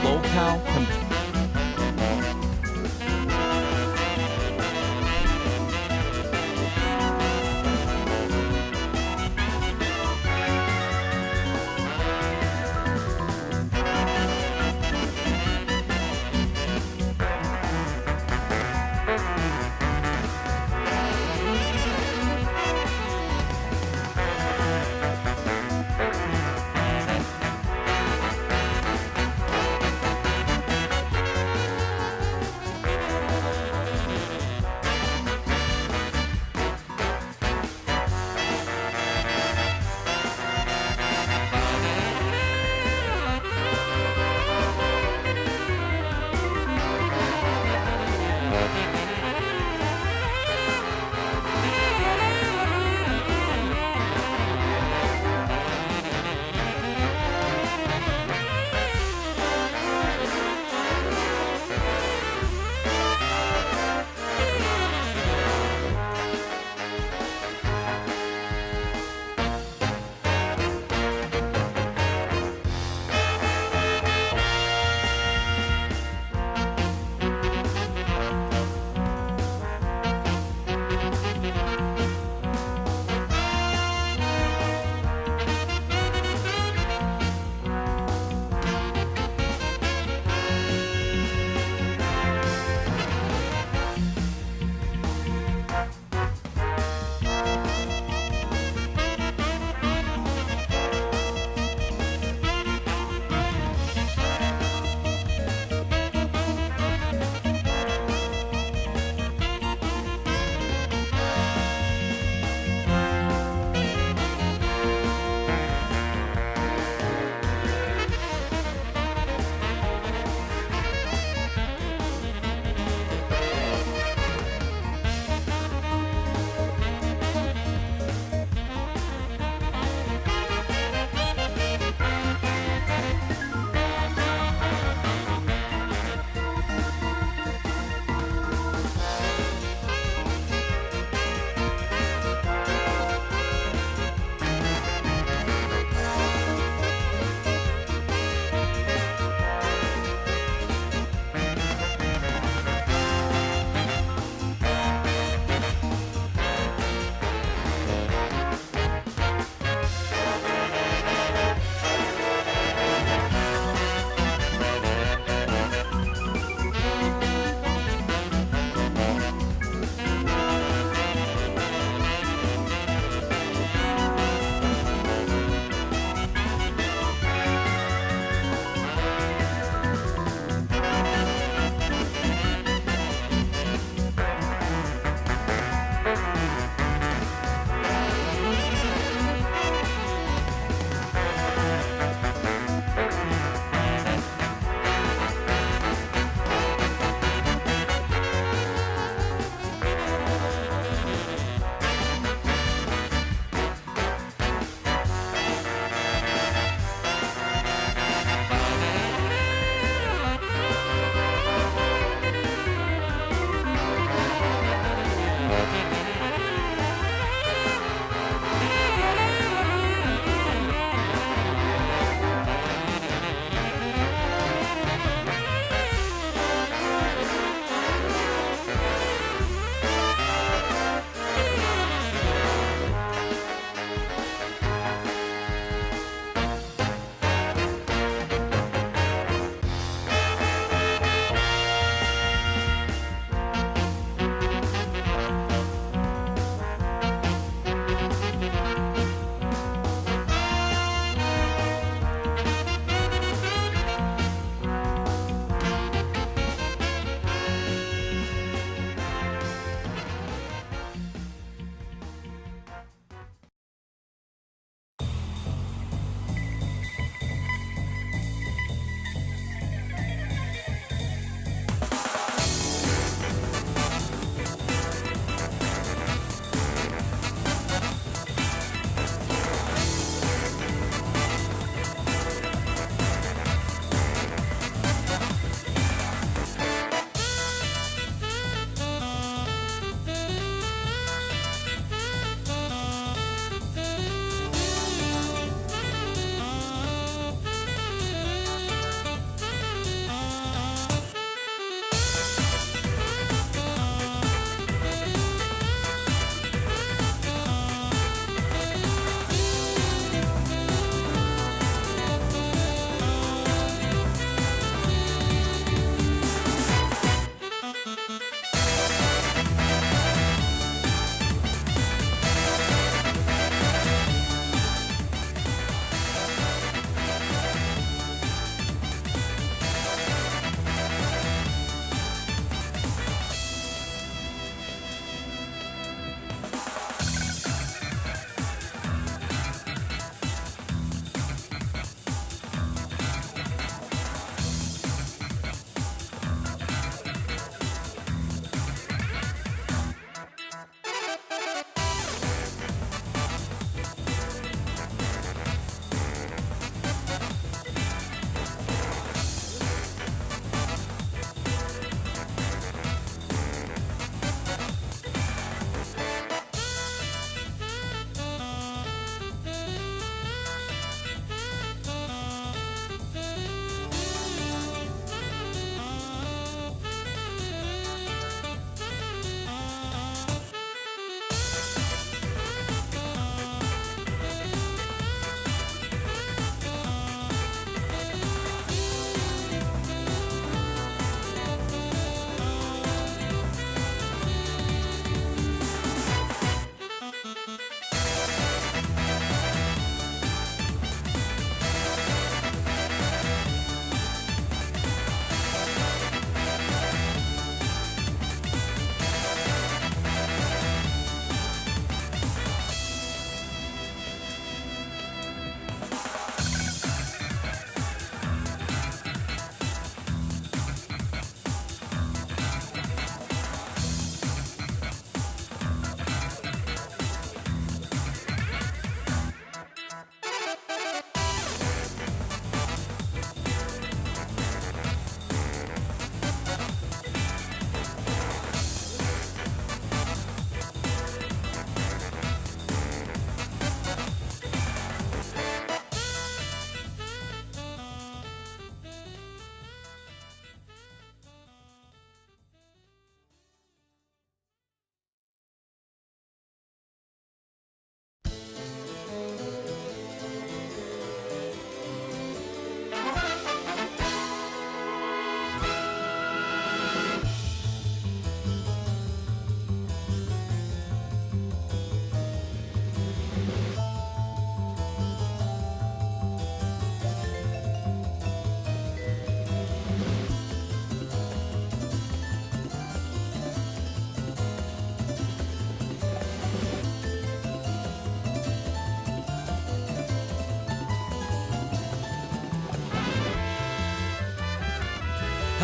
Lolcow.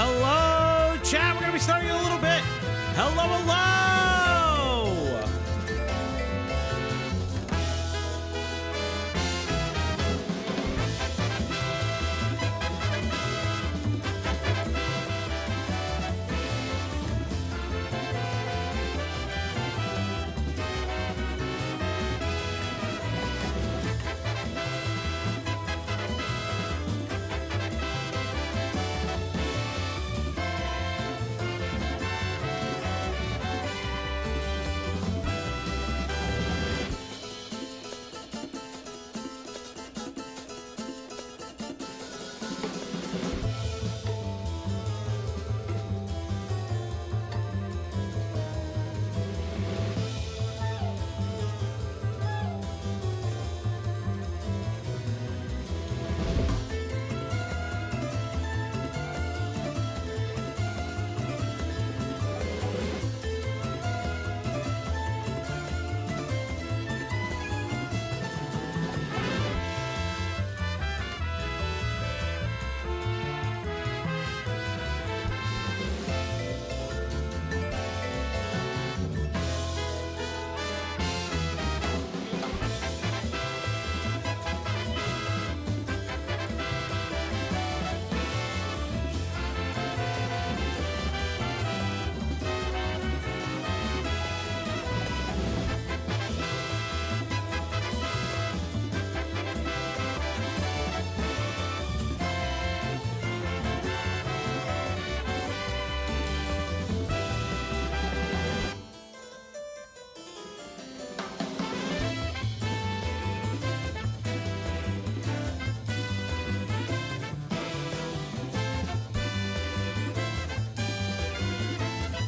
Hello, chat. We're going to be starting in a little bit. Hello, hello.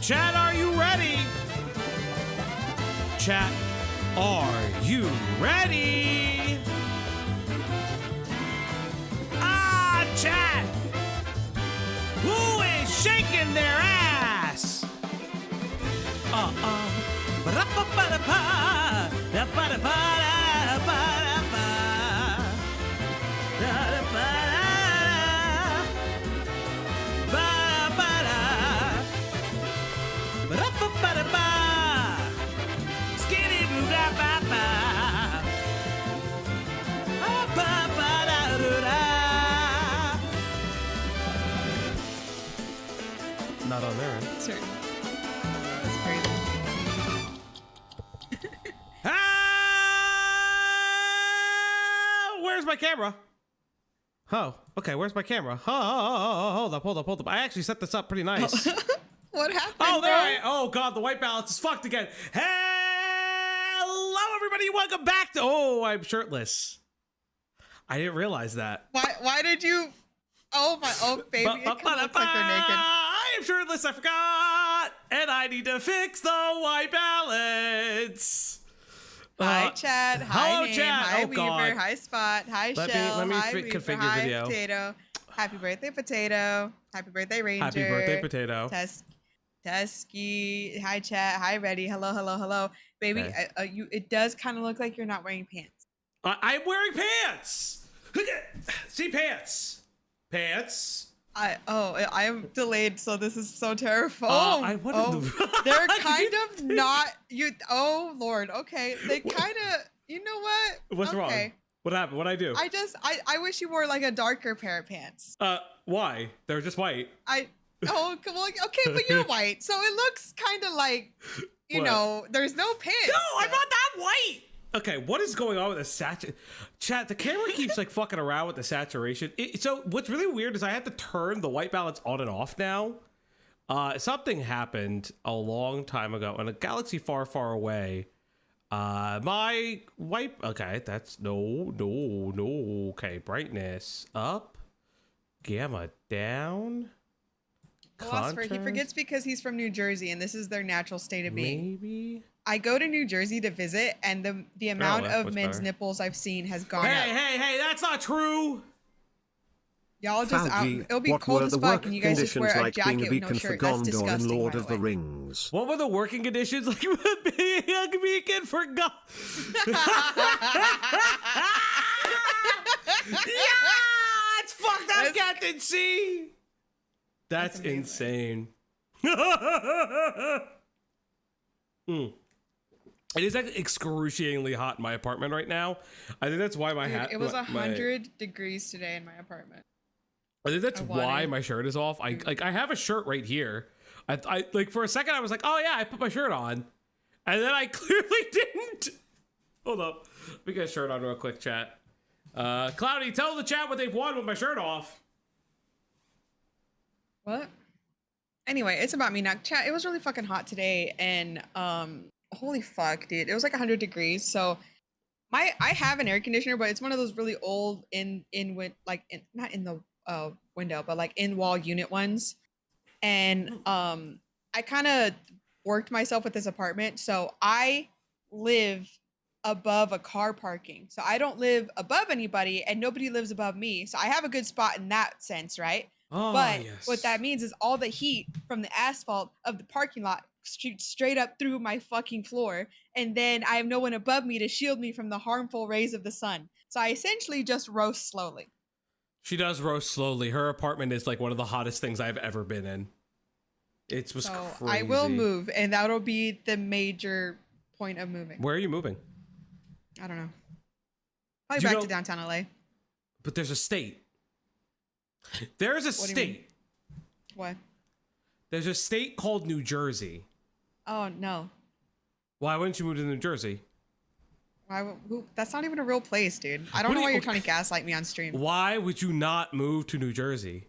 Chat, are you ready? Chat, are you ready? Ah, chat! Who is shaking their ass? Not on their end. Certain. That's crazy. Where's my camera? Oh, okay, where's my camera? Oh, hold up. I actually set this up pretty nice. What happened? Oh, there bro? I am. Oh, God, the white balance is fucked again. Hello, everybody. Welcome back to... Oh, I'm shirtless. I didn't realize that. Why did you... Oh, my... Oh, baby. It kind of looks like they're naked. I am shirtless. I forgot. And I need to fix the white balance. Hi, Chad. Hi, hello, Name. Chad. Hi, Oh, Weaver. God. Hi, Spot. Hi, Let Shell. me Hi, Weaver. configure Hi, video. Potato. Happy birthday, Potato. Happy birthday, Ranger. Happy birthday, Potato. Tesky. Hi, Chat. Hi, Ready. Hello. Baby, Okay. it does kind of look like you're not wearing pants. I'm wearing pants. See, pants. Pants. I am delayed, so this is so terrible. They're kind of not you. Oh Lord. Okay, they kind of. You know what? What's wrong? What happened? What'd I do? I wish you wore like a darker pair of pants. Why? They're just white. Okay, but you're white, so it looks kind of like you know. There's no pants. No, I'm not that white. Okay, what is going on with the saturation? Chat, the camera keeps like fucking around with the saturation. So what's really weird is I have to turn the white balance on and off now. Something happened a long time ago in a galaxy far, far away. My white, okay, that's no. Okay, brightness up, gamma down. Philosopher, he forgets because he's from New Jersey and this is their natural state of being. Maybe. I go to New Jersey to visit, and the amount of men's nipples I've seen has gone up. Hey, that's not true. Y'all just it'll be cold as fuck, and you guys just wear a jacket with no shirt. That's disgusting. Lord of the Rings. What were the working conditions like being a beacon for God? Yeah, it's fucked up, Captain C. That's insane. It is like excruciatingly hot in my apartment right now. I think that's why my hat. It was 100 degrees today in my apartment. I think that's why my shirt is off. I have a shirt right here. I like for a second I was like, oh yeah, I put my shirt on, and then I clearly didn't. Hold up, let me get a shirt on real quick, chat. Cloudy, tell the chat what they've won with my shirt off. What? Anyway, it's about me now. Chat, it was really fucking hot today, and holy fuck, dude. It was like 100 degrees. So I have an air conditioner, but it's one of those really old not in the window, but like in wall unit ones. And I kind of worked myself with this apartment. So I live above a car parking. So I don't live above anybody and nobody lives above me. So I have a good spot in that sense, right? Oh, but yes. What that means is all the heat from the asphalt of the parking lot shoots straight up through my fucking floor. And then I have no one above me to shield me from the harmful rays of the sun. So I essentially just roast slowly. She does roast slowly. Her apartment is like one of the hottest things I've ever been in. It was crazy. I will move, and that'll be the major point of moving. Where are you moving? I don't know. Probably back to downtown LA. But there's a state. There's a state. What? There's a state called New Jersey. Oh, no. Why wouldn't you move to New Jersey? That's not even a real place, dude. I don't know why you're trying to gaslight me on stream. Why would you not move to New Jersey?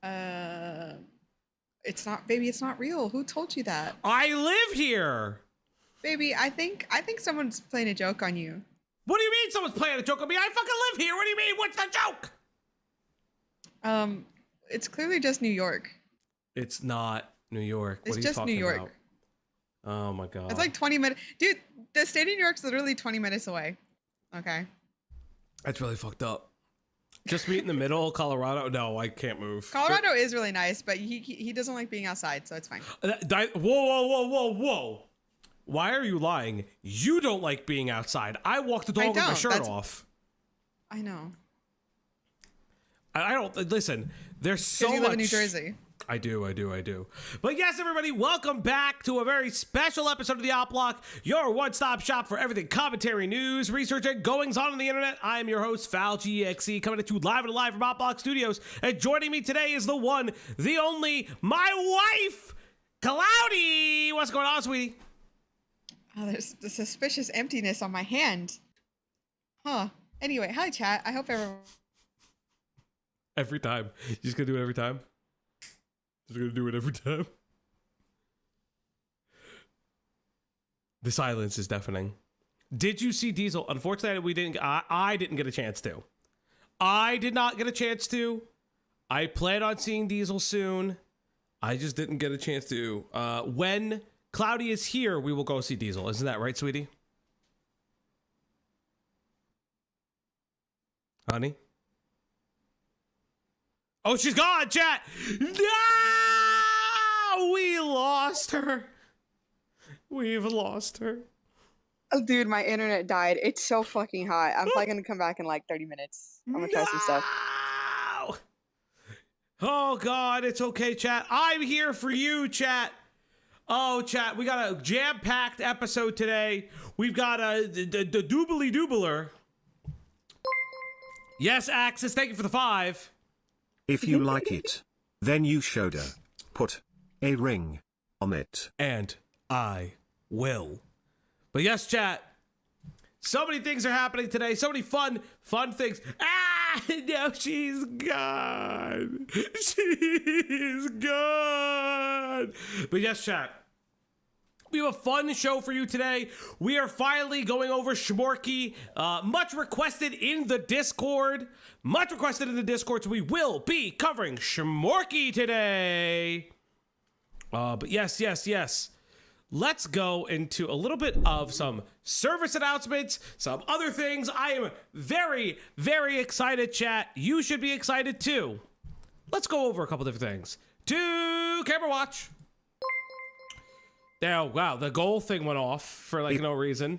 It's not, baby, it's not real. Who told you that? I live here. Baby, I think someone's playing a joke on you. What do you mean someone's playing a joke on me? I fucking live here. What do you mean? What's the joke? It's clearly just New York. It's not New York. It's just New York. About? Oh my God. It's like 20 minutes. Dude, the state of New York's literally 20 minutes away. Okay. That's really fucked up. Just meet in the middle, Colorado. No, I can't move. Colorado is really nice, but he doesn't like being outside, so it's fine. Whoa. Why are you lying? You don't like being outside. I walk the dog with my shirt off. I know. I don't listen. There's so much. You live in New Jersey. I do. But yes, everybody, welcome back to a very special episode of the Op Block, your one-stop shop for everything commentary, news, research, and goings on the internet. I am your host, FalGXE, coming at you live from Op Block Studios. And joining me today is the one, the only, my wife, Cloudy. What's going on, sweetie? Oh, there's the suspicious emptiness on my hand. Huh. Anyway, hi, chat. I hope everyone... Every time. You're just gonna do it every time? Just gonna do it every time? The silence is deafening. Did you see Diesel? Unfortunately, I didn't get a chance to. I did not get a chance to. I plan on seeing Diesel soon. I just didn't get a chance to. When Cloudy is here, we will go see Diesel. Isn't that right, sweetie? Honey? Oh, she's gone, chat! No! We lost her. We've lost her. Oh, dude, my internet died. It's so fucking hot. I'm probably gonna come back in like 30 minutes. I'm gonna try some stuff. Oh, God, it's okay, chat. I'm here for you, chat. Oh, chat, we got a jam-packed episode today. We've got the doobly-doobler. Yes, Axis, thank you for the 5. If you like it, then you shoulda put a ring on it. And I will. But yes, chat, so many things are happening today. So many fun things. Ah, no, she's gone. She's gone. But yes, chat, we have a fun show for you today. We are finally going over Shmorky, much requested in the Discord. So we will be covering Shmorky today. But yes. Let's go into a little bit of some service announcements, some other things. I am very, very excited, chat. You should be excited too. Let's go over a couple different things. To camera watch. Now, wow, the goal thing went off for like no reason.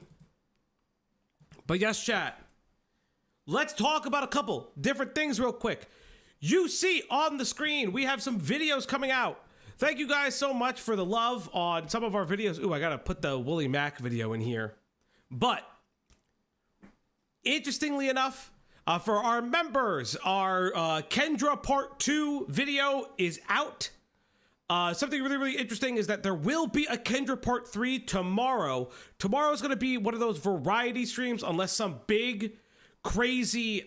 But yes, chat. Let's talk about a couple different things real quick. you see on the screen, we have some videos coming out. Thank you guys so much for the love on some of our videos. Ooh, I gotta put the Wooly Mac video in here. But interestingly enough, for our members, our Kendra Part 2 video is out. Something really, really interesting is that there will be a Kendra Part 3 tomorrow. Tomorrow's gonna be one of those variety streams, unless some big, crazy,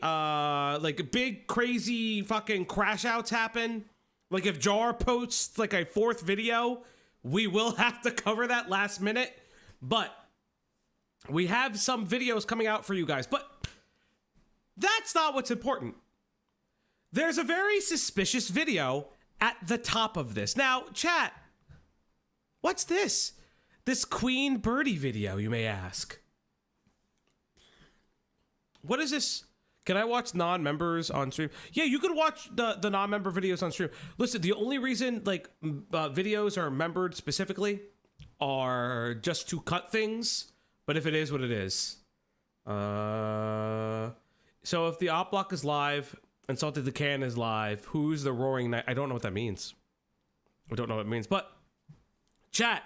crazy fucking crash outs happen. Like if Jar posts like a 4th video, we will have to cover that last minute. But we have some videos coming out for you guys. But that's not what's important. There's a very suspicious video at the top of this. Now, chat, what's this? This Queen Birdie video, you may ask. What is this? Can I watch non-members on stream? Yeah, you can watch the non-member videos on stream. Listen, the only reason videos are membered specifically are just to cut things. But if it is what it is. So if the op block is live and Salted the Can is live, who's the roaring knight? I don't know what that means. I don't know what it means. But chat,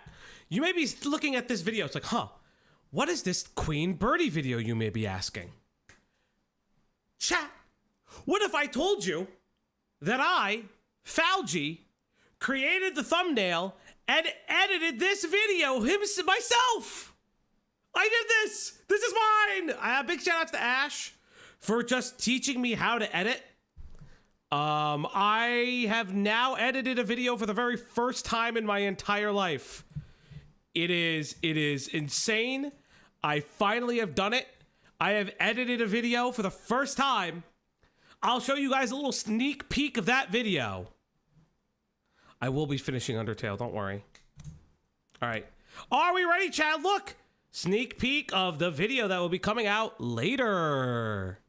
you may be looking at this video. It's like, huh, what is this Queen Birdie video, you may be asking? Chat, what if I told you that I, Falgi, created the thumbnail and edited this video myself? I did this. This is mine. Big shout out to Ash for just teaching me how to edit. I have now edited a video for the very first time in my entire life. It is insane. I finally have done it. I have edited a video for the first time. I'll show you guys a little sneak peek of that video. I will be finishing Undertale, don't worry. All right. Are we ready, Chad? Look! Sneak peek of the video that will be coming out later.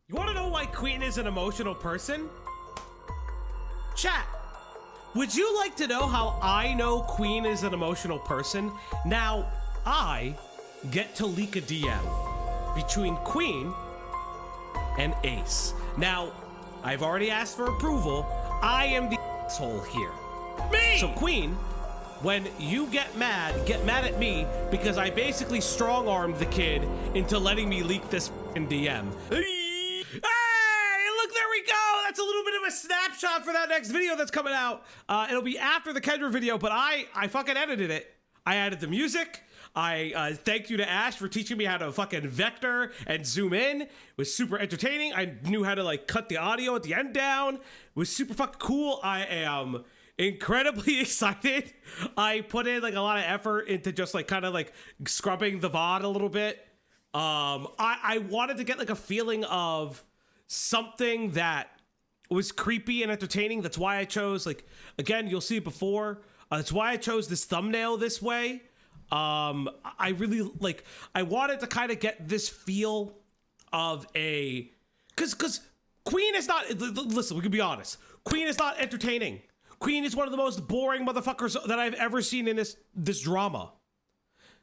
You want to know why Queen is an emotional person? Chat, would you like to know how I know Queen is an emotional person? Now, I get to leak a DM between Queen and Ace. Now, I've already asked for approval. I am the asshole here. Me! So Queen, when you get mad at me because I basically strong-armed the kid into letting me leak this f***ing DM. Hey, look, there we go. That's a little bit of a snapshot for that next video that's coming out. It'll be after the Kendra video, but I fucking edited it. I added the music. I thank you to Ash for teaching me how to fucking vector and zoom in. It was super entertaining. I knew how to like cut the audio at the end down. It was super fucking cool. I am incredibly excited. I put in like a lot of effort into just like kind of like scrubbing the VOD a little bit. I wanted to get like a feeling of something that was creepy and entertaining. That's why I chose, like, again, you'll see it before. That's why I chose this thumbnail this way. I really like, I wanted to kind of get this feel of a, cause Queen is not, listen, we can be honest. Queen is not entertaining. Queen is one of the most boring motherfuckers that I've ever seen in this drama.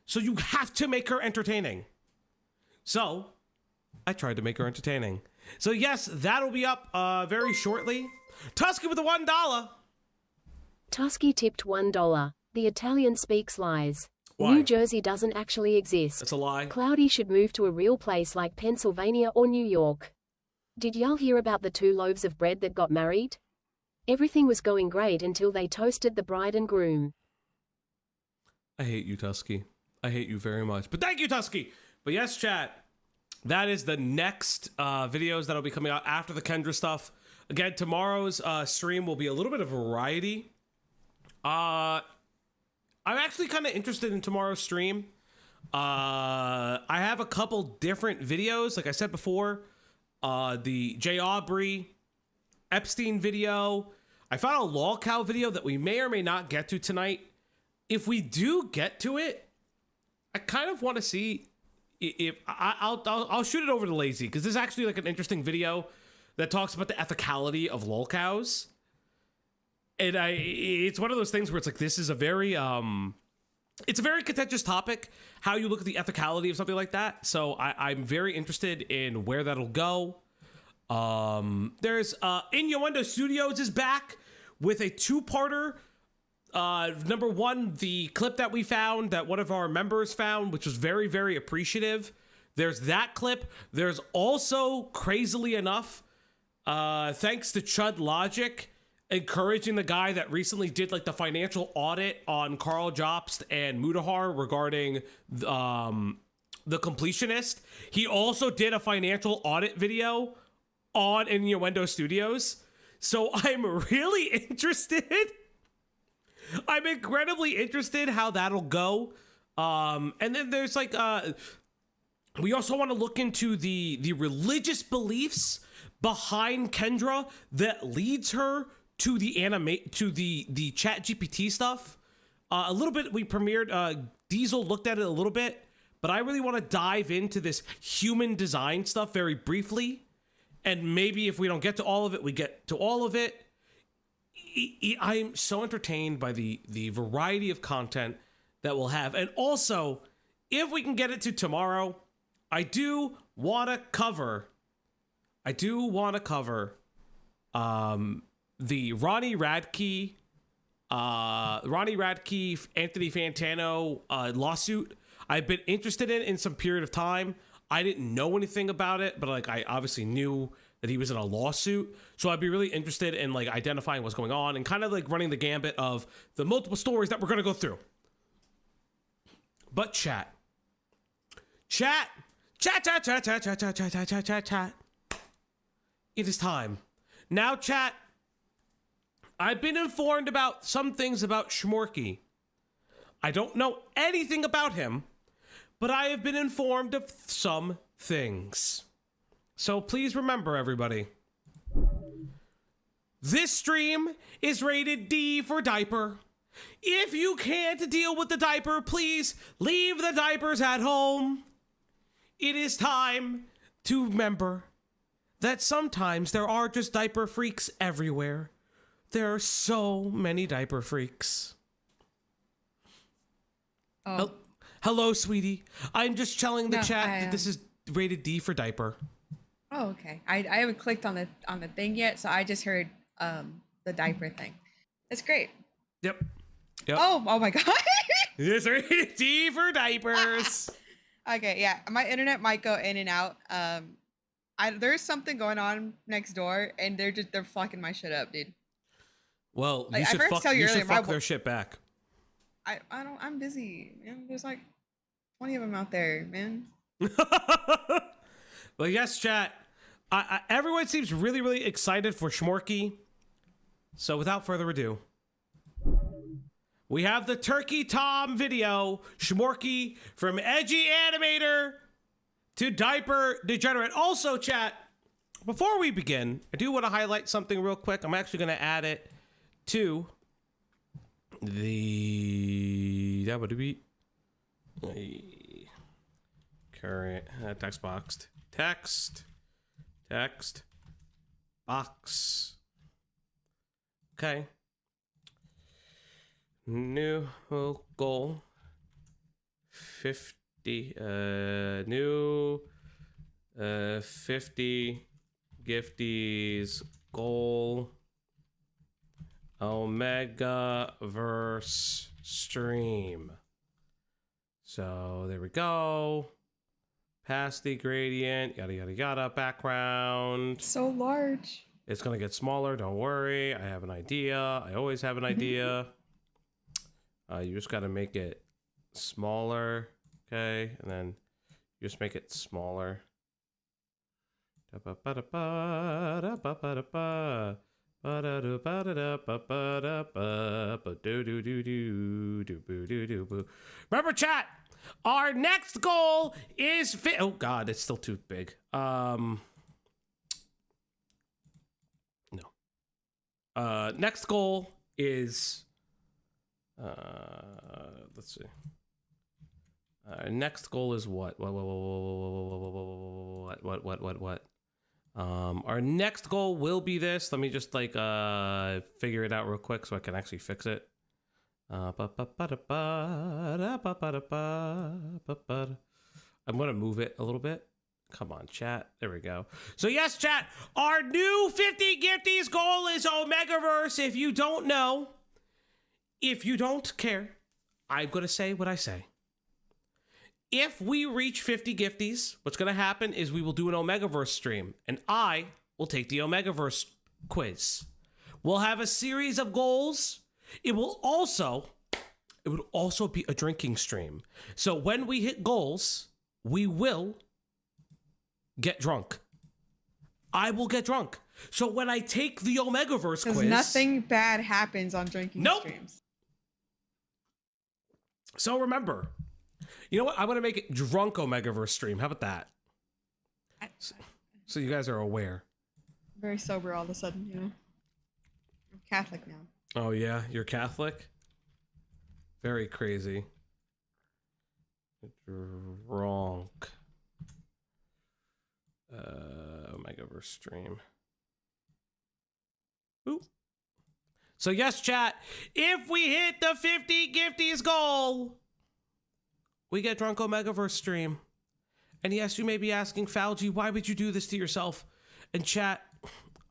So you have to make her entertaining. So I tried to make her entertaining. So yes, that'll be up very shortly. Tusky with the $1. Tusky tipped $1. The Italian speaks lies. Why? New Jersey doesn't actually exist. That's a lie. Cloudy should move to a real place like Pennsylvania or New York. Did y'all hear about the 2 loaves of bread that got married? Everything was going great until they toasted the bride and groom. I hate you, Tusky. I hate you very much. But thank you, Tusky. But yes, chat, that is the next videos that'll be coming out after the Kendra stuff. Again, tomorrow's stream will be a little bit of variety. I'm actually kind of interested in tomorrow's stream. I have a couple different videos. Like I said before, the J. Aubrey Epstein video. I found a Lolcow video that we may or may not get to tonight. If we do get to it, I kind of want to see if I'll shoot it over to Lazy, because this is actually like an interesting video that talks about the ethicality of Lolcows. And it's one of those things where it's like, this is a very it's a very contentious topic, how you look at the ethicality of something like that. So I'm very interested in where that'll go. There's Innuendo Studios is back with a two-parter. Number one, the clip that we found, that one of our members found, which was very, very appreciative. There's that clip. There's also, crazily enough, thanks to Chud Logic, encouraging the guy that recently did like the financial audit on Carl Jobst and Mudahar regarding the completionist. He also did a financial audit video on Innuendo Studios. So I'm really interested. I'm incredibly interested how that'll go. And then there's like we also want to look into the religious beliefs behind Kendra that leads her to the the Chat GPT stuff. A little bit we premiered. Diesel looked at it a little bit, but I really want to dive into this human design stuff very briefly, and maybe if we don't get to all of it, we get to all of it. I'm so entertained by the variety of content that we'll have, and also if we can get it to tomorrow, I do want to cover the Ronnie Radke, Anthony Fantano lawsuit. I've been interested in some period of time. I didn't know anything about it, but like I obviously knew that he was in a lawsuit. So I'd be really interested in like identifying what's going on and kind of like running the gambit of the multiple stories that we're going to go through. But chat. It is time. Now, chat. I've been informed about some things about Shmorky. I don't know anything about him, but I have been informed of some things. So please remember, everybody. This stream is rated D for diaper. If you can't deal with the diaper, please leave the diapers at home. It is time to remember that sometimes there are just diaper freaks everywhere. There are so many diaper freaks. Oh. Hello, sweetie. I'm just telling the chat that this is rated D for diaper. Oh, okay. I haven't clicked on the thing yet, so I just heard the diaper thing. That's great. Yep. Oh my god. It's rated D for diapers. Okay, yeah. My internet might go in and out. There's something going on next door, and they're fucking my shit up, dude. Well, Like, you should fuck their shit back. I'm busy, man. There's like 20 of them out there, man. Well, yes, chat. Everyone seems really, really excited for Shmorky. So without further ado, we have the Turkey Tom video, Shmorky from Edgy Animator to Diaper Degenerate. Also, chat, before we begin, I do want to highlight something real quick. I'm actually going to add it to the current text box. Okay. New goal 50 new 50 gifties goal omegaverse stream. So there we go. Past the gradient, yada yada yada, background. So large. It's gonna get smaller, don't worry. I have an idea. I always have an idea. You just gotta make it smaller, okay? And then you just make it smaller. Remember, chat, our next goal is oh god, it's still too big. No. Next goal is let's see. Next goal is what? What? Our next goal will be this. Let me just like figure it out real quick so I can actually fix it. I'm gonna move it a little bit. Come on, chat. There we go. So yes, chat, our new 50 gifties goal is omegaverse. If you don't know, if you don't care, I'm gonna say what I say. If we reach 50 gifties, what's gonna happen is we will do an omegaverse stream, and I will take the omegaverse quiz. We'll have a series of goals. It would also be a drinking stream. So when we hit goals, we will get drunk. I will get drunk. So when I take the omegaverse quiz, nothing bad happens on drinking streams. So remember, you know what? I'm gonna make it drunk omegaverse stream. How about that? So you guys are aware. Very sober all of a sudden, you know. I'm Catholic now. Oh yeah, you're Catholic? Very crazy. Drunk. Omegaverse stream. Ooh. So yes, chat, if we hit the 50 gifties goal, we get drunk omegaverse stream. And yes, you may be asking, Falgi, why would you do this to yourself? And chat,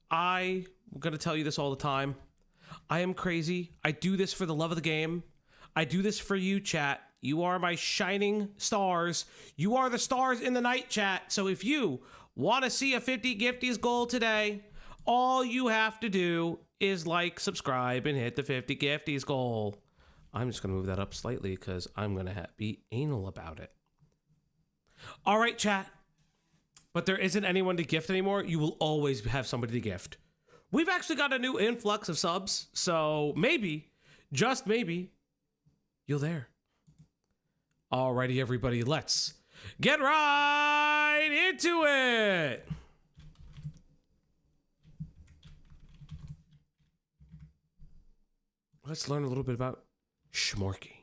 I'm gonna tell you this all the time. I am crazy. I do this for the love of the game. I do this for you, chat. You are my shining stars. You are the stars in the night, chat. So if you want to see a 50 gifties goal today, all you have to do is like, subscribe, and hit the 50 gifties goal. I'm just going to move that up slightly because I'm going to be anal about it. All right, chat. But there isn't anyone to gift anymore. You will always have somebody to gift. We've actually got a new influx of subs, so maybe, just maybe, you're there. Alrighty, everybody, let's get right into it. Let's learn a little bit about Shmorky.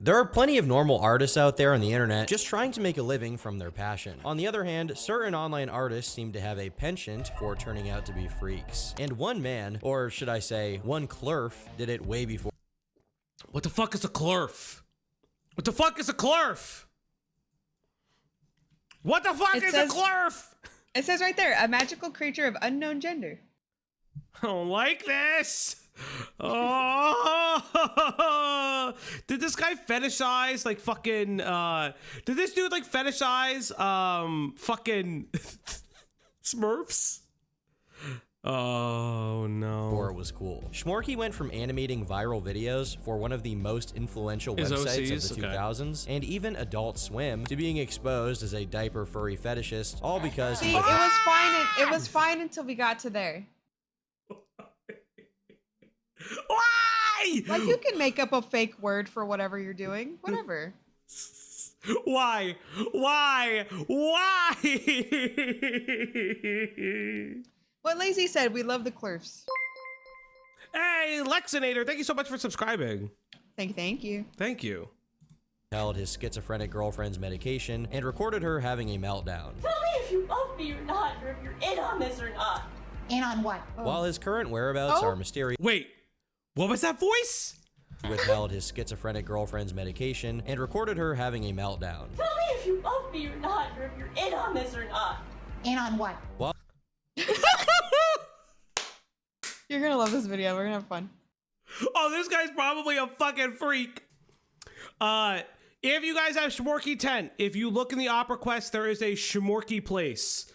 There are plenty of normal artists out there on the internet just trying to make a living from their passion. On the other hand, certain online artists seem to have a penchant for turning out to be freaks. And one man, or should I say, one clerf, did it way before. What the fuck is a clerf? What the fuck is a clerf? What the fuck is a clerf? It says right there, a magical creature of unknown gender. I don't like this. Oh, did this guy fetishize like fucking did this dude like fetishize fucking Smurfs? Oh no. Before it was cool. Shmorky went from animating viral videos for one of the most influential websites of the 2000s and even Adult Swim to being exposed as a diaper furry fetishist, all because See, it was fine until we got to there. Why? Like, you can make up a fake word for whatever you're doing. Whatever. Why? What Lazy said, we love the clerfs. Hey, Lexinator, thank you so much for subscribing. Thank you. Thank you. held his schizophrenic girlfriend's medication and recorded her having a meltdown. Tell me if you love me or not, or if you're in on this or not. In on what? While his current whereabouts are mysterious. Wait, what was that voice? Withheld his schizophrenic girlfriend's medication and recorded her having a meltdown. Tell me if you love me or not, or if you're in on this or not. In on what? While You're gonna love this video. We're gonna have fun. Oh, this guy's probably a fucking freak. If you guys have Shmorky 10, if you look in the opera quest, there is a Shmorky place.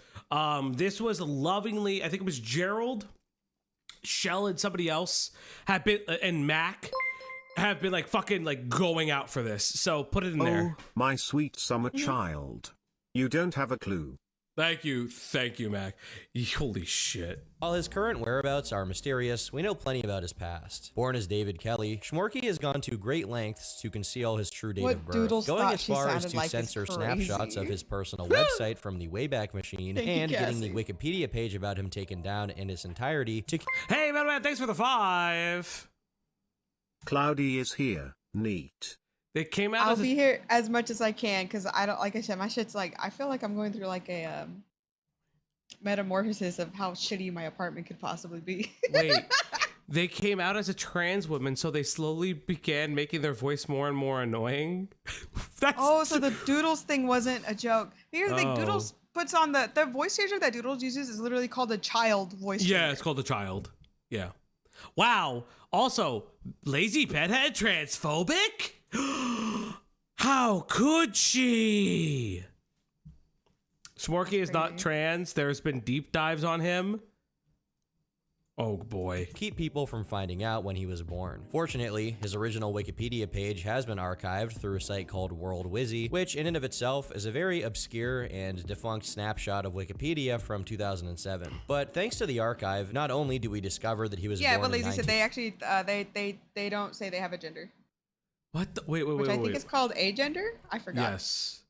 This was lovingly, I think it was Gerald, Shell, and somebody else have been, and Mac have been like fucking like going out for this. So put it in there. Oh, my sweet summer child. You don't have a clue. Thank you, Mac. Holy shit. While his current whereabouts are mysterious, we know plenty about his past. Born as David Kelly, Shmorky has gone to great lengths to conceal his true date of birth, Doodles going thought as she far as sounded to like is censor crazy. snapshots of his personal website from the Wayback Machine Thank you, and getting the Cassie. Wikipedia page about him taken down in its entirety to Hey, man, thanks for the 5. Cloudy is here. Neat. They came out I'll as be here as much as I can because I don't, like I said, my shit's like, I feel like I'm going through like a metamorphosis of how shitty my apartment could possibly be. Wait, they came out as a trans woman, so they slowly began making their voice more and more annoying. That's Oh, so the Doodles thing wasn't a joke. Here's the thing, Oh. Doodles puts on the voice changer that Doodles uses is literally called a child voice changer. yeah, it's called a child. Yeah. Wow. Also, lazy bedhead transphobic? How could she? Shmorky is not trans. There's been deep dives on him. Oh boy. Keep people from finding out when he was born. Fortunately, his original Wikipedia page has been archived through a site called World Wizzy, which in and of itself is a very obscure and defunct snapshot of Wikipedia from 2007. But thanks to the archive, not only do we discover that he was Yeah, born but in Lazy said they actually they don't say they have a gender, What the? Wait. which I think is called agender. I forgot. Yes.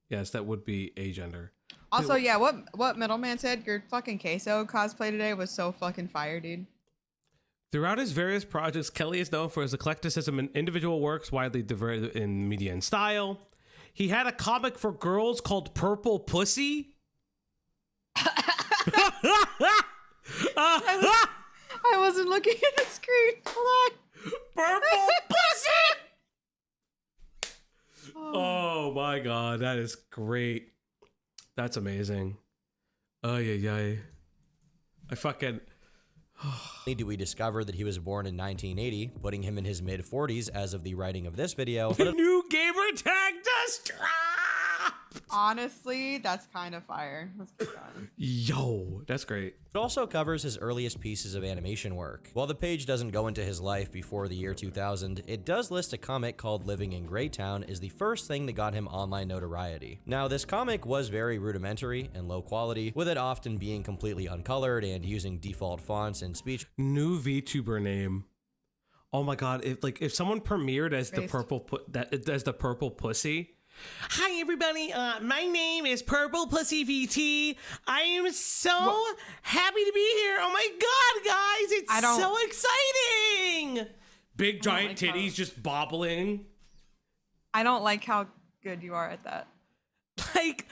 Yes, that would be agender. Also, yeah, what Middleman said, your fucking queso cosplay today was so fucking fire, dude. Throughout his various projects, Kelly is known for his eclecticism in individual works, widely diverse in media and style. He had a comic for girls called Purple Pussy. I wasn't looking at the screen. Hold on. Purple Pussy! Oh my god, that is great. That's amazing. Oh yeah. I fucking... Only do we discover that he was born in 1980, putting him in his mid-40s as of the writing of this video. The new gamer tag just dropped! Honestly, that's kind of fire. Let's keep going. Yo, that's great. It also covers his earliest pieces of animation work. While the page doesn't go into his life before the year 2000, it does list a comic called Living in Greytown as the first thing that got him online notoriety. Now, this comic was very rudimentary and low quality, with it often being completely uncolored and using default fonts and speech. New VTuber name. Oh my god, if someone premiered as the purple pussy. Hi everybody, my name is Purple Pussy VT. I am so happy to be here. Oh my god, guys, it's so exciting. Big giant titties just bobbling. I don't like how good you are at that. Like,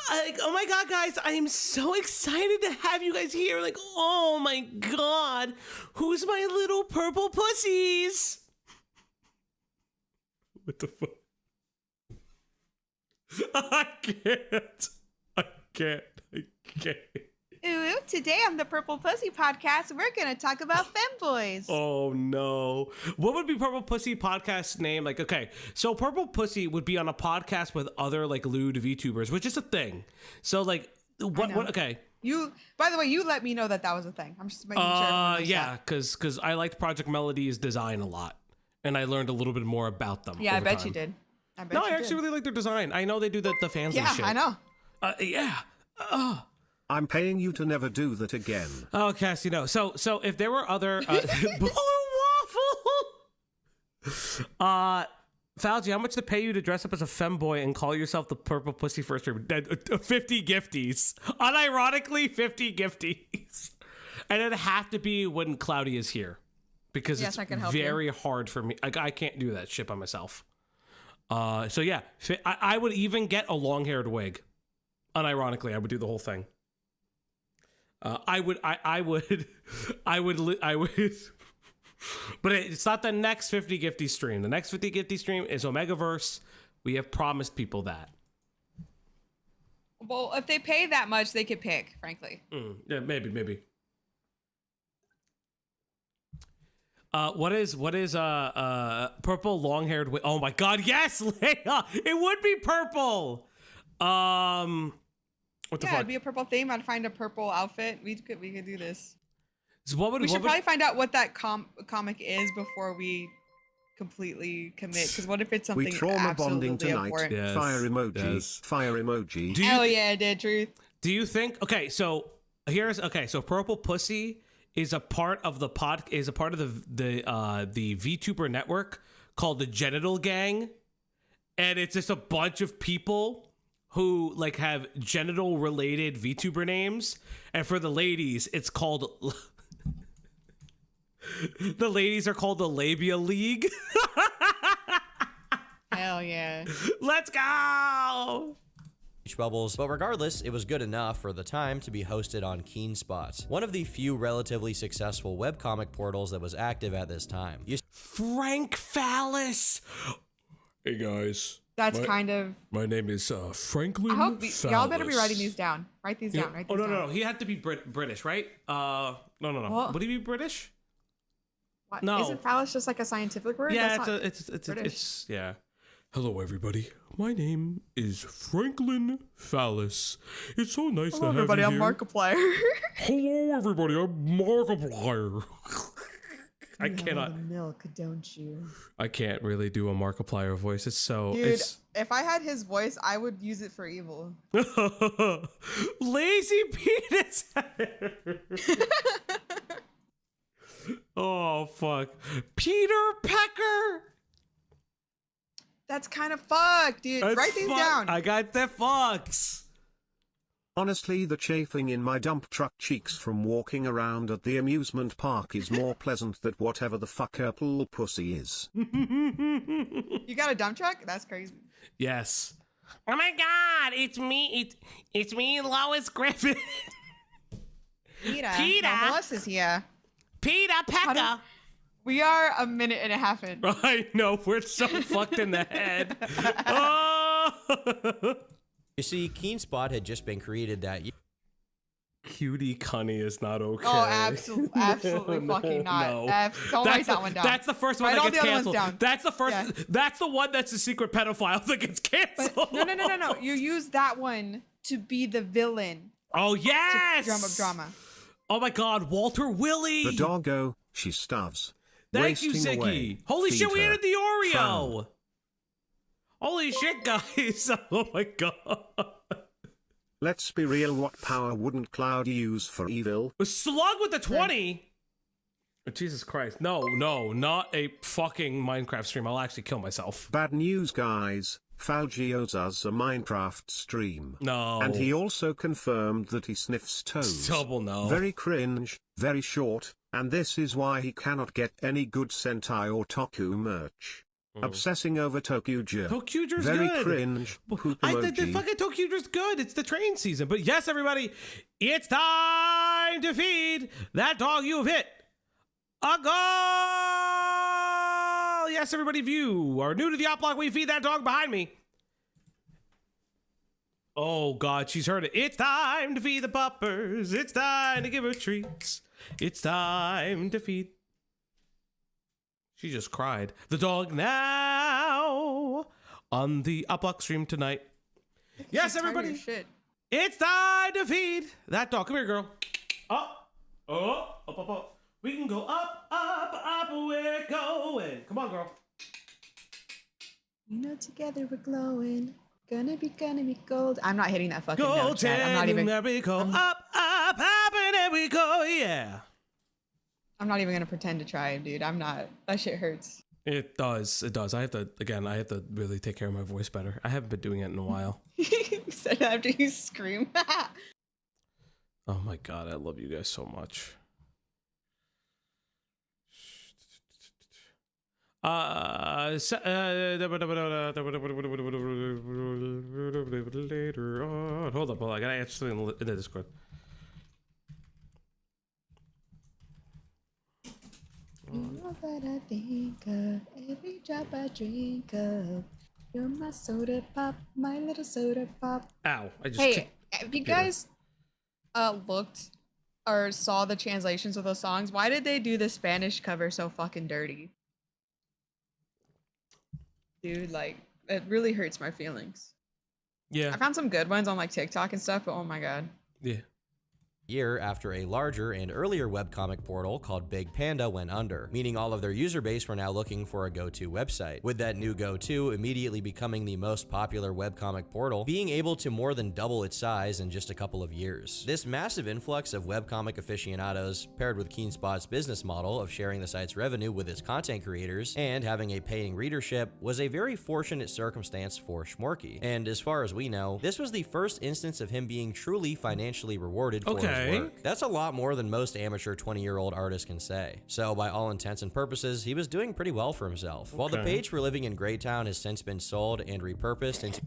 oh my god, guys, I am so excited to have you guys here. Like, oh my god, who's my little purple pussies? What the fuck? I can't. Ooh, today on the Purple Pussy podcast, we're gonna talk about femboys. Oh no. What would be Purple Pussy podcast's name? Like, okay, so Purple Pussy would be on a podcast with other like lewd VTubers, which is a thing. So like, what okay. By the way, you let me know that was a thing. I'm just making sure. Yeah, because I liked Project Melody's design a lot, and I learned a little bit more about them. Yeah, I bet time. you did. I actually really like their design. I know they do the fans and shit. Yeah, I know. Yeah. I'm paying you to never do that again. Oh, Cassie, no. So if there were other Blue Waffle, Fauci, how much to pay you to dress up as a femboy and call yourself the Purple Pussy first stream? 50 gifties. Unironically, 50 gifties. And it'd have to be when Cloudy is here, because it's very hard for me. I can't do that shit by myself. So yeah, I would even get a long-haired wig. Unironically, I would do the whole thing. I would, but it's not the next 50 Gifty stream. The next 50 Gifty stream is omegaverse. We have promised people that. Well, if they pay that much, they could pick, frankly. Yeah, maybe. What is purple long-haired wig? Oh my god, yes, Leia! It would be purple. What the fuck? It'd be a purple theme. I'd find a purple outfit. We could do this. So we should probably find out what that comic is before we completely commit. Because what if it's something we trauma bonding tonight. Yes, fire emoji. yes. Fire emoji. Hell yeah, I did, truth. Do you think? Okay, so So Purple Pussy is a part of the the VTuber network called the Genital Gang, and it's just a bunch of people who like have genital related VTuber names, and for the ladies, it's called. The ladies are called the Labia League. Hell yeah. Let's go. bubbles, but regardless, it was good enough for the time to be hosted on KeenSpot, one of the few relatively successful webcomic portals that was active at this time. Frank Phallus. Hey guys. That's kind of. My name is Franklin. I hope Phallus. y'all better be writing these down. Write these down. Write these down. No. He had to be British, right? No. What? Would he be British? What? No. Isn't phallus just like a scientific word? Yeah, That's not it's yeah. Hello, everybody. My name is Franklin Phallus. It's so nice to have everybody. you I'm here. Markiplier. Hello, everybody. I'm Markiplier. I cannot. Milk, don't you? I can't really do a Markiplier voice. It's so. Dude, It's if I had his voice, I would use it for evil. lazy penis. Oh fuck, Peter Pecker. That's kind of fucked, dude. That's Write these fuck- down. I got the fucks. Honestly, the chafing in my dump truck cheeks from walking around at the amusement park is more pleasant than whatever the fuck purple pussy is. You got a dump truck? That's crazy. Yes. Oh my God! It's me. It's me, Lois Griffin. Peter. Peter. Who else is here? Peter Pecker. We are a minute and a half in. I know, we're so fucked in the head. Oh. You see, KeenSpot had just been created that year. Cutie Cunny is not okay. Oh, absolutely fucking not. No. Don't write that one down. That's the first one Write that all gets the other ones canceled. down. That's the first. Yeah. That's the one that's a secret pedophile that gets canceled. No. You use that one to be the villain. Oh yes. Drum of drama. Oh my God, Walter Willie. The doggo, she stuffs. Thank you, Wasting away. Ziggy. Holy Feed shit, we her. ended the Oreo. Fun. Holy shit, guys. Oh my God. Let's be real, what power wouldn't Cloud use for evil? Slug with the 20. Oh, Jesus Christ. No, not a fucking Minecraft stream. I'll actually kill myself. Bad news, guys. Falgi owes us a Minecraft stream. No. And he also confirmed that he sniffs toes. Double no. Very cringe, very short, and this is why he cannot get any good Sentai or Toku merch. Obsessing over Tokuger. Tokuger's Very good. cringe. Poop The emoji. fucking Tokuger's good. It's the train season. But yes, everybody, it's time to feed that dog you've hit a goal. Yes, everybody, if you are new to the op block, we feed that dog behind me. Oh God, she's heard it. It's time to feed the puppers. It's time to give her treats. It's time to feed. She just cried. The dog now on the Uplock stream tonight. Yes, everybody. Shit. It's time to feed that dog. Come here, girl. Up. We can go up, we're going. Come on, girl. You know, together we're glowing. Gonna be gold. I'm not hitting that fucking Go note, Chad. I'm not even. there we go. Up, and there we go. Yeah. I'm not even gonna pretend to try, dude. I'm not. That shit hurts. It does. I have to really take care of my voice better. I haven't been doing it in a while. You said that after you scream. Oh my God, I love you guys so much. Later on. Hold up, I gotta answer something in the Discord. You know what I think of every drop I drink of. You're my soda pop, my little soda pop. Ow! I just. Hey, have you guys looked or saw the translations of those songs? Why did they do the Spanish cover so fucking dirty? Dude, like, it really hurts my feelings. Yeah. I found some good ones on like TikTok and stuff, but oh my God. Yeah. Year after a larger and earlier webcomic portal called Big Panda went under, meaning all of their user base were now looking for a go-to website, with that new go-to immediately becoming the most popular webcomic portal, being able to more than double its size in just a couple of years. This massive influx of webcomic aficionados, paired with KeenSpot's business model of sharing the site's revenue with its content creators and having a paying readership, was a very fortunate circumstance for Shmorky. And as far as we know, this was the first instance of him being truly financially rewarded for his work. That's a lot more than most amateur 20-year-old artists can say. So by all intents and purposes, he was doing pretty well for himself. While the page for living in Greytown has since been sold and repurposed into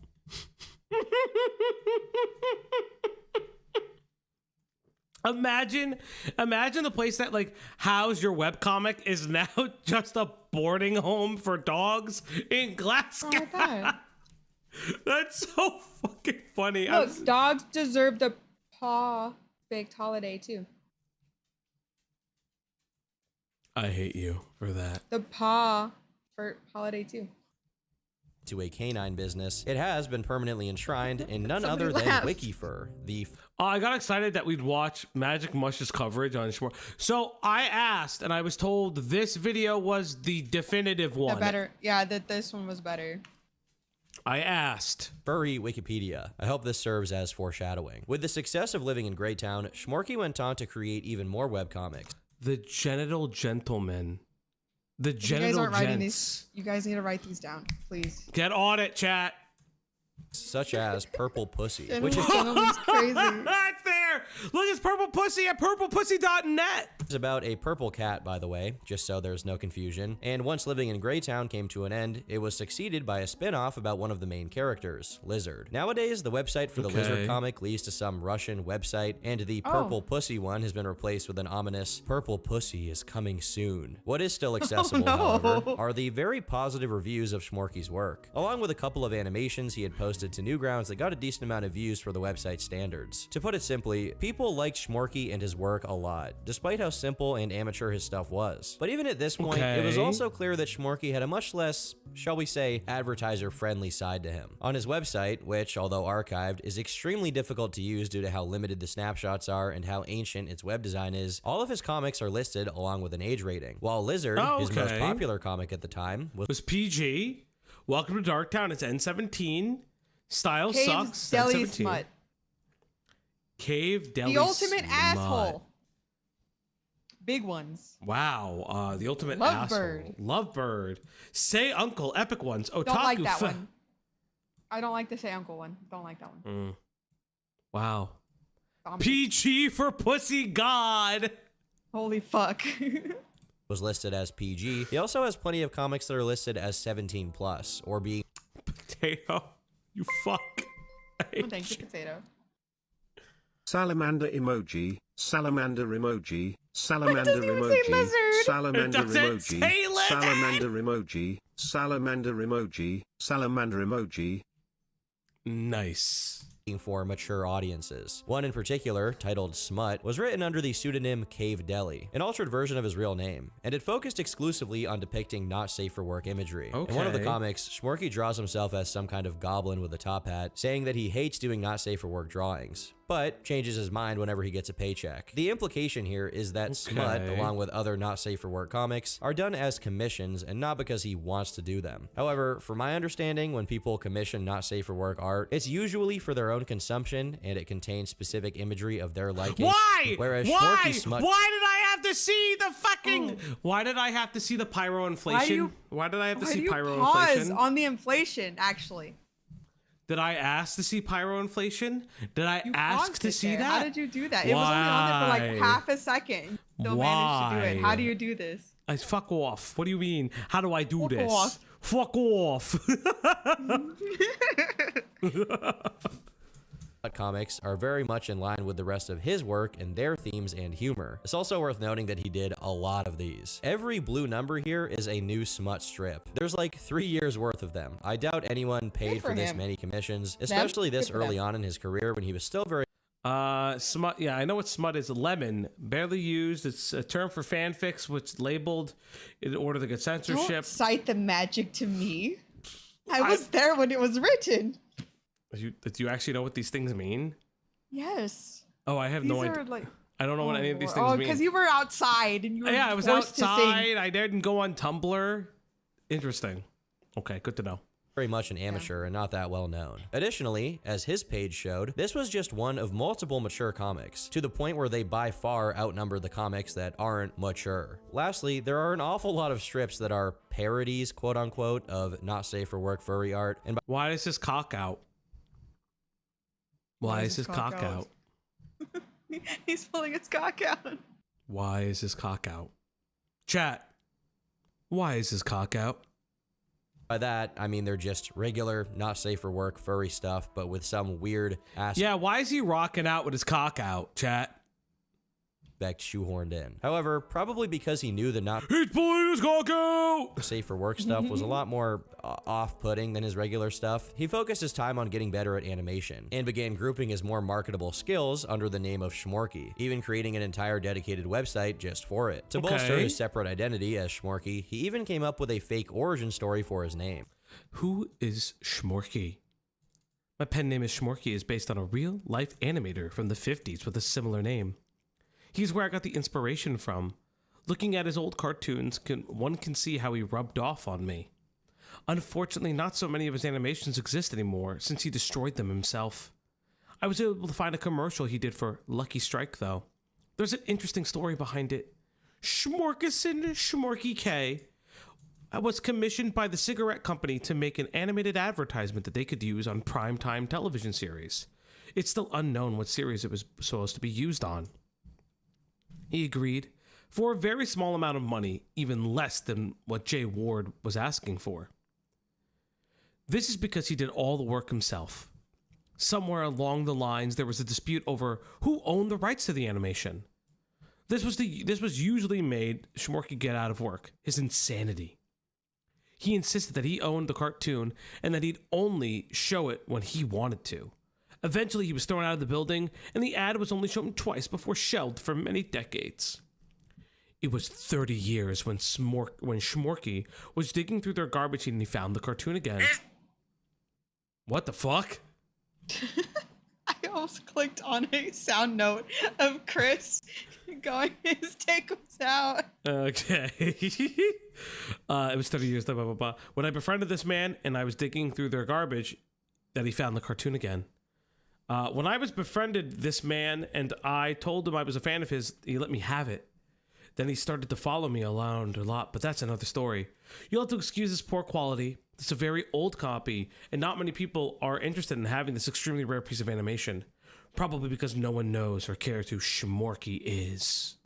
Imagine the place that like housed your webcomic is now just a boarding home for dogs in Glasgow. Oh my God. That's so fucking funny. Look, dogs deserve the paw baked holiday too. I hate you for that. The paw for holiday too. To a canine business, it has been permanently enshrined in none Somebody other than laughed. Wikifur, the I got excited that we'd watch Magic Mush's coverage on Shmorky. So I asked, and I was told this video was the definitive one. The better, yeah. That this one was better. I asked. furry Wikipedia. I hope this serves as foreshadowing. With the success of living in Greytown, Shmorky went on to create even more webcomics. The Genital Gentleman. The If you guys Genital aren't writing Gents. these, you guys need to write these down, please. Get on it, chat. Such as Purple Pussy, Gentleman which is Gentleman's crazy. It's there. Look, it's Purple Pussy at purplepussy.net. about a purple cat, by the way, just so there's no confusion. And once living in Greytown came to an end, it was succeeded by a spin-off about one of the main characters, Lizard. Nowadays, the website for the Lizard comic leads to some Russian website, and the Purple Pussy one has been replaced with an ominous Purple Pussy is coming soon. What is still accessible, however, are the very positive reviews of Shmorky's work, along with a couple of animations he had posted to Newgrounds that got a decent amount of views for the website standards. To put it simply, people liked Shmorky and his work a lot, despite how simple and amateur his stuff was. But even at this point, it was also clear that Shmorky had a much less, shall we say, advertiser-friendly side to him. On his website, which, although archived, is extremely difficult to use due to how limited the snapshots are and how ancient its web design is, all of his comics are listed along with an age rating. While Lizard, his most popular comic at the time, was PG. Welcome to Darktown. It's N17. Style Cave's sucks. Deli N17. Smut. Cave Deli The ultimate Smut. asshole. Big ones. Wow. The ultimate Lovebird. asshole. Lovebird. Say Uncle. Epic ones. Otaku. Don't like that one. I don't like the Say Uncle one. Don't like that one. Wow. Zombie. PG for Pussy God. Holy fuck. was listed as PG. He also has plenty of comics that are listed as 17 plus, or being Potato. You fuck. Oh, thank you, potato. Salamander emoji, salamander emoji, salamander even say emoji, lizard. salamander It doesn't emoji, say lizard. salamander emoji, salamander emoji, salamander emoji. Nice. for mature audiences. One in particular, titled Smut, was written under the pseudonym Cave Deli, an altered version of his real name, and it focused exclusively on depicting not safe for work imagery. In one of the comics, Shmorky draws himself as some kind of goblin with a top hat, saying that he hates doing not safe for work drawings, but changes his mind whenever he gets a paycheck. The implication here is that Smut, along with other not safe for work comics, are done as commissions and not because he wants to do them. However, from my understanding, when people commission not safe for work art, it's usually for their own consumption and it contains specific imagery of their liking. Why? Whereas Why? Shmorky Smut. Why did I have to see the fucking? Why did I have to see the pyro inflation? Why did I have to see pyro inflation? On the inflation, actually. Did I ask to see pyro inflation? Did I ask to see that? How did you do that? It was only on there for like half a second. Still managed to do it. How do you do this? I fuck off. What do you mean? How do I do Fuck this? off. Fuck off. Comics are very much in line with the rest of his work and their themes and humor. It's also worth noting that he did a lot of these. Every blue number here is a new Smut strip. There's like 3 years worth of them. I doubt anyone paid for this many commissions, especially this early on in his career when he was still very Smut. Yeah, I know what smut is. Lemon, barely used. It's a term for fanfics, which labeled in order to get censorship. Don't cite the magic to me. I was there when it was written. Do you actually know what these things mean? Yes. Oh, I have These no are idea. like, I don't know what any of these things mean. because you were outside and you were Yeah, I was forced to sing. outside. I didn't go on Tumblr. Interesting. Okay, good to know. very much an amateur and not that well known. Additionally, as his page showed, this was just one of multiple mature comics, to the point where they by far outnumber the comics that aren't mature. Lastly, there are an awful lot of strips that are parodies, quote unquote, of not safe for work furry art. And why is his cock out? Why is his cock out? He's pulling his cock out. Why is his cock out? Chat. Why is his cock out? by that, I mean they're just regular, not safe for work, furry stuff, but with some weird ass. Yeah, why is he rocking out with his cock out, chat? expect shoehorned in. However, probably because he knew the not He's pulling his cock out! safe for work stuff was a lot more off-putting than his regular stuff, he focused his time on getting better at animation, and began grouping his more marketable skills under the name of Shmorky, even creating an entire dedicated website just for it. To bolster his separate identity as Shmorky, he even came up with a fake origin story for his name. Who is Shmorky? My pen name is Shmorky is based on a real-life animator from the 50s with a similar name. He's where I got the inspiration from. Looking at his old cartoons, one can see how he rubbed off on me. Unfortunately, not so many of his animations exist anymore since he destroyed them himself. I was able to find a commercial he did for Lucky Strike, though. There's an interesting story behind it. Shmorkison Shmorky K was commissioned by the cigarette company to make an animated advertisement that they could use on primetime television series. It's still unknown what series it was supposed to be used on. He agreed for a very small amount of money, even less than what Jay Ward was asking for. This is because he did all the work himself. Somewhere along the lines, there was a dispute over who owned the rights to the animation. This was usually made Shmorky get out of work, his insanity. He insisted that he owned the cartoon and that he'd only show it when he wanted to. Eventually, he was thrown out of the building, and the ad was only shown twice before shelved for many decades. It was 30 years when Shmorky was digging through their garbage and he found the cartoon again. What the fuck? I almost clicked on a sound note of Chris going, his take was out. Okay. It was 30 years, blah, blah, blah, blah. When I befriended this man and I was digging through their garbage, that he found the cartoon again. When I was befriended this man and I told him I was a fan of his, he let me have it. Then he started to follow me around a lot, but that's another story. You'll have to excuse this poor quality. It's a very old copy, and not many people are interested in having this extremely rare piece of animation. Probably because no one knows or cares who Shmorky is.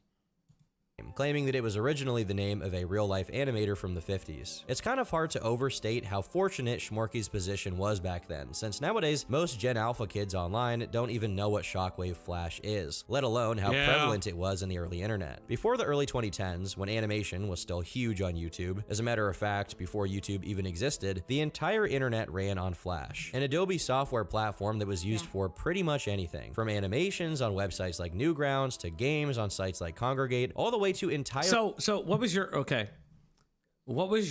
Claiming that it was originally the name of a real-life animator from the 50s. It's kind of hard to overstate how fortunate Shmorky's position was back then, since nowadays, most Gen Alpha kids online don't even know what Shockwave Flash is, let alone how prevalent it was in the early internet. Before the early 2010s, when animation was still huge on YouTube, as a matter of fact, before YouTube even existed, the entire internet ran on Flash, an Adobe software platform that was used for pretty much anything, from animations on websites like Newgrounds to games on sites like Congregate, all the way to entire. So what was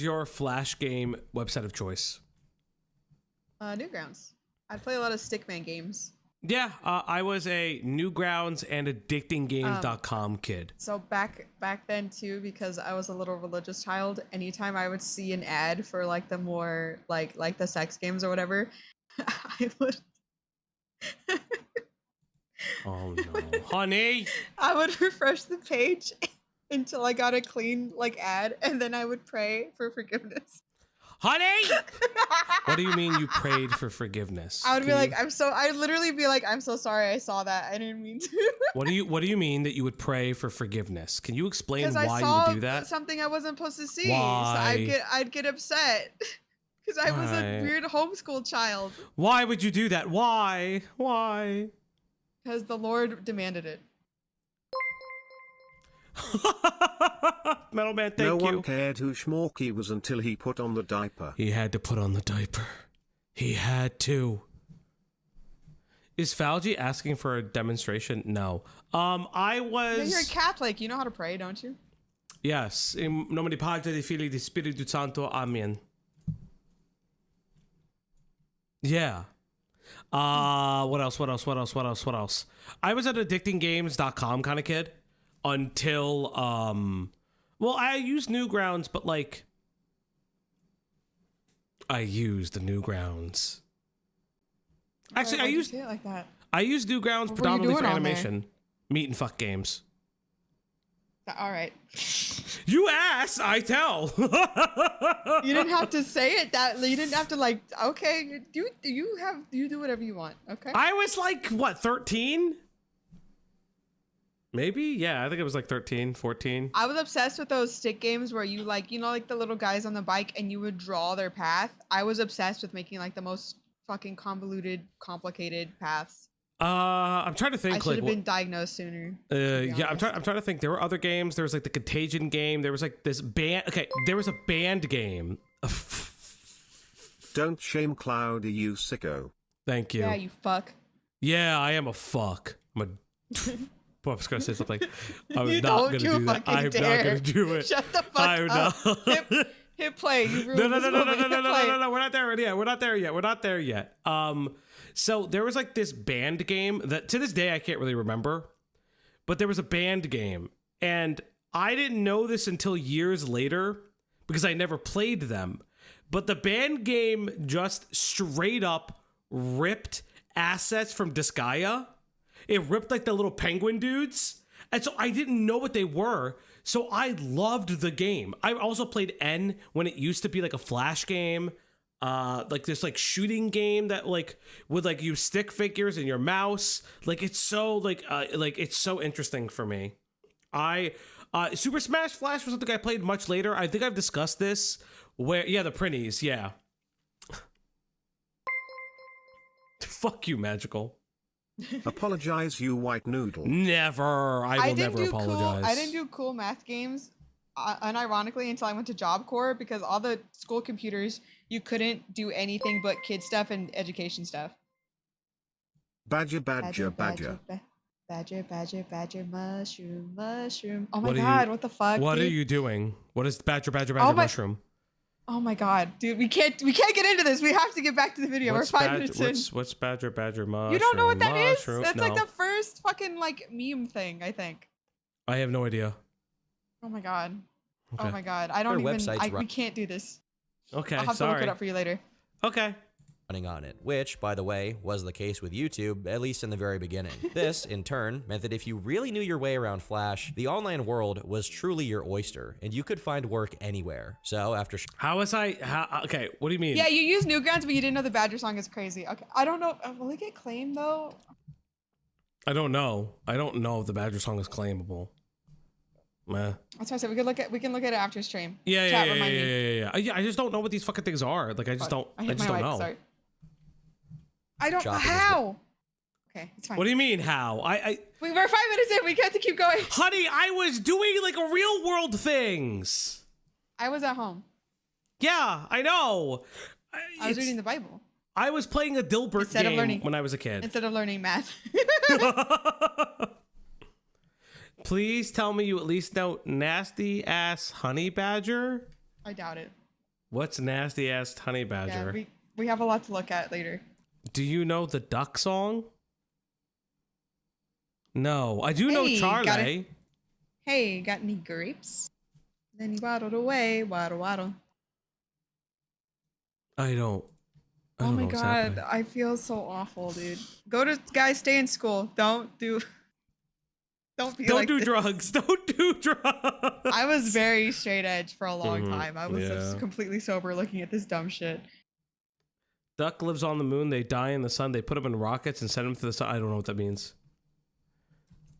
your Flash game website of choice? Newgrounds. I play a lot of Stickman games. Yeah, I was a Newgrounds and addictinggames.com kid. So back then too, because I was a little religious child, anytime I would see an ad for like the more like the sex games or whatever, I would Oh no, honey! I would refresh the page until I got a clean ad, and then I would pray for forgiveness. Honey! What do you mean you prayed for forgiveness? I would be like, I'd literally be like, I'm so sorry I saw that. I didn't mean to. What do you mean that you would pray for forgiveness? Can you explain why I you saw would do that? Something I wasn't supposed to see. Why? So I'd get upset. Because I was a weird homeschool child. Why would you do that? Why? Because the Lord demanded it. Metal Man, thank you. No one cared who Shmorky was until he put on the diaper. He had to put on the diaper. He had to. Is Falgi asking for a demonstration? No. I was... You're a Catholic. You know how to pray, don't you? Yes. In nome di Padre, di Filii, di Spiritu Santo. Amen. Yeah. What else? I was an addictinggames.com kind of kid until well, I used Newgrounds, but I used the Newgrounds. Actually, I used it like that. I used Newgrounds predominantly for animation, meat and fuck games. All right. You asked, I tell. You didn't have to say it you didn't have to okay, you do whatever you want, okay? I was 13? Maybe? Yeah, I think it was 13, 14. I was obsessed with those stick games where you the little guys on the bike and you would draw their path. I was obsessed with making the most fucking convoluted, complicated paths. I'm trying to think. I should like, have been diagnosed sooner. yeah, I'm trying to think. There were other games. There was like the Contagion game. There was like this band. Okay, there was a band game. Don't shame Cloudy, you sicko. Thank you. Yeah, you fuck. Yeah, I am a fuck. I'm a. I was gonna say something. I'm You not don't gonna you do that. fucking I'm not dare. gonna do it. Shut the fuck I'm up. not. Hit play. You ruined No, no, this no, no, no, moment. no, Hit no, no, play. no, no. We're not there yet. We're not there yet. We're not there yet. So there was like this band game that to this day I can't really remember, but there was a band game, and I didn't know this until years later because I never played them. But the band game just straight up ripped assets from Disgaea. It ripped like the little penguin dudes. And so I didn't know what they were. So I loved the game. I also played N when it used to be like a flash game. Like this like shooting game that like would like use stick figures and your mouse. Like it's so it's so interesting for me. Super Smash Flash was something I played much later. I think I've discussed this. Where the printies, yeah. Fuck you, Magical. Apologize, you white noodle. Never. I will never apologize. I didn't do cool math games, unironically, until I went to Job Corps because all the school computers, you couldn't do anything but kid stuff and education stuff. Badger, badger, badger. Badger, badger, badger, mushroom, mushroom. Oh my What are god, you- what the fuck? What dude? are you doing? What is badger, Oh my- mushroom? Oh my god, dude, we can't get into this. We have to get back to the video. What's We're 5 minutes in. what's badger, mushroom? You don't know what that is? mushroom? That's No. like the first fucking like meme thing, I think. I have no idea. Oh my god. Okay. Oh my god. I don't Their even. website's We can't do this. Okay, I'll have to look sorry. it up for you later. Okay. running on it, which, by the way, was the case with YouTube, at least in the very beginning. This, in turn, meant that if you really knew your way around Flash, the online world was truly your oyster, and you could find work anywhere. So after Okay, what do you mean? Yeah, you use Newgrounds, but you didn't know the Badger song is crazy. Okay, I don't know. Will it get claimed though? I don't know. I don't know if the Badger song is claimable. Meh. That's why I said we can look at it after stream. Yeah, Chat, yeah, remind me. yeah. I just don't know what these fucking things are. Like, I just don't. I hit just my don't mic, know. Sorry. I don't know Shopping is how. Okay, it's fine. What do you mean? How? We're 5 minutes in. We have to keep going. Honey, I was doing like a real world things. I was at home. Yeah, I know. I was reading the Bible I was playing a Dilbert Instead of game learning- when I was a kid. instead of learning math. Please tell me you at least know nasty ass honey badger. I doubt it. What's nasty ass honey badger? Yeah, we have a lot to look at later. Do you know the duck song? No, I do know Hey, got Charlie. Hey, got any grapes? Then he waddled away. Waddle, waddle. I don't. I Oh don't my know what's god, happening. I feel so awful, dude. Guys, stay in school. Don't be Don't like do this. drugs. Don't do drugs. I was very straight edge for a long Mhm, time. I was just yeah. completely sober looking at this dumb shit. Duck lives on the moon. They die in the sun. They put them in rockets and send them to the sun. I don't know what that means.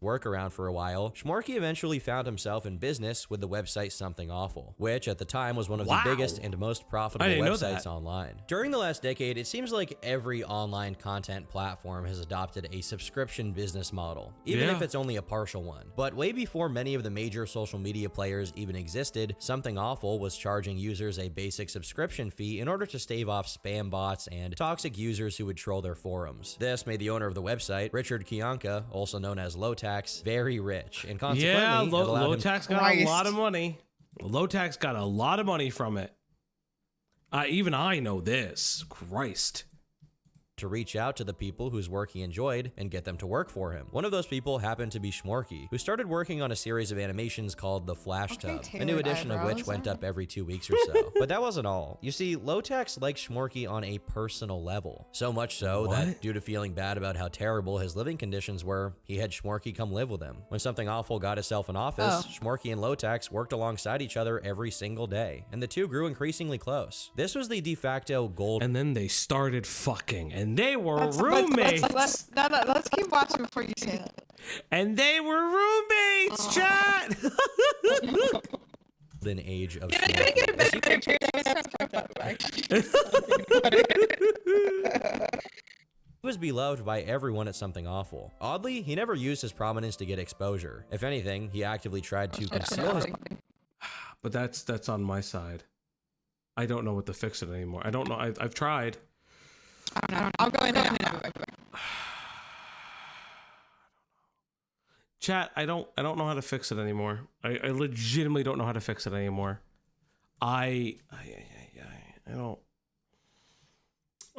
work around for a while, Shmorky eventually found himself in business with the website Something Awful, which at the time was one of Wow. the biggest and most profitable I didn't know websites that. online. During the last decade, it seems like every online content platform has adopted a subscription business model, even Yeah. if it's only a partial one. But way before many of the major social media players even existed, Something Awful was charging users a basic subscription fee in order to stave off spam bots and toxic users who would troll their forums. This made the owner of the website, Richard Kiyanka, also known as Lolcows, very rich, and consequently, Yeah, it allowed him Lolcows got a Christ. lot of money. Lolcows got a lot of money from it. Even I know this. Christ. to reach out to the people whose work he enjoyed and get them to work for him. One of those people happened to be Shmorky, who started working on a series of animations called The Flash Okay, Tub, a new tailored edition of which eyebrows, went alright. up every 2 weeks or so. But that wasn't all. You see, Lolcows liked Shmorky on a personal level. So much so that, What? due to feeling bad about how terrible his living conditions were, he had Shmorky come live with him. When Something Awful got itself an office, Oh. Shmorky and Lolcows worked alongside each other every single day, and the two grew increasingly close. This was the de facto gold And then they started fucking, and they were roommates. Let's keep watching before you say that. And they were roommates, chat. golden age of Can I Shmorky. get a better picture? That was kind of fucked up, actually. was beloved by everyone at Something Awful. Oddly, he never used his prominence to get exposure. If anything, he actively tried to conceal his... But that's on my side. I don't know what to fix it anymore. I don't know. I've tried. I don't know. I'll go in and out. Chat, I don't know how to fix it anymore. I legitimately don't know how to fix it anymore. I don't.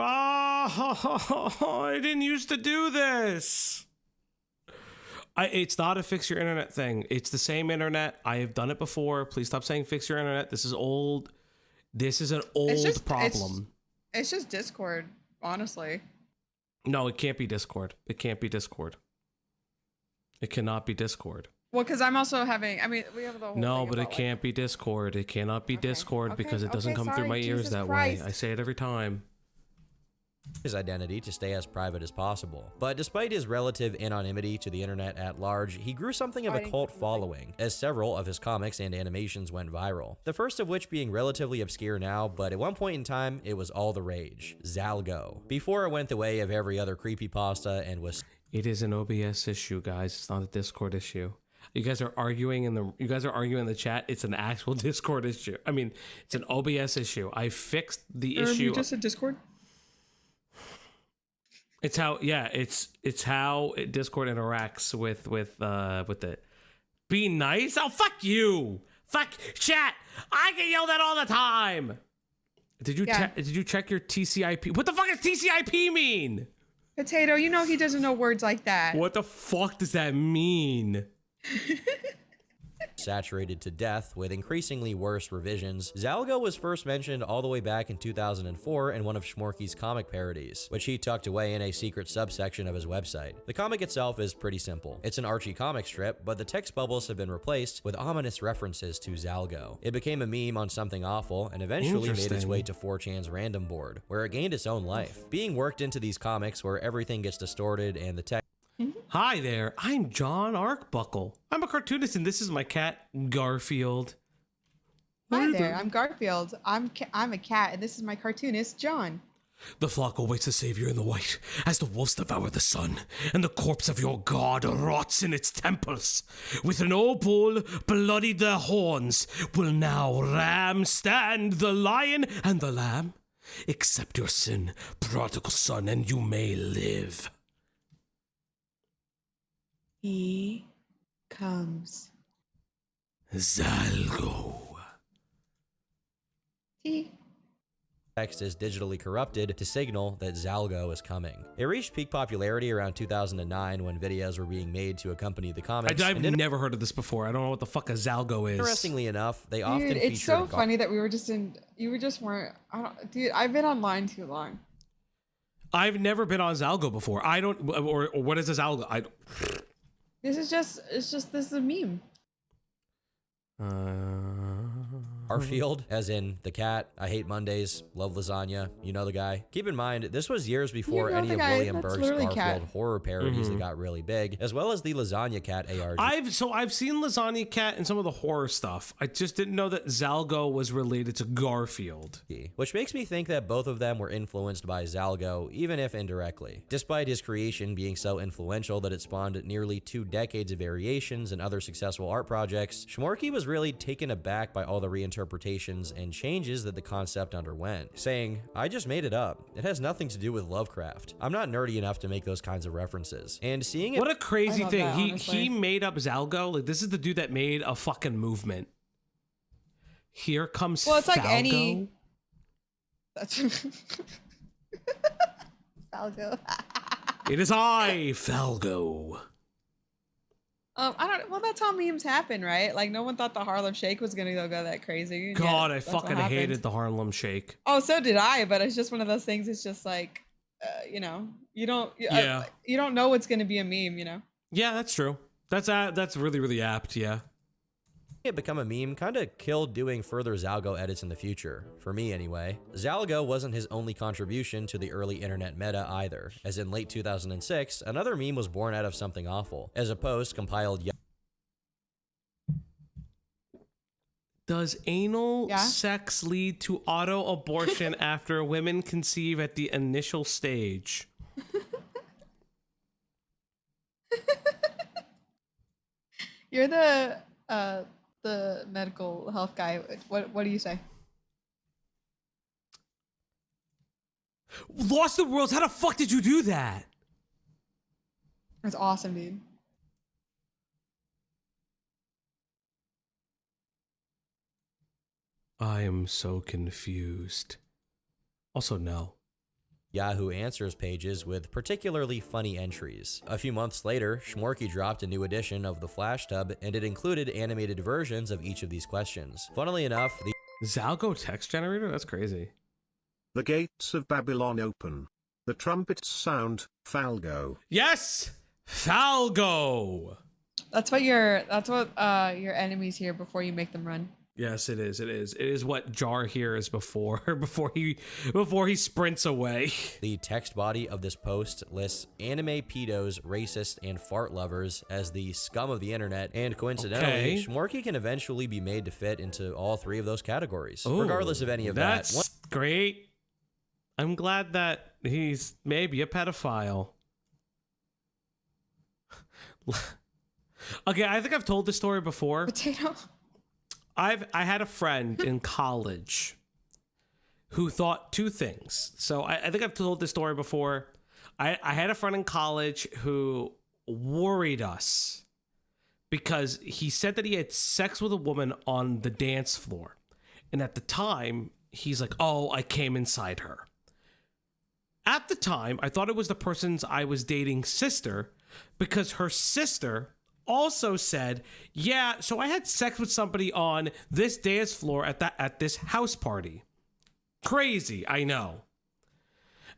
Oh, I didn't used to do this. It's not a fix your internet thing. It's the same internet. I have done it before. Please stop saying fix your internet. This is old. This is an old problem. It's just Discord, honestly. No, it can't be Discord. It can't be Discord. It cannot be Discord. Well, because I'm also having, I mean, we have the whole No, thing but it about, can't be Discord. It cannot be Discord because it doesn't come through sorry, my ears Jesus that Christ. way. I say it every time. his identity to stay as private as possible. But despite his relative anonymity to the internet at large, he grew something of a cult following, as several of his comics and animations went viral. The first of which being relatively obscure now, but at one point in time, it was all the rage. Zalgo. Before it went the way of every other creepypasta and was... It is an OBS issue, guys. It's not a Discord issue. You guys are arguing in the chat. It's an actual Discord issue. I mean, it's an OBS issue. I fixed the issue. You just said Discord? It's how, yeah, it's how Discord interacts with it. Be nice? Oh, fuck you. Fuck chat. I get yelled at all the time. Did you check your TCIP? What the fuck does TCIP mean? Potato, you know he doesn't know words like that. What the fuck does that mean? Saturated to death with increasingly worse revisions, Zalgo was first mentioned all the way back in 2004 in one of Shmorky's comic parodies, which he tucked away in a secret subsection of his website. The comic itself is pretty simple. It's an Archie comic strip, but the text bubbles have been replaced with ominous references to Zalgo. It became a meme on Something Awful and eventually made its way to 4chan's random board, where it gained its own life. Being worked into these comics where everything gets distorted and the text... Hi there, I'm John Arkbuckle. I'm a cartoonist and this is my cat, Garfield. Hi there, I'm Garfield. I'm a cat and this is my cartoonist, John. The flock awaits the savior in the white, as the wolves devour the sun, and the corpse of your god rots in its temples. With an old bull bloodied their horns, will now ram stand the lion and the lamb. Accept your sin, prodigal son, and you may live. He comes. Zalgo. He. Text is digitally corrupted to signal that Zalgo is coming. It reached peak popularity around 2009 when videos were being made to accompany the comics. I've never heard of this before. I don't know what the fuck a Zalgo is. Interestingly enough, they often feature... It's so funny that you just weren't... Dude, I've been online too long. I've never been on Zalgo before. I don't... Or what is a Zalgo? This is a meme. Garfield, as in the cat, I hate Mondays, love lasagna, you know the guy. Keep in mind, this was years before any of William Burke's Garfield horror parodies that got really big, as well as the Lasagna Cat ARG. I've seen Lasagna Cat and some of the horror stuff. I just didn't know that Zalgo was related to Garfield. Which makes me think that both of them were influenced by Zalgo, even if indirectly. Despite his creation being so influential that it spawned nearly 2 decades of variations and other successful art projects, Shmorky was really taken aback by all the reinterpretations and changes that the concept underwent, saying, I just made it up. It has nothing to do with Lovecraft. I'm not nerdy enough to make those kinds of references. And seeing it— What a crazy thing. He made up Zalgo. Like, this is the dude that made a fucking movement. Here comes Well, it's Falgo. like any... That's... Falgo. It is I, Falgo. Well, that's how memes happen, right? Like, no one thought the Harlem Shake was gonna go that crazy. God, I fucking hated the Harlem Shake. Oh, so did I, but it's just one of those things. It's just like, you don't know what's gonna be a meme, you know? Yeah, that's true. That's really, really apt, yeah. It become a meme kind of killed doing further Zalgo edits in the future, for me anyway. Zalgo wasn't his only contribution to the early internet meta either, as in late 2006, another meme was born out of Something Awful, as a post compiled... Does anal sex lead to auto-abortion after women conceive at the initial stage? You're the medical health guy. What do you say? Lost the Worlds. How the fuck did you do that? That's awesome, dude. I am so confused. Also, no. Yahoo Answers pages with particularly funny entries. A few months later, Shmorky dropped a new edition of the Flash Tub, and it included animated versions of each of these questions. Funnily enough, the Zalgo text generator? That's crazy. The gates of Babylon open. The trumpets sound, Falgo. Yes! Falgo! That's what your enemies hear before you make them run. Yes, it is. It is. It is what Jar hears before he sprints away. The text body of this post lists anime pedos, racist, and fart lovers as the scum of the internet, and coincidentally, Okay. Shmorky can eventually be made to fit into all three of those categories. Ooh, regardless of any of that's that. great. I'm glad that he's maybe a pedophile. Okay, I think I've told this story before. Potato. I had a friend in college who thought two things. So I think I've told this story before. I had a friend in college who worried us because he said that he had sex with a woman on the dance floor. And at the time, he's like, oh, I came inside her. At the time, I thought it was the person's I was dating sister because her sister also said, yeah, so I had sex with somebody on this dance floor at this house party. Crazy, I know.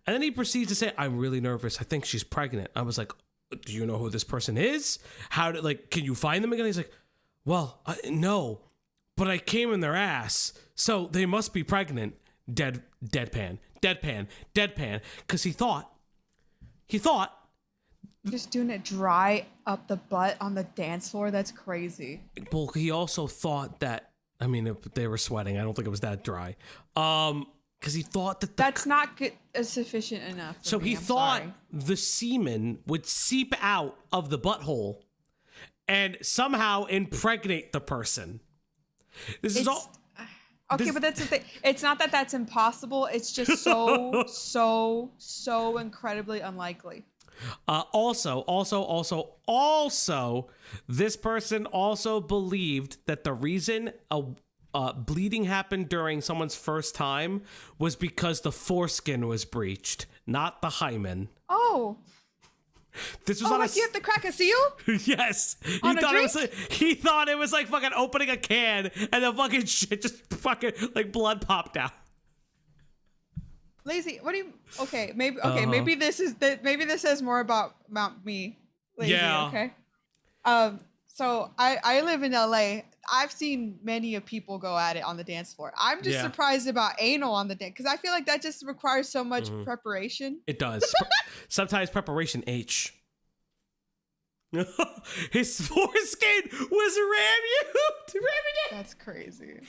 And then he proceeds to say, I'm really nervous. I think she's pregnant. I was like, do you know who this person is? Can you find them again? He's like, well, no, but I came in their ass, so they must be pregnant. Deadpan. Because he thought Just doing it dry up the butt on the dance floor. That's crazy. well, he also thought that, I mean, if they were sweating. I don't think it was that dry. Because he thought that That's not good, sufficient enough. For so me, he I'm thought sorry. the semen would seep out of the butthole and somehow impregnate the person. This is all. Okay, this- but that's the thing. It's not that that's impossible. It's just so incredibly unlikely. Also, this person also believed that the reason bleeding happened during someone's first time was because the foreskin was breached, not the hymen. Oh. This was Oh, on like you have to crack a seal? Yes. On a He thought it was like fucking opening a can and the fucking shit just fucking like blood popped out. Lazy, what do you? Okay, maybe this says more about me. Lazy, Yeah. Okay. So I live in LA. I've seen many of people go at it on the dance floor. I'm just Yeah. surprised about anal on the dance because I feel like that just requires so much preparation. It does. Sometimes preparation H. His foreskin was ramming. That's crazy.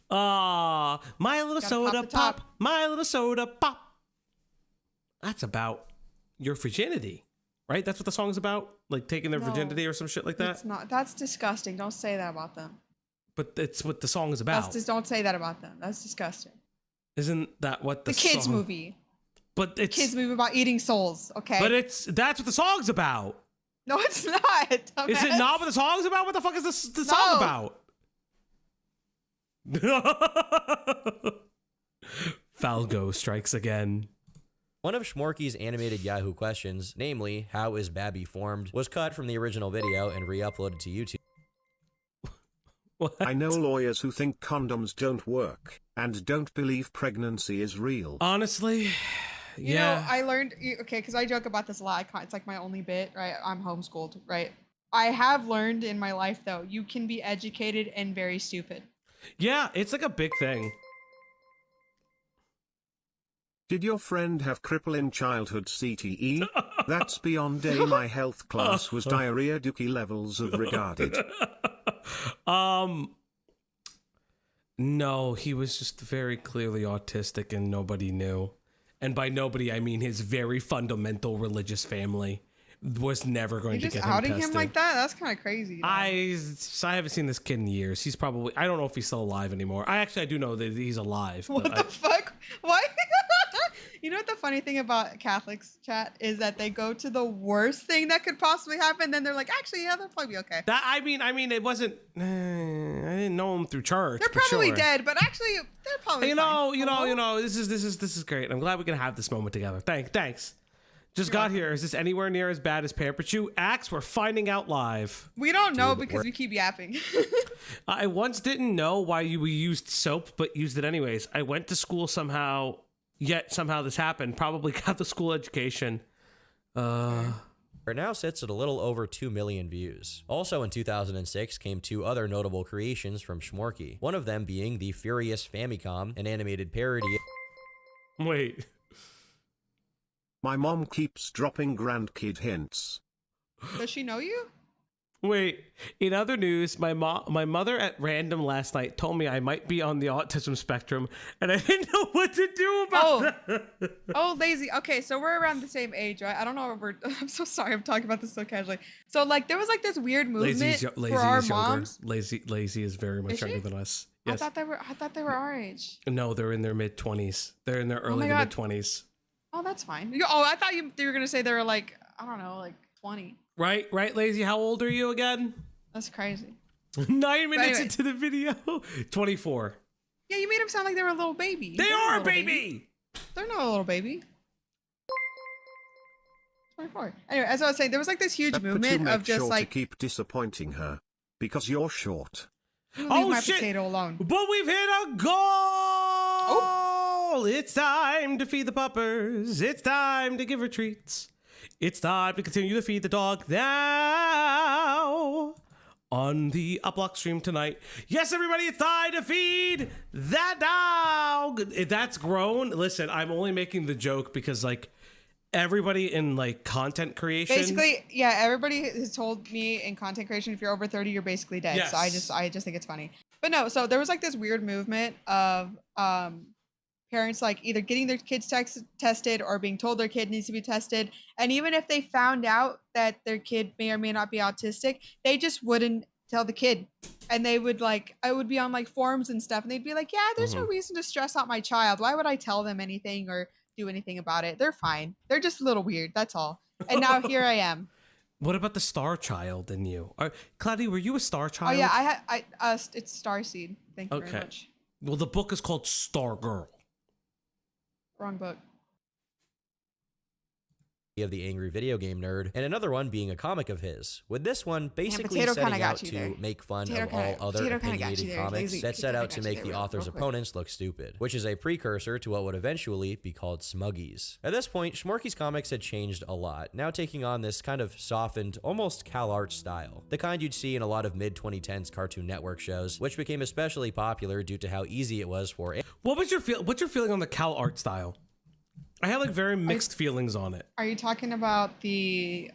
My little Gotta soda pop the top. pop. My little soda pop. That's about your virginity, right? That's what the song's about? Like taking their No, virginity or some shit like that? It's not. That's disgusting. Don't say that about them. But it's what the song is about. That's just don't say that about them. That's disgusting. Isn't that what The kids song... movie. But it's Kids movie about eating souls. Okay. But that's what the song's about. No, it's not. Is it not what the song's about? What the fuck is the song about? Falgo strikes again. One of Shmorky's animated Yahoo questions, namely, how is Babby formed, was cut from the original video and re-uploaded to YouTube. What? I know lawyers who think condoms don't work, and don't believe pregnancy is real. Honestly, You yeah. know, I learned, okay, because I joke about this a lot. It's like my only bit, right? I'm homeschooled, right? I have learned in my life, though, you can be educated and very stupid. Yeah, it's like a big thing. Did your friend have crippling childhood CTE? That's beyond day my health class was diarrhea dookie levels of regarded. No, he was just very clearly autistic and nobody knew. And by nobody, I mean his very fundamental religious family. was never going You to just get him outing tested. him like that? That's kind of crazy. I haven't seen this kid in years. He's probably, I don't know if he's still alive anymore. I do know that he's alive. What but the fuck? What? You know what the funny thing about Catholics chat is that they go to the worst thing that could possibly happen, then they're like, actually, yeah, they'll probably be okay. I mean, it wasn't. I didn't know him through church. They're but probably sure. dead, but actually, they're probably You fine. know. This is great. I'm glad we can have this moment together. Thanks. Just got here. Is this anywhere near as bad as Pamper Chew? Axe, we're finding out live. We don't know because we keep yapping. I once didn't know why we used soap, but used it anyways. I went to school somehow, yet somehow this happened. Probably got the school education. It now sits at a little over 2 million views. Also in 2006 came 2 other notable creations from Shmorky, one of them being the Furious Famicom, an animated parody. Wait. My mom keeps dropping grandkid hints. Does she know you? Wait. In other news, my mother at random last night told me I might be on the autism spectrum, and I didn't know what to do about that. Oh, lazy. Okay, so we're around the same age, right? I don't know if I'm so sorry. I'm talking about this so casually. So like, there was like this weird movement for our moms. Lazy is very much Is she? younger than us. Yes. I thought they were our age. No, they're in their mid-20s. They're in their early to God. mid-20s. Oh, that's fine. I thought you were gonna say they were like, I don't know, like 20. Right, Lazy. How old are you again? That's crazy. 9 minutes anyway. into the video. 24. Yeah, you made them sound like they were a little baby. They They're are not a little baby. They're not a little baby. 24. Anyway, as I was saying, there was like this huge But you movement make of just sure like, to keep disappointing her. Because you're short. leave Oh, my shit. potato alone. But we've hit a goal. It's time to feed the puppers. It's time to give her treats. It's time to continue to feed the dog now on the Uplock stream tonight. Yes, everybody, it's time to feed that dog. That's grown. Listen, I'm only making the joke because like everybody in like content creation. Basically, yeah, everybody has told me in content creation, if you're over 30, you're basically dead. Yes. So I just think it's funny. But no, so there was like this weird movement of parents like either getting their kids tested or being told their kid needs to be tested. And even if they found out that their kid may or may not be autistic, they just wouldn't tell the kid. And they would like, I would be on like forums and stuff, and they'd be like, yeah, there's no reason to stress out my child. Why would I tell them anything or do anything about it? They're fine. They're just a little weird. That's all. And now here I am. What about the star child in you? Cloudy, were you a star child? Oh yeah, it's Starseed. Thank you very Okay. much. Well, the book is called Star Girl. Wrong book. Of the angry video game nerd, and another one being a comic of his, with this one basically Potato kinda setting got out you to there. make fun Potato of all kinda- other Potato kinda got you opinionated there. comics Lazy. that set Potato out to got you make there the real author's quick. opponents look stupid, which is a precursor to what would eventually be called smuggies. At this point, Shmorky's comics had changed a lot, now taking on this kind of softened, almost CalArt style, the kind you'd see in a lot of mid-2010s Cartoon Network shows, which became especially popular due to how easy it was for What's your feeling on the CalArt style? I had like very mixed feelings on it. Are you talking about the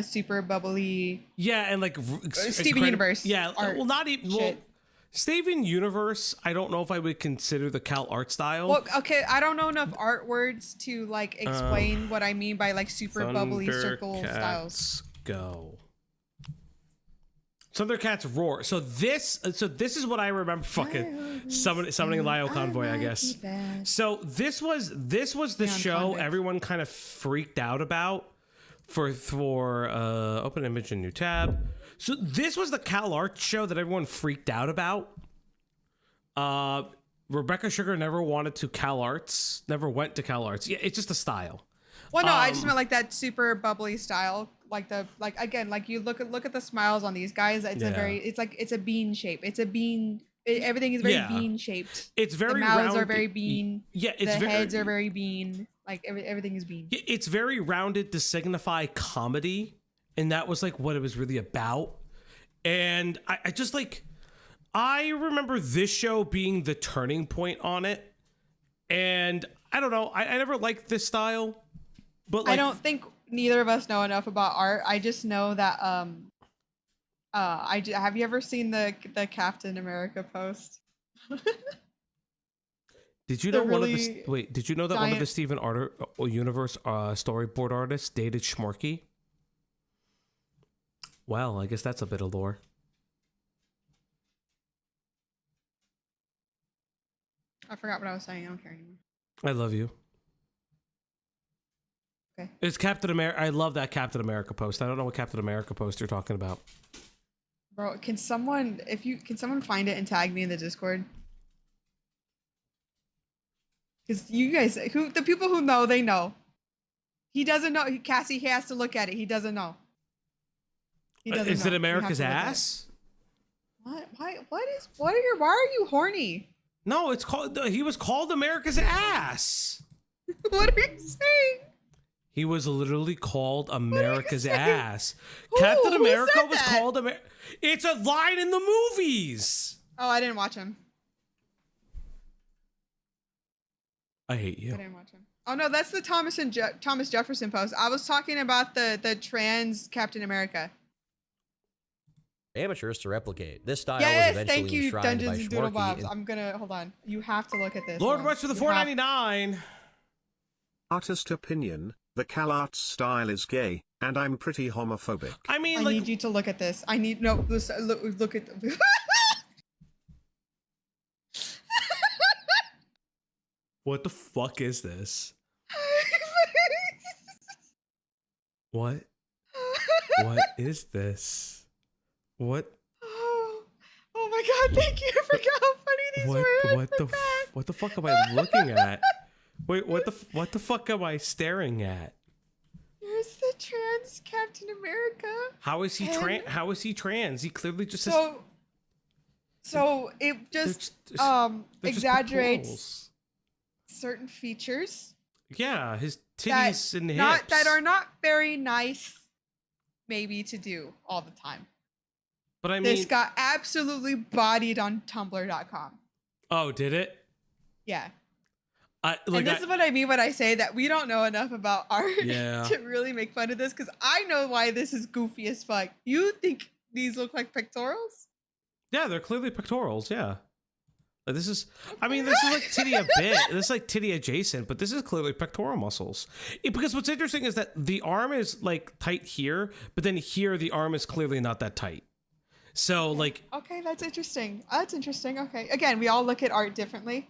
super bubbly? Yeah, and like Steven Universe Yeah, art well, not even. Well, shit? Steven Universe. I don't know if I would consider the CalArt style. Well, okay, I don't know enough art words to like explain what I mean by like super bubbly circle styles. Go. Thundercats roar. So this is what I remember. Fucking summoning Lyle Convoy, I guess. So this was the show Convict. everyone kind of freaked out about for open image and new tab. So this was the CalArt show that everyone freaked out about. Rebecca Sugar never wanted to CalArts, never went to CalArts. Yeah, it's just a style. Well, no, I just meant like that super bubbly style, like again, like you look at the smiles on these guys. It's it's a bean shape. It's a bean. Everything is very bean shaped. It's very the mouths rounded. are very bean. Yeah, it's the heads are very bean. Like everything is bean. It's very rounded to signify comedy, and that was like what it was really about. And I just like, I remember this show being the turning point on it. And I don't know, I never liked this style, but like, I don't think neither of us know enough about art. I just know that have you ever seen the Captain America post? Did you know They're did you know that one of the Steven Universe storyboard artists dated Shmorky? Well, I guess that's a bit of lore. I forgot what I was saying. I don't care anymore. I love you. Okay. It's Captain America. I love that Captain America post. I don't know what Captain America post you're talking about. Bro, can someone find it and tag me in the Discord? Because you guys, the people who know, they know. He doesn't know. Cassie, he has to look at it. He doesn't know. He doesn't Is know. it You have America's to look at it. ass? What? Why are you horny? No, it's called. He was called America's ass. What are you saying? He was literally called America's saying? ass. Who? Captain Who America said was that? called America. It's a line in the movies. Oh, I didn't watch him. I hate you. I didn't watch him. Oh no, that's the Thomas Jefferson post. I was talking about the trans Captain America. Amateurs to replicate. This style was Yes, eventually thank you, enshrined Dungeons by and Doodle Shmorky Bobs. in- I'm gonna hold on. You have to look at this. Lord one. Rush for the You have- $4.99. Artist opinion, the CalArts style is gay, and I'm pretty homophobic. I mean, I like, need you to look at this. I need look at. what the fuck is this? What? What is this? What? Oh my god! Thank you. I forgot how funny these were. What the fuck am I looking at? Wait, what the fuck am I staring at? Here's the trans Captain America. How is he And- How is he trans? He clearly just says. So it just they're just exaggerates pectorals. certain features Yeah, his that titties and hips. that are not very nice, maybe to do all the time. But I mean, This got absolutely bodied on Tumblr.com. oh, did it? Yeah. Like and this is what I mean when I say that we don't know enough about art Yeah. to really make fun of this, because I know why this is goofy as fuck. You think these look like pectorals? Yeah, they're clearly pectorals. Yeah. Like this is, I mean, this is like titty a bit. This is like titty adjacent, but this is clearly pectoral muscles. Because what's interesting is that the arm is like tight here, but then here the arm is clearly not that tight. So like, Okay, that's interesting. That's interesting. Okay. Again, we all look at art differently.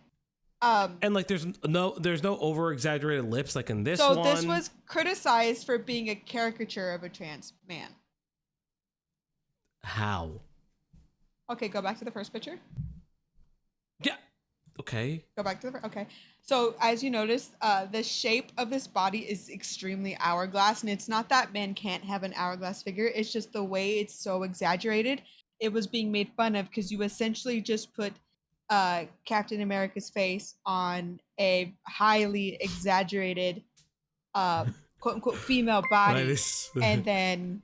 and like there's no over exaggerated lips like in this So one. this was criticized for being a caricature of a trans man. How? Okay, go back to the first picture. Yeah. Okay. Go back to the okay. So as you notice, the shape of this body is extremely hourglass, and it's not that men can't have an hourglass figure. It's just the way it's so exaggerated. It was being made fun of because you essentially just put Captain America's face on a highly exaggerated, quote unquote, female body, Nice. and then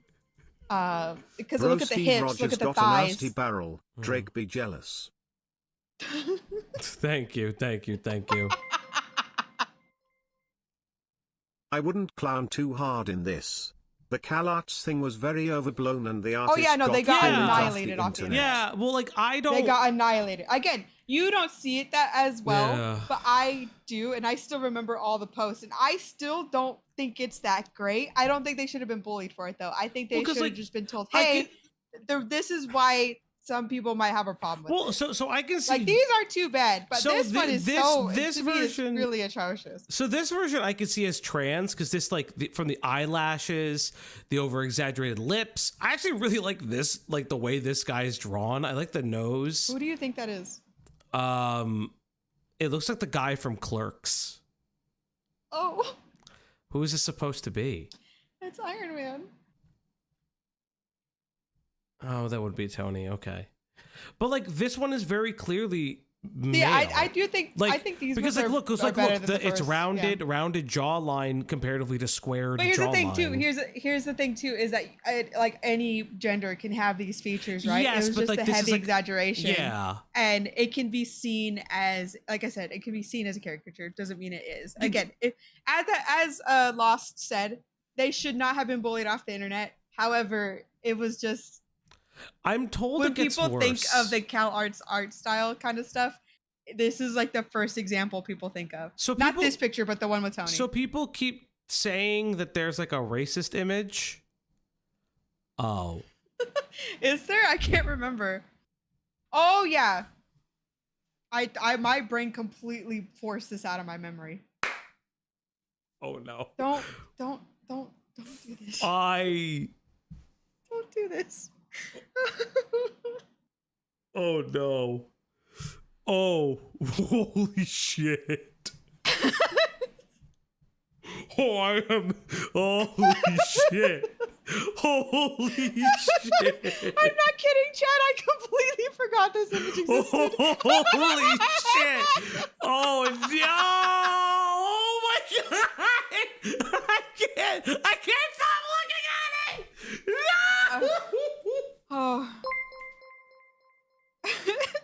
because look at the Steve hips, Rogers look at the got a thighs. nasty barrel. Drake be jealous. Thank you. I wouldn't clown too hard in this. The CalArts thing was very overblown and the Oh artist yeah, no, they got bullied bullied annihilated off off the internet. Yeah. Well, like I don't. They got annihilated. Again, you don't see it that as well, Yeah. but I do, and I still remember all the posts, and I still don't think it's that great. I don't think they should have been bullied for it though. I think they Well, 'cause, should have like, just been told, I "Hey, this is why some people might have a problem with Well, it." so I can see Like these aren't too bad, but So this one is this to me, it's version- really atrocious. So this version I could see as trans because this from the eyelashes, the over exaggerated lips. I actually really like this, like the way this guy is drawn. I like the nose. Who do you think that is? It looks like the guy from Clerks. Oh, Who is this supposed to be? it's Iron Man. Oh, that would be Tony. Okay, but like this one is very clearly male. Yeah, I do think Like, I think these because ones like are, look, because are like better look, than the it's first, rounded, yeah. rounded jawline comparatively to squared. But here's the thing too. jawline. Here's the thing too is that like any gender can have these features, right? Yes, it was but, just like, a this is, heavy like- exaggeration. Yeah. And it can be seen as, like I said, it can be seen as a caricature. It doesn't mean it is. Again, as Lost said, they should not have been bullied off the internet. However, it was just I'm told when it gets people worse. think of the CalArts art style kind of stuff. This is like the first example people think of. So not people- this picture, but the one with Tony. So people keep saying that there's like a racist image. Oh, Is there? I can't remember. Oh yeah. My brain completely forced this out of my memory. Oh no. Don't do this. Don't do this. Oh no. Oh, holy shit. Oh, I am. Holy shit. Holy shit. I'm not kidding, Chad. I completely forgot this image existed. Holy shit. Oh, no. Oh my god. I can't stop looking at it. No. Oh.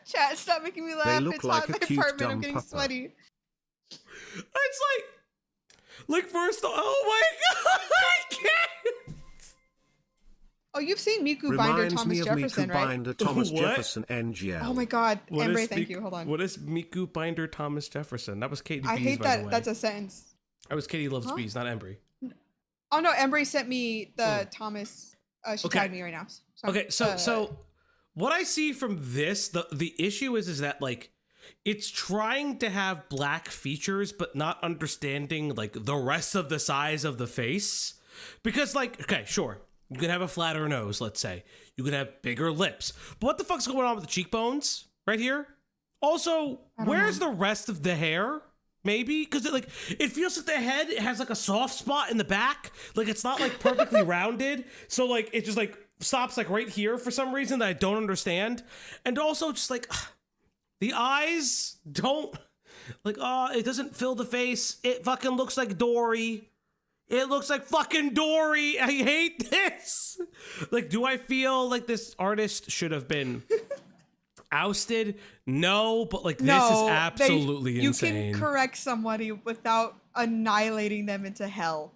Chat, stop making me laugh. look It's like hot a in my cute apartment. I'm dumb getting pupper. sweaty. It's like first, oh my god, I can't. Oh, you've seen Miku Binder Reminds Thomas me of Jefferson, Miku right? Binder Thomas What? Jefferson NGL. Oh my god. What Embre, is thank Miku- you. Hold on. What is Miku Binder Thomas Jefferson? That was Katie Bees, I hate by the that. way. That's a sentence. That was Katie Loves Huh? Bees, not Embry. Oh no, Embre sent me the Thomas. She Okay. tagged me right now. Okay, so what I see from this, the issue is that like it's trying to have black features but not understanding like the rest of the size of the face. Because like, okay, sure, you can have a flatter nose, let's say. You can have bigger lips. But what the fuck's going on with the cheekbones right here? Also, where's the rest of the hair? Maybe because it feels like the head has like a soft spot in the back, like it's not like perfectly rounded, so like it just like stops like right here for some reason that I don't understand. And also just like the eyes don't like it doesn't fill the face. It fucking looks like Dory. It looks like fucking Dory. I hate this. Like, do I feel like this artist should have been ousted? No, but like this is absolutely insane. You can correct somebody without annihilating them into hell.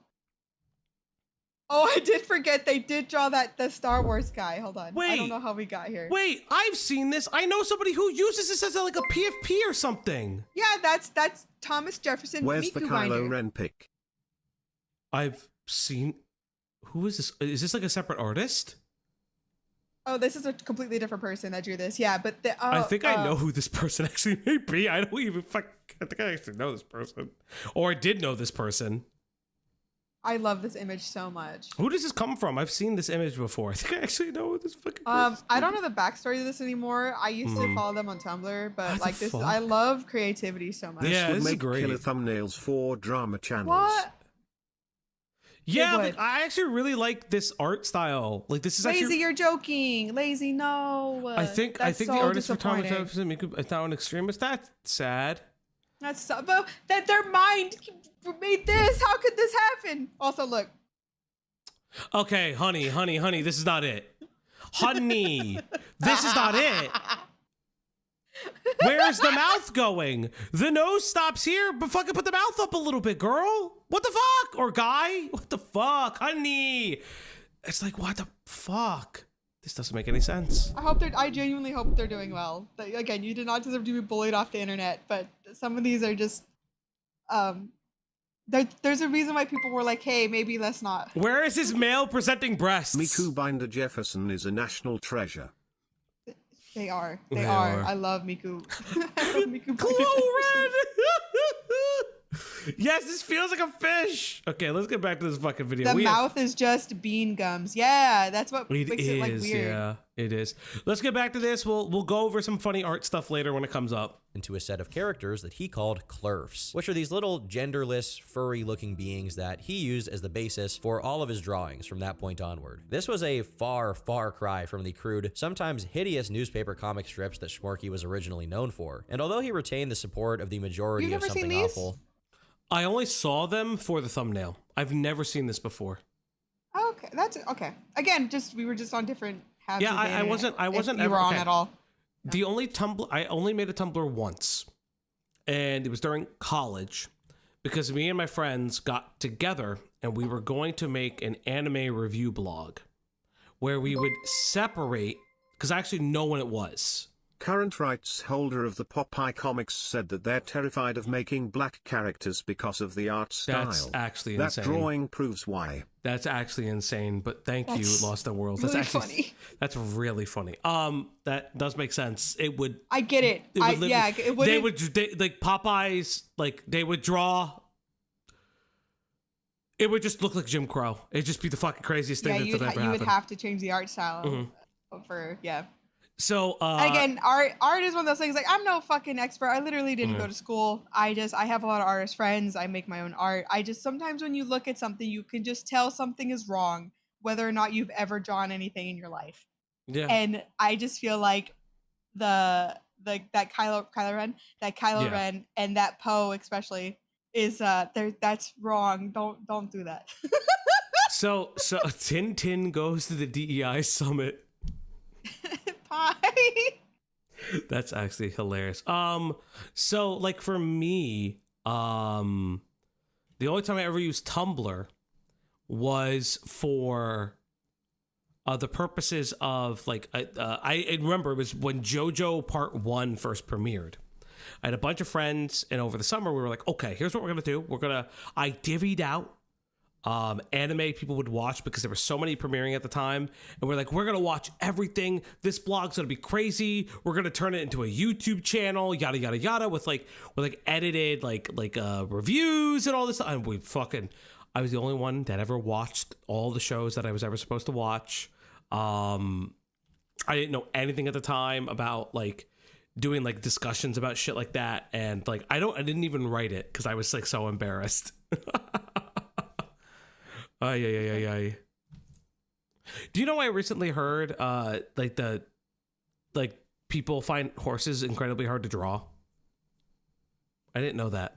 Oh, I did forget they did draw the Star Wars guy. Hold on. I don't know how we got here. Wait, I've seen this. I know somebody who uses this as like a PFP or something. Yeah, that's Thomas Jefferson. Where's the Miku Kylo Binder. Ren pic? I've seen. Who is this? Is this like a separate artist? Oh, this is a completely different person that drew this. Yeah, but I think I know who this person actually may be. I don't even I think I actually know this person, or I did know this person. I love this image so much. Who does this come from? I've seen this image before. I think I actually know who this fucking person is. I don't know the backstory of this anymore. I used to follow them on Tumblr, but What like the this, fuck? I love creativity so much. Yeah, Would this is make great. killer thumbnails for drama channels. What? Yeah, It like, would. I actually really like this art style. Like this is Lazy, actually. you're joking. Lazy, no. I think That's the so artist for Thomas disappointing. Jefferson is now an extremist. That's sad. That's so, but that their mind made this. How could this happen? Also, look. Okay, honey, this is not it. Honey, this is not it. Where's the mouth going? The nose stops here, but fucking put the mouth up a little bit, girl. What the fuck? Or guy? What the fuck? Honey. It's like, what the fuck? This doesn't make any sense. I genuinely hope they're doing well. Again, you did not deserve to be bullied off the internet, but some of these are just, there's a reason why people were like, hey, maybe let's not. Where is his male presenting breasts? Miku Binder Jefferson is a national treasure. They are. They They are. are. I love Miku. I love Miku. Glow red! Yes, this feels like a fish. Okay, let's get back to this fucking video. The We have- mouth is just bean gums. Yeah, that's what It makes it like is, weird. yeah, it is. Let's get back to this. We'll go over some funny art stuff later when it comes up. Into a set of characters that he called clerfs, which are these little genderless, furry-looking beings that he used as the basis for all of his drawings from that point onward. This was a far, far cry from the crude, sometimes hideous newspaper comic strips that Shmorky was originally known for. And although he retained the support of the majority You've of never seen Something these? Awful, I only saw them for the thumbnail. I've never seen this before. Okay, that's okay. Again, we were just on different halves. Yeah, of the I internet, wasn't if you ever were on okay. at all. The only Tumblr, I only made a Tumblr once, and it was during college because me and my friends got together and we were going to make an anime review blog where we would separate, because I actually know when it was. Current rights holder of the Popeye comics said that they're terrified of making black characters because of the art style. That's actually that insane. drawing proves why. That's actually insane, but thank you, Lost in Worlds. Really That's actually funny. That's really funny. That does make sense. It would. I get it. It would. Like Popeyes, like they would draw. It would just look like Jim Crow. It'd just be the fucking craziest thing that's ever happened. You would have to change the art style for So and again, art is one of those things. Like, I'm no fucking expert. I literally didn't go to school. I have a lot of artist friends. I make my own art. Sometimes when you look at something, you can just tell something is wrong, whether or not you've ever drawn anything in your life. Yeah. And I just feel like that Kylo Ren and that Poe especially is that's wrong. Don't do that. So Tintin goes to the DEI summit. Pie. That's actually hilarious. So like for me, the only time I ever used Tumblr was for the purposes of like I remember it was when JoJo Part 1 first premiered. I had a bunch of friends, and over the summer we were like, okay, here's what we're gonna do. I divvied out anime people would watch because there were so many premiering at the time, and we're like, we're gonna watch everything. This blog's gonna be crazy. We're gonna turn it into a YouTube channel, yada yada yada, with edited reviews and all this stuff. And I was the only one that ever watched all the shows that I was ever supposed to watch. I didn't know anything at the time about like doing like discussions about shit like that, and like I didn't even write it because I was like so embarrassed. Ay. Do you know I recently heard people find horses incredibly hard to draw? I didn't know that.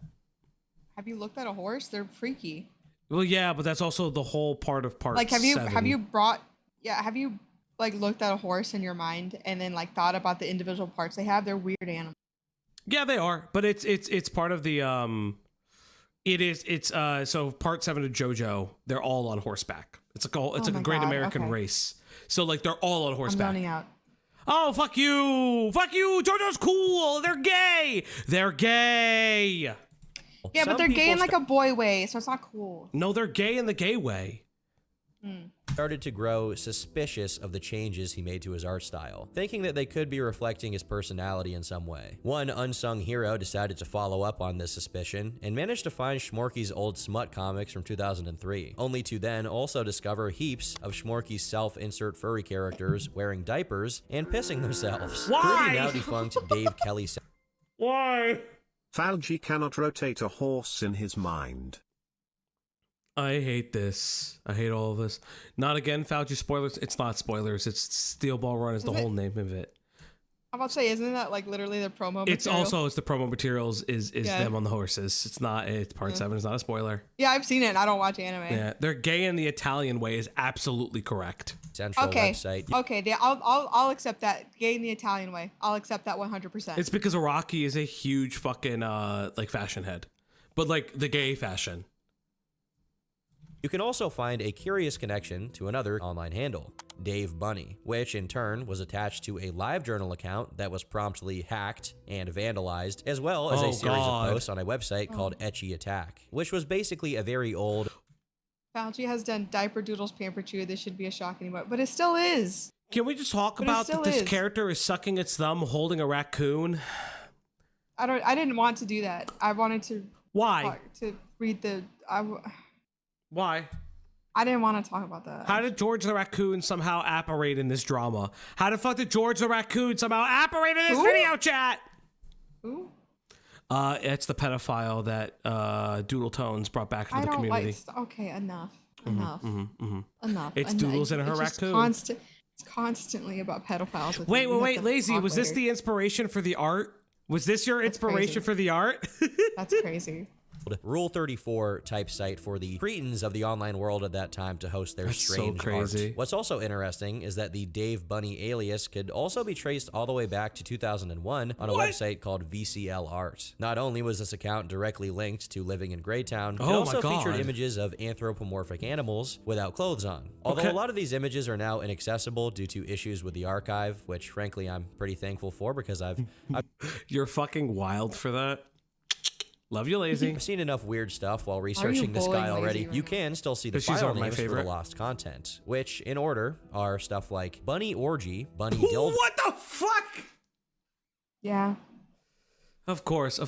Have you looked at a horse? They're freaky. Well, yeah, but that's also the whole part of part. Like, have you like looked at a horse in your mind and then like thought about the individual parts they have? They're weird animals. Yeah, they are, but it's part of the so part 7 of JoJo, they're all on horseback. It's like a great American race. So like they're all on horseback. I'm zoning out. Oh, fuck you. JoJo's cool. They're gay. Yeah, but they're gay in like a boy way, so it's not cool. No, they're gay in the gay way. Started to grow suspicious of the changes he made to his art style, thinking that they could be reflecting his personality in some way. One unsung hero decided to follow up on this suspicion and managed to find Shmorky's old smut comics from 2003, only to then also discover heaps of Shmorky's self-insert furry characters wearing diapers and pissing themselves. Why? Pretty now defunct Dave Kelly. Why? Falgi cannot rotate a horse in his mind. I hate this. I hate all of this. Not again, Fauci spoilers. It's not spoilers. It's Steel Ball Run is the whole name of it. I'm about to say, isn't that like literally the promo material? It's the promo materials is them on the horses. It's not, it's part 7. It's not a spoiler. Yeah, I've seen it and I don't watch anime. Yeah, they're gay in the Italian way is absolutely correct. Central website. Okay, I'll accept that. Gay in the Italian way. I'll accept that 100%. It's because Araki is a huge fucking like fashion head. But like the gay fashion. You can also find a curious connection to another online handle, Dave Bunny, which in turn was attached to a LiveJournal account that was promptly hacked and vandalized, as well as a series of posts on a website called Etchy Attack, which was basically a very old... Fauci has done diaper doodles pamper chew. This should be a shock anymore, but it still is. Can we just talk about that this character is sucking its thumb holding a raccoon? I didn't want to do that. I wanted to... Why? To read the... Why? I didn't want to talk about that. How did George the Raccoon somehow apparate in this drama? How the fuck did George the Raccoon somehow apparate in this video chat? Who? It's the pedophile that Doodle Tones brought back into the community. Okay, enough. It's Doodles and her raccoon. It's constantly about pedophiles. Wait, Lazy, was this the inspiration for the art? Was this your inspiration for the art? That's crazy. Rule 34 type site for the cretins of the online world at that time to host their strange crazy. art. What's also interesting is that the Dave Bunny alias could also be traced all the way back to 2001 on a website called VCL Art. Not only was this account directly linked to living in Greytown, it also featured images of anthropomorphic animals without clothes on. Although a lot of these images are now inaccessible due to issues with the archive, which frankly I'm pretty thankful for because I've You're fucking wild for that. Love you, lazy. I've seen enough weird stuff while researching this guy already. You can still see the file names for the lost content, which in order are stuff like Bunny Orgy, Bunny Dildo. What the fuck? Yeah. Of course,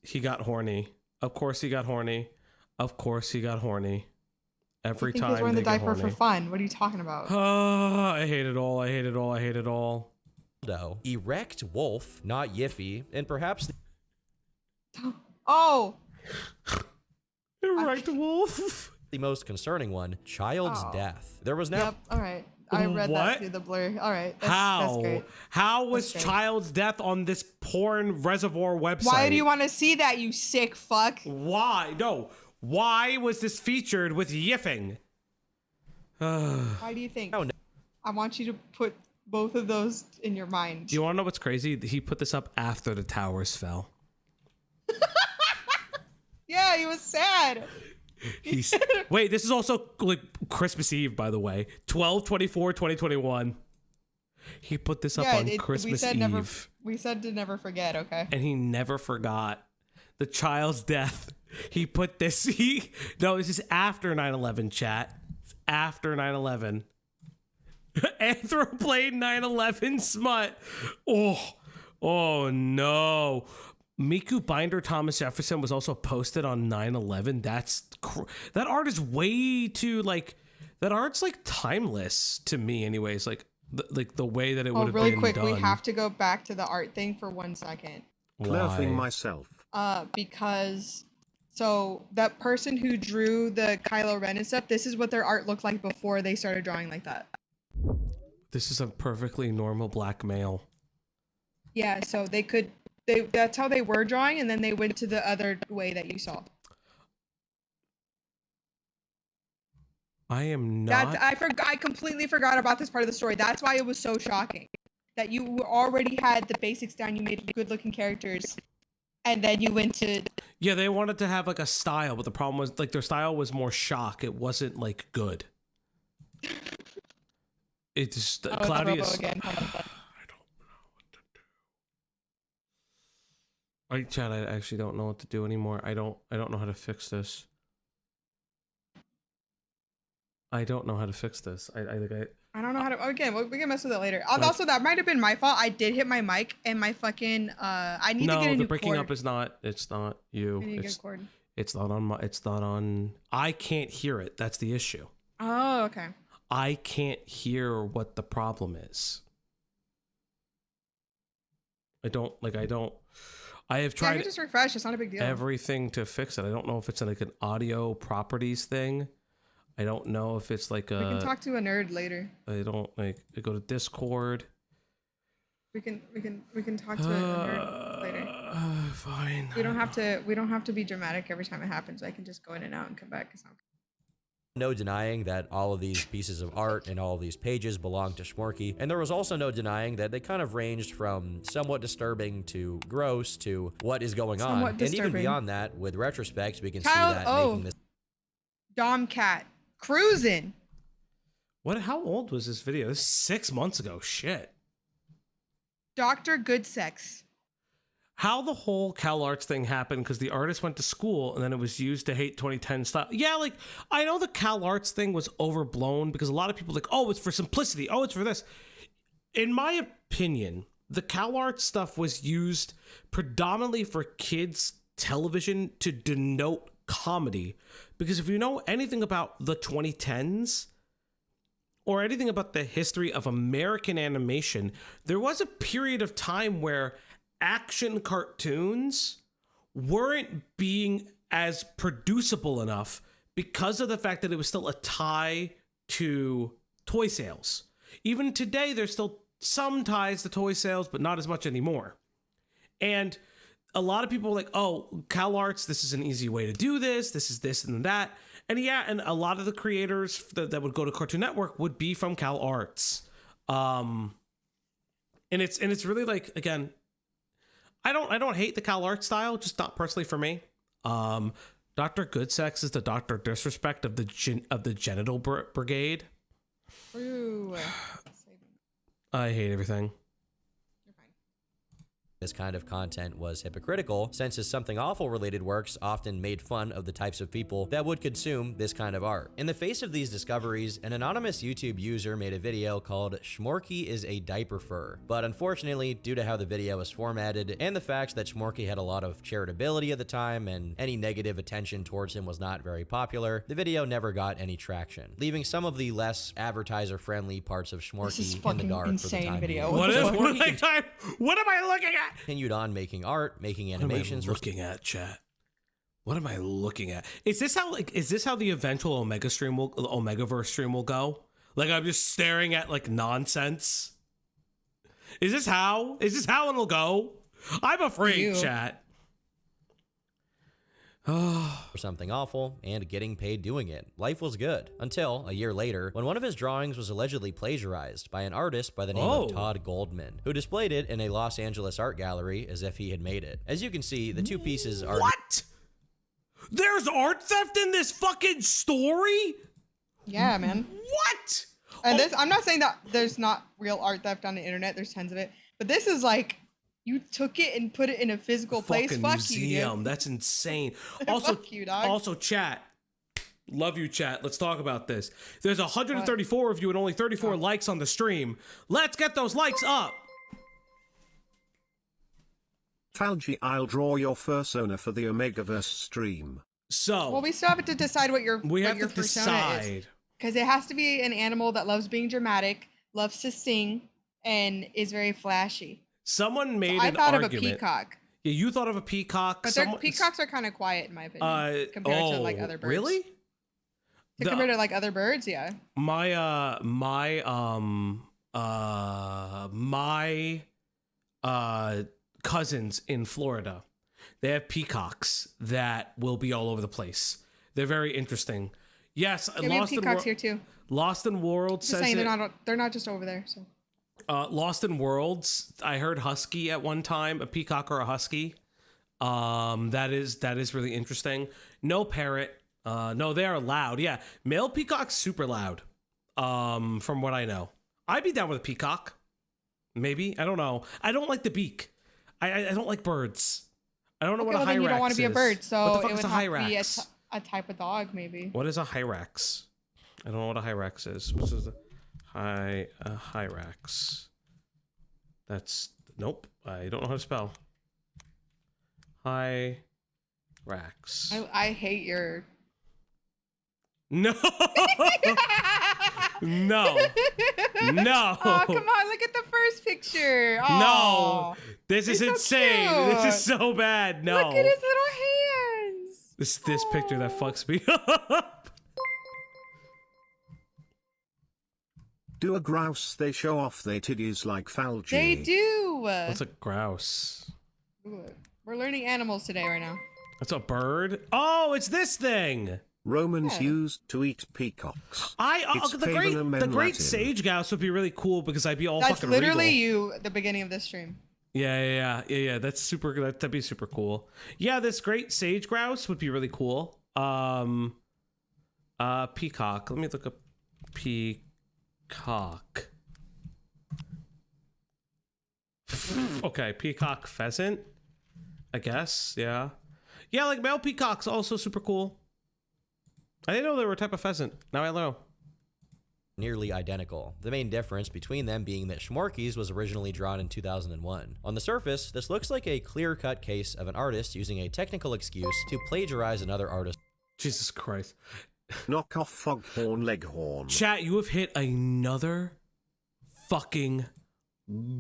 he got horny. Of course he got horny. Of course he got horny. Every time he's wearing the they get diaper horny. for fun. What are you talking about? I hate it all. I hate it all. I hate it all. Erect wolf, not Yiffy, and perhaps Oh! Erect wolf. the most concerning one, child's death. There was now. Yep, alright. I read that through the blur. Alright, that's great. How was child's death on this porn reservoir website? Why do you want to see that, you sick fuck? Why? No. Why was this featured with yiffing? Why do you think? Oh, no. I want you to put both of those in your mind. Do you want to know what's crazy? He put this up after the towers fell. Yeah, he was sad. Wait, this is also like Christmas Eve, by the way. 12/24/2021. He put this up on Christmas Eve. We said to never forget, okay? And he never forgot the child's death. He put this. No, this is after 9/11, chat. It's after 9/11. Anthroplane 9/11 smut. Oh no. Miku Binder Thomas Jefferson was also posted on 9/11. That art is way too that art's like timeless to me anyways. Like the way that it would have been done. Really quick, we have to go back to the art thing for 1 second. Laughing myself. Because so that person who drew the Kylo Ren and stuff, this is what their art looked like before they started drawing like that. This is a perfectly normal black male. Yeah, so that's how they were drawing, and then they went to the other way that you saw. I am not. I completely forgot about this part of the story. That's why it was so shocking that you already had the basics down. You made good-looking characters, and then you went to. Yeah, they wanted to have like a style, but the problem was like their style was more shock. It wasn't like good. It's Claudius. Chad, I actually don't know what to do anymore. I don't know how to fix this. I don't know how to fix this. I don't know how to. Again, we can mess with it later. Also, that might have been my fault. I did hit my mic and my fucking. I need to get a new cord. No, the breaking up is not. It's not you. I need to get a cord. It's not on my. It's not on. I can't hear it. That's the issue. Oh, okay. I can't hear what the problem is. I have tried. I can just refresh. It's not a big deal. Everything to fix it. I don't know if it's like an audio properties thing. I don't know if it's like a. We can talk to a nerd later. I don't I go to Discord. We can talk to a nerd later. Fine. We don't have to be dramatic every time it happens. I can just go in and out and come back. No denying that all of these pieces of art and all of these pages belong to Shmorky, and there was also no denying that they kind of ranged from somewhat disturbing to gross to what is going on. And even beyond that, with retrospect, we can see that making this Domcat cruising. How old was this video? This is 6 months ago. Shit. Dr. Good Sex. How the whole CalArts thing happened, because the artist went to school and then it was used to hate 2010 style. Yeah, like, I know the CalArts thing was overblown because a lot of people like, oh, it's for simplicity. Oh, it's for this. In my opinion, the CalArts stuff was used predominantly for kids' television to denote comedy. Because if you know anything about the 2010s or anything about the history of American animation, there was a period of time where action cartoons weren't being as producible enough because of the fact that it was still a tie to toy sales. Even today, there's still some ties to toy sales, but not as much anymore. And a lot of people were like, oh, CalArts, this is an easy way to do this. This is this and that. And yeah, and a lot of the creators that would go to Cartoon Network would be from CalArts. And it's really like, again, I don't hate the CalArts style, just not personally for me. Dr. Goodsex is the Dr. Disrespect of the genital brigade. Ooh. I hate everything. This kind of content was hypocritical, since his Something Awful related works often made fun of the types of people that would consume this kind of art. In the face of these discoveries, an anonymous YouTube user made a video called Shmorky is a diaper fur, but unfortunately, due to how the video was formatted and the fact that Shmorky had a lot of charitability at the time and any negative attention towards him was not very popular, the video never got any traction, leaving some of the less advertiser-friendly parts of Shmorky in the dark for the time video. being. What am I looking at? Continued on making art, making What am I animations. looking at, chat? What am I looking at? Is this how the eventual omegaverse stream will go? Like I'm just staring at like nonsense. Is this how it'll go? I'm afraid, chat. For Something Awful and getting paid doing it. Life was good until a year later when one of his drawings was allegedly plagiarized by an artist by the name of Todd Goldman, who displayed it in a Los Angeles art gallery as if he had made it. As you can see, the two pieces are— What? There's art theft in this fucking story? Yeah, man. What? And this, I'm not saying that there's not real art theft on the internet. There's tons of it. But this is like, you took it and put it in a physical place. Fucking Fuck museum. you, dude. That's insane. Also, Fuck you, dog. Also, chat. Love you, chat. Let's talk about this. There's 134 of you and only 34 likes on the stream. Let's get those likes up. Falgi, I'll draw your fursona for the Omegaverse stream. So, Well, we still have to decide what your we have your to persona is. decide. Because it has to be an animal that loves being dramatic, loves to sing, and is very flashy. Someone made I an thought argument. of a peacock. Yeah, you thought of a peacock. But peacocks are kind of quiet, in my opinion, compared to like other birds. Really? Compared to like other birds, yeah. My cousins in Florida, they have peacocks that will be all over the place. They're very interesting. Yes, Yeah, we have peacocks here too. Lost in World Just says saying, it. they're not just over there. So. Lost in Worlds, I heard husky at one time, a peacock or a husky. That is really interesting. No parrot. No, they are loud. Yeah, male peacock's super loud. From what I know, I'd be down with a peacock. Maybe, I don't know. I don't like the beak. I don't like birds. I don't know what a hyrax then you don't want to be a bird, is. so What the fuck it is would a have to be hyrax? a type of dog, maybe. What is a hyrax? I don't know what a hyrax is. What is a hyrax? That's nope. I don't know how to spell. Hyrax. I hate your. No. No. No. Oh, come on, look at the first picture. No. Aw. This is He's so insane. This is cute. so bad. No. Look at his little hands. This picture that fucks me up. Do a grouse they show off their titties like Falgi? They do. What's a grouse? Ooh, we're learning animals today right now. That's a bird. Oh, it's this thing. Romans Yeah. used to eat peacocks. The It's Fabian great Latin. sage grouse would be really cool because I'd be all That's fucking literally regal. you at the beginning of this stream. Yeah. That's super. That'd be super cool. Yeah, this great sage grouse would be really cool. Peacock. Let me look up peacock. Okay, peacock pheasant. I guess. Yeah. Yeah, like male peacocks also super cool. I didn't know they were a type of pheasant. Now I know. nearly identical. The main difference between them being that Shmorky's was originally drawn in 2001. On the surface, this looks like a clear-cut case of an artist using a technical excuse to plagiarize another artist. Jesus Christ. Knock off Foghorn Leghorn. Chat, you have hit another fucking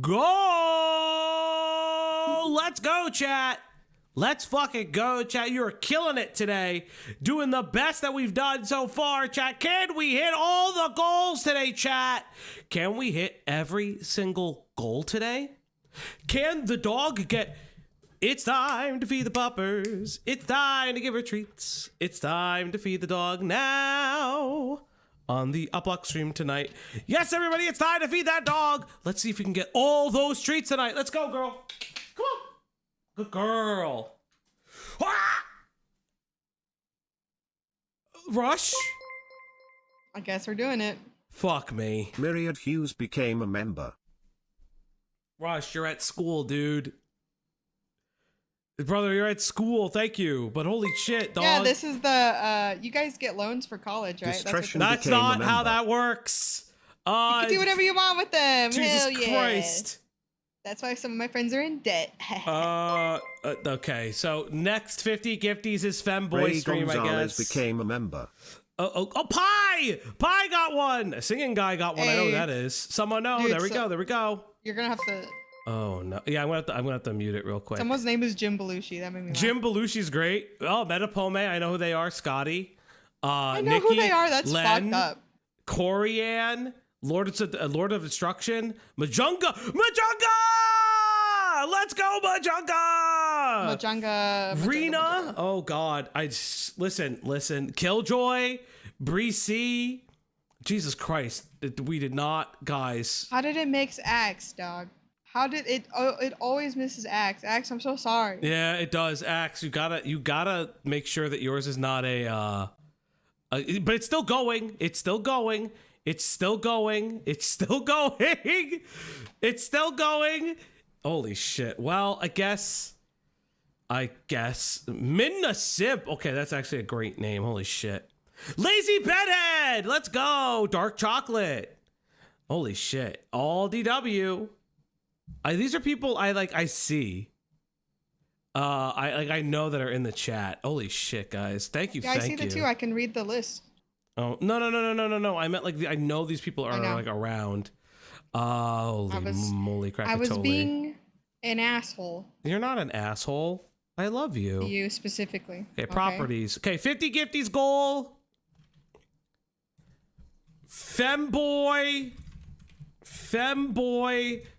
goal! Let's go, chat! Let's fucking go, chat. You're killing it today. Doing the best that we've done so far, chat. Can we hit all the goals today, chat? Can we hit every single goal today? Can the dog get It's time to feed the puppers. It's time to give her treats. It's time to feed the dog now. On the Uplock stream tonight. Yes, everybody, it's time to feed that dog. Let's see if we can get all those treats tonight. Let's go, girl. Come on. Good girl. Ah! Rush? I guess we're doing it. Fuck me. Myriad Hughes became a member. Rush, you're at school, dude. Brother, you're at school. Thank you. But holy shit, dog. Yeah, this is the you guys get loans for college, right? Discretion That's became a not how member. that works. You can do whatever you want with them. Jesus Hell yeah. Christ. That's why some of my friends are in debt. Okay, so next 50 gifties is Femboy Ray stream, I Gonzalez guess. became a member. Oh, Pie! Pie got one! A singing guy got one. I know who Hey. that is. Someone know. Dude, There we go. There we go. You're gonna have to. Oh no. Yeah, I'm gonna have to mute it real quick. Someone's name is Jim Belushi. That made me laugh. Jim Belushi's great. Oh, Metapome, I know who they are. Scotty. I know Nikki, who they are. That's Len, fucked up. Corianne, Lord of Destruction, Majunga! Let's go, Majunga! Majunga. Rena. Oh God. Listen. Killjoy, Bree C. Jesus Christ. We did not, guys. How did it mix Axe, dog? How did it? Oh, it always misses Axe. Axe, I'm so sorry. Yeah, it does. Axe, you gotta make sure that yours is not but it's still going. It's still going. It's still going. It's still going. It's still going. Holy shit. Well, I guess. Minna Simp. Okay, that's actually a great name. Holy shit. Lazy Bedhead. Let's go. Dark Chocolate. Holy shit. All DW. These are people I see. I know that are in the chat. Holy shit, guys. Thank you. Yeah, I thank see you. that too. I can read the list. Oh, no. I meant I know these people are know. around. Holy moly crackatoli. I was being an asshole. You're not an asshole. I love you. To you specifically. Okay, properties. Okay, 50 gifties goal. Femboy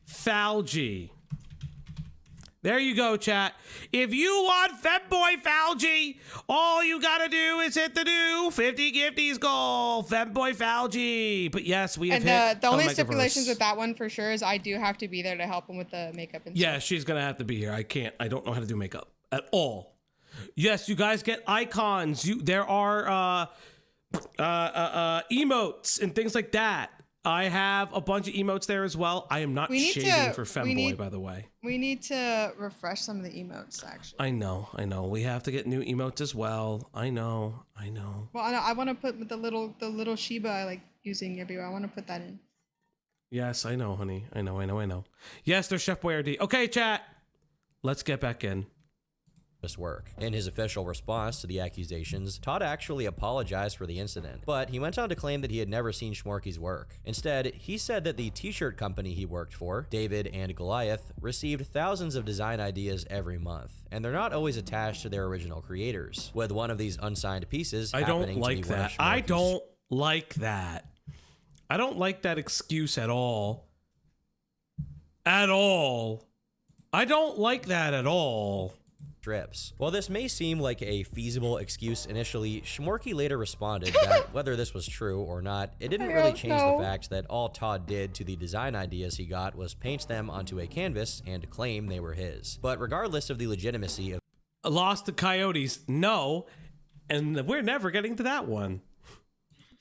Falgy. There you go, chat. If you want Femboy Falgy, all you gotta do is hit the new 50 gifties goal. Femboy Falgy. But yes, we have And hit the only Omegaverse. stipulations with that one for sure is I do have to be there to help him with the makeup and Yeah, stuff. she's gonna have to be here. I don't know how to do makeup at all. Yes, you guys get icons. There are emotes and things like that. I have a bunch of emotes there as well. I am not shading for Femboy, by the way. We need to refresh some of the emotes, actually. I know. We have to get new emotes as well. I know. Well, I want to put the little Shiba I like using everywhere. I want to put that in. Yes, I know, honey. I know. Yes, there's Chef Boyardee. Okay, chat. Let's get back in. Work. In his official response to the accusations, Todd actually apologized for the incident, but he went on to claim that he had never seen Shmorky's work. Instead, he said that the t-shirt company he worked for, David and Goliath, received thousands of design ideas every month, and they're not always attached to their original creators, with one of these unsigned pieces I happening don't like to be one of that. I Shmorky's. don't like that. I don't like that excuse at all. At all. I don't like that at all. Strips. While this may seem like a feasible excuse initially, Shmorky later responded that whether this was true or not, it didn't really change the fact that all Todd did to the design ideas he got was paint them onto a canvas and claim they were his. But regardless of the legitimacy of Lost to Coyotes, no, and we're never getting to that one.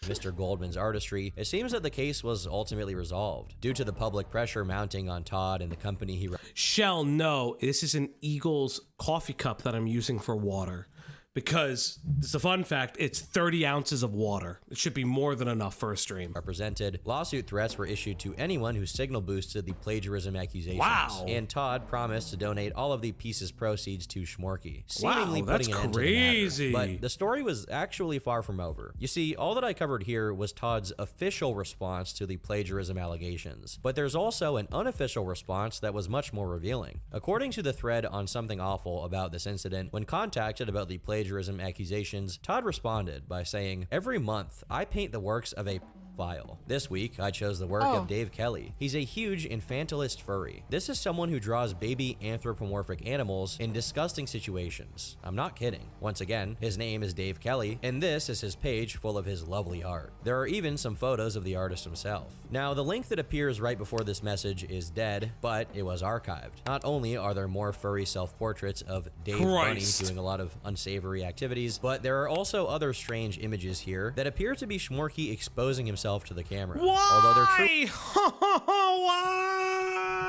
Mr. Goldman's artistry, it seems that the case was ultimately resolved due to the public pressure mounting on Todd and the company he Shell, no, this is an Eagles coffee cup that I'm using for water. Because it's a fun fact, it's 30 ounces of water. It should be more than enough for a stream. represented. Lawsuit threats were issued to anyone who signal boosted the plagiarism accusations. Wow. And Todd promised to donate all of the pieces' proceeds to Shmorky, Wow, seemingly that's putting an end crazy. to the matter. But the story was actually far from over. You see, all that I covered here was Todd's official response to the plagiarism allegations. But there's also an unofficial response that was much more revealing. According to the thread on Something Awful about this incident, when contacted about the plagiarism accusations, Todd responded by saying, "Every month, I paint the works of a file. This week, I chose the work of Dave Kelly. He's a huge infantilist furry. This is someone who draws baby anthropomorphic animals in disgusting situations. I'm not kidding. Once again, his name is Dave Kelly, and this is his page full of his lovely art. There are even some photos of the artist himself. Now, the link that appears right before this message is dead, but it was archived. Not only are there more furry self-portraits of Dave Bunny doing a lot of unsavory activities, but there are also other strange images here that appear to be Shmorky exposing himself to the camera. Why? Although they're true. Why?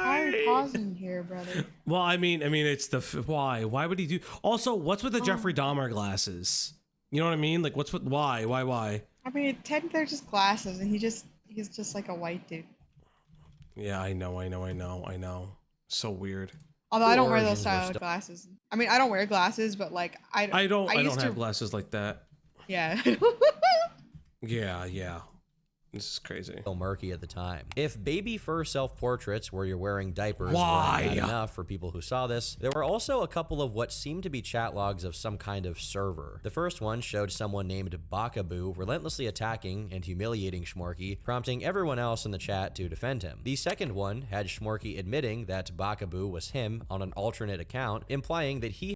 Why are you pausing here, brother? Well, I mean, it's the why? Why would he do? Also, what's with the Jeffrey Dahmer glasses? You know what I mean? Like, what's with why? I mean, technically they're just glasses, and he's just like a white dude. Yeah, I know. So weird. Although I don't wear those style of glasses. I mean, I don't wear glasses, but like I don't have glasses like that. Yeah. Yeah. This is crazy. Still murky at the time. If baby fur self-portraits where you're wearing diapers weren't bad enough for people who saw this, there were also a couple of what seemed to be chat logs of some kind of server. The first one showed someone named Bakaboo relentlessly attacking and humiliating Shmorky, prompting everyone else in the chat to defend him. The second one had Shmorky admitting that Bakaboo was him on an alternate account, implying that he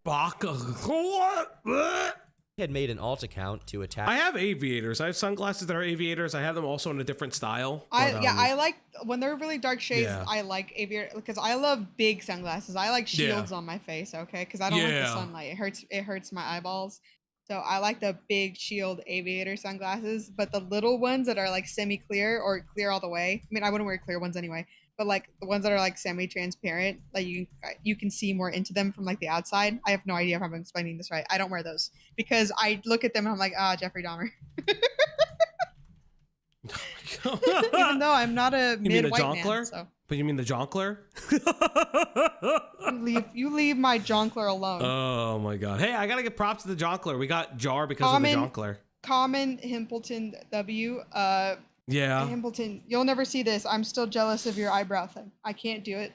had made an alt account to attack. I have aviators. I have sunglasses that are aviators. I have them also in a different style. I like when they're really dark shades. Yeah. I like aviator because I love big sunglasses. I like shields on my face, okay? Because I don't like the sunlight. It hurts my eyeballs. So I like the big shield aviator sunglasses, but the little ones that are like semi-clear or clear all the way. I mean, I wouldn't wear clear ones anyway. But like the ones that are like semi-transparent, like you can see more into them from like the outside. I have no idea if I'm explaining this right. I don't wear those because I look at them and I'm like, Jeffrey Dahmer. Even though I'm not a mid-white man. So. But you mean the jonkler? you leave my jonkler alone. Oh my god! Hey, I gotta give props to the jonkler. We got Jar because of the jonkler. Common Himpleton W. Yeah. Hamilton, you'll never see this. I'm still jealous of your eyebrow thing. I can't do it,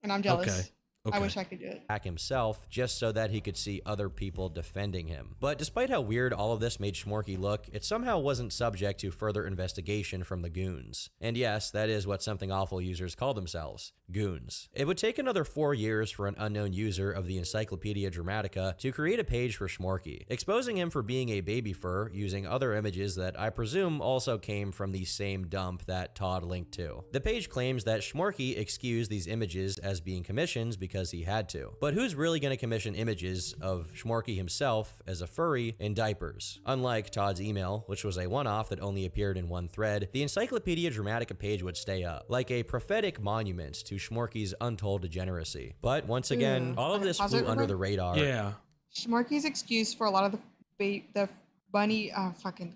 and I'm jealous. Okay. I wish I could do it. Himself, just so that he could see other people defending him. But despite how weird all of this made Shmorky look, it somehow wasn't subject to further investigation from the goons. And yes, that is what Something Awful users call themselves, goons. It would take another 4 years for an unknown user of the Encyclopedia Dramatica to create a page for Shmorky, exposing him for being a baby fur using other images that I presume also came from the same dump that Todd linked to. The page claims that Shmorky excused these images as being commissions because he had to. But who's really going to commission images of Shmorky himself as a furry in diapers? Unlike Todd's email, which was a one-off that only appeared in one thread, the Encyclopedia Dramatica page would stay up, like a prophetic monument to Shmorky's untold degeneracy. But once again, all of this flew under the radar. Yeah. Shmorky's excuse for a lot of the bunny,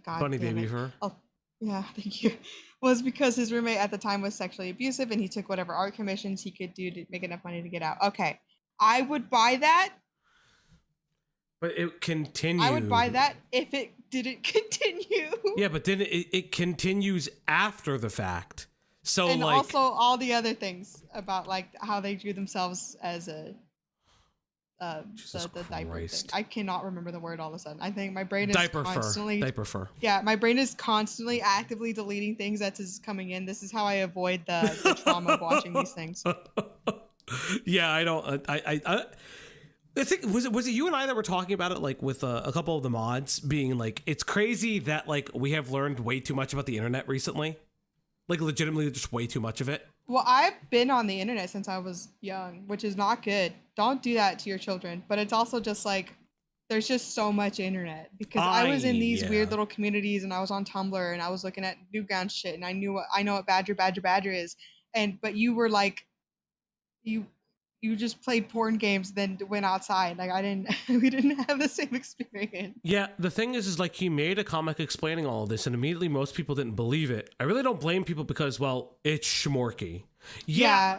bunny baby fur. Oh, yeah, thank you. Was because his roommate at the time was sexually abusive and he took whatever art commissions he could do to make enough money to get out. Okay. I would buy that. But it continued. I would buy that if it didn't continue. Yeah, but then it continues after the fact. So and like also all the other things about like how they drew themselves as a the diaper thing. I cannot remember the word all of a sudden. I think my brain is diaper fur. Yeah, my brain is constantly actively deleting things that is coming in. This is how I avoid the trauma of watching these things. Yeah, I don't. I think was it you and I that were talking about it like with a couple of the mods being like it's crazy that like we have learned way too much about the internet recently, like legitimately just way too much of it. Well, I've been on the internet since I was young, which is not good. Don't do that to your children. But it's also just like, there's just so much internet because I was in these weird little communities and I was on Tumblr and I was looking at Newground shit and I know what Badger is. But you were like, you just played porn games, then went outside. Like we didn't have the same experience. Yeah, the thing is like he made a comic explaining all of this, and immediately most people didn't believe it. I really don't blame people because, well, it's Shmorky. Yeah,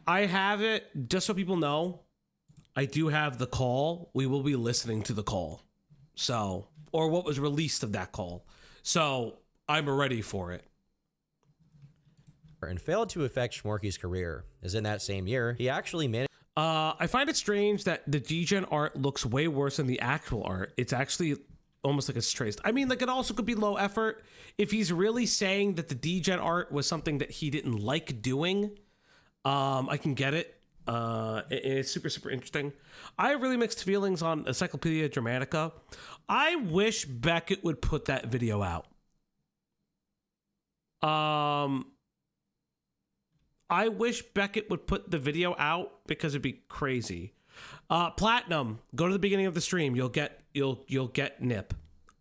I have it just so people know. I do have the call. We will be listening to the call, or what was released of that call. So I'm ready for it. And failed to affect Shmorky's career, as in that same year, he actually managed. I find it strange that the degen art looks way worse than the actual art. It's actually almost like it's traced. I mean, like it also could be low effort if he's really saying that the degen art was something that he didn't like doing. I can get it. It's super, super interesting. I have really mixed feelings on Encyclopedia Dramatica. I wish Beckett would put that video out. I wish Beckett would put the video out because it'd be crazy. Platinum, go to the beginning of the stream. You'll get Nip.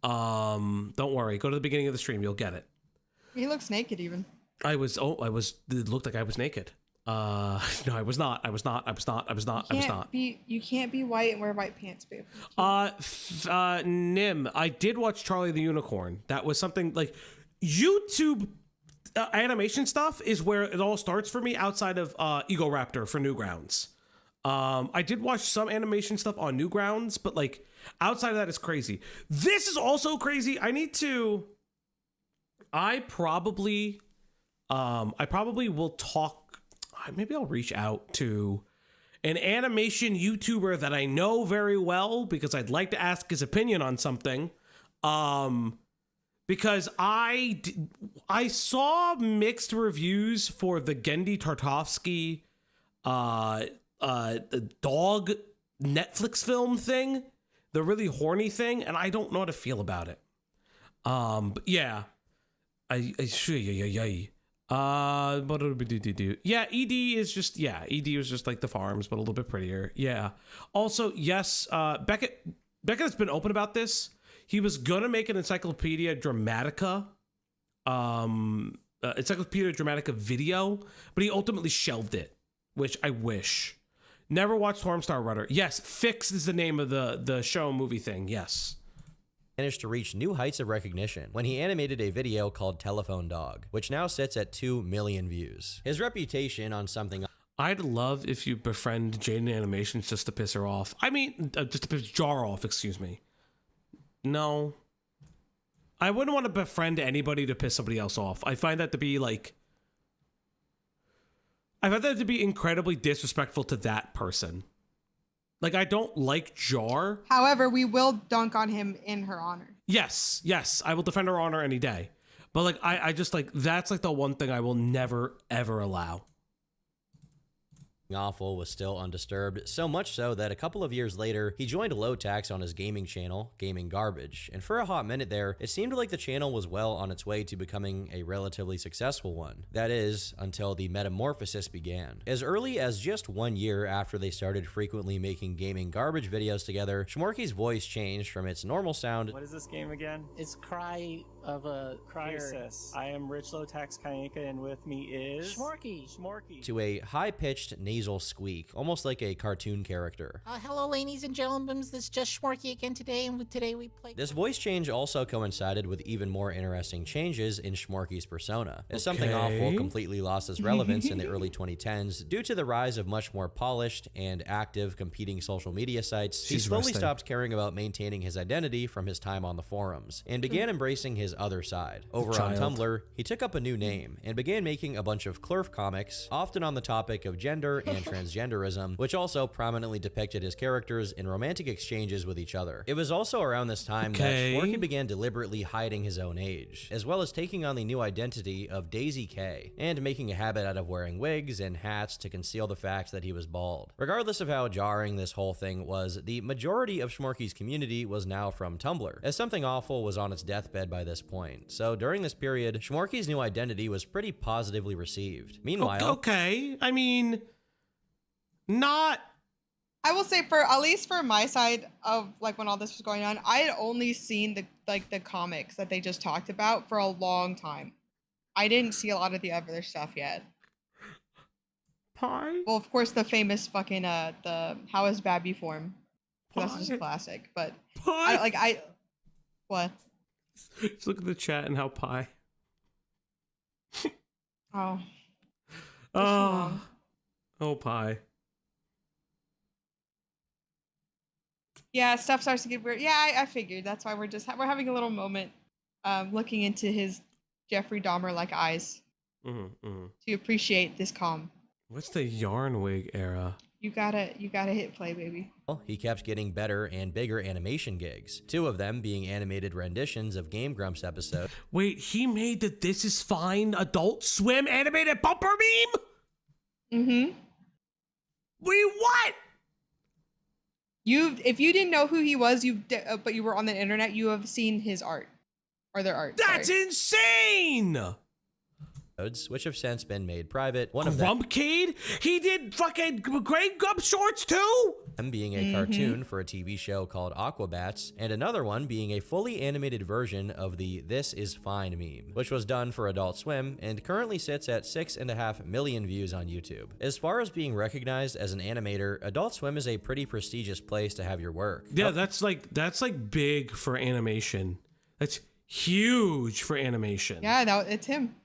Don't worry. Go to the beginning of the stream. You'll get it. He looks naked even. It looked like I was naked. No, I was not. You can't be white and wear white pants, babe. Nim, I did watch Charlie the Unicorn. That was something like YouTube animation stuff is where it all starts for me outside of Ego Raptor for Newgrounds. I did watch some animation stuff on Newgrounds, but like outside of that, it's crazy. This is also crazy. I probably will talk. Maybe I'll reach out to an animation YouTuber that I know very well because I'd like to ask his opinion on something. Because I saw mixed reviews for the Gendy Tartovsky dog Netflix film thing, the really horny thing, and I don't know how to feel about it. But yeah, ED is just ED was just like the farms, but a little bit prettier. Yeah. Also, yes, Beckett has been open about this. He was gonna make an Encyclopedia Dramatica, video, but he ultimately shelved it, which I wish. Never watched Stormstar Rudder. Yes, Fix is the name of the show movie thing. Yes. Managed to reach new heights of recognition when he animated a video called Telephone Dog, which now sits at 2 million views. His reputation on something I'd love if you befriend Jaden Animations just to piss her off. I mean, just to piss Jar off, excuse me. No. I wouldn't want to befriend anybody to piss somebody else off. I find that to be incredibly disrespectful to that person. Like, I don't like Jar. However, we will dunk on him in her honor. Yes, I will defend her honor any day. But like, I just like, that's like the one thing I will never, ever allow. awful was still undisturbed, so much so that a couple of years later, he joined Low Tax on his gaming channel, Gaming Garbage, and for a hot minute there, it seemed like the channel was well on its way to becoming a relatively successful one. That is, until the metamorphosis began. As early as just 1 year after they started frequently making Gaming Garbage videos together, Shmorky's voice changed from its normal sound— What is this game again? It's Cry of a Crisis. I am Rich Low Tax Kayeka, and with me is Shmorky. to a high-pitched nasal squeak, almost like a cartoon character. Hello, ladies and gentlemen. This is just Shmorky again today, and today we play. This voice change also coincided with even more interesting changes in Shmorky's persona, as Something Awful completely lost its relevance in the early 2010s due to the rise of much more polished and active competing social media sites. He slowly stopped caring about maintaining his identity from his time on the forums, and began embracing his other side. Over on Tumblr, he took up a new name and began making a bunch of Clurf comics, often on the topic of gender and transgenderism, which also prominently depicted his characters in romantic exchanges with each other. It was also around this time that Shmorky began deliberately hiding his own age, as well as taking on the new identity of Daisy K, and making a habit out of wearing wigs and hats to conceal the fact that he was bald. Regardless of how jarring this whole thing was, the majority of Shmorky's community was now from Tumblr, as Something Awful was on its deathbed by this point. So during this period, Shmorky's new identity was pretty positively received. Meanwhile, I mean, not. I will say, for at least for my side of like when all this was going on, I had only seen the comics that they just talked about for a long time. I didn't see a lot of the other stuff yet. Pie? Well, of course, the famous fucking the How is Babby form. That's just a classic. But what? Just look at the chat and how Pie. Oh. Oh, Pie. Yeah, stuff starts to get weird. Yeah, I figured. That's why we're having a little moment looking into his Jeffrey Dahmer-like eyes to appreciate this calm. What's the yarn wig era? You gotta hit play, baby. He kept getting better and bigger animation gigs, 2 of them being animated renditions of Game Grumps episodes. Wait, he made the This Is Fine Adult Swim animated bumper meme? Mm-hmm. Wait, what? If you didn't know who he was, but you were on the internet, you have seen his art or their art. That's insane. Which have since been made private. One of them, Grumpcade? He did fucking Great Grump shorts too? them being a cartoon for a TV show called Aquabats, and another one being a fully animated version of the This Is Fine meme, which was done for Adult Swim and currently sits at 6.5 million views on YouTube. As far as being recognized as an animator, Adult Swim is a pretty prestigious place to have your work. Yeah, that's like big for animation. That's huge for animation. Yeah, it's him.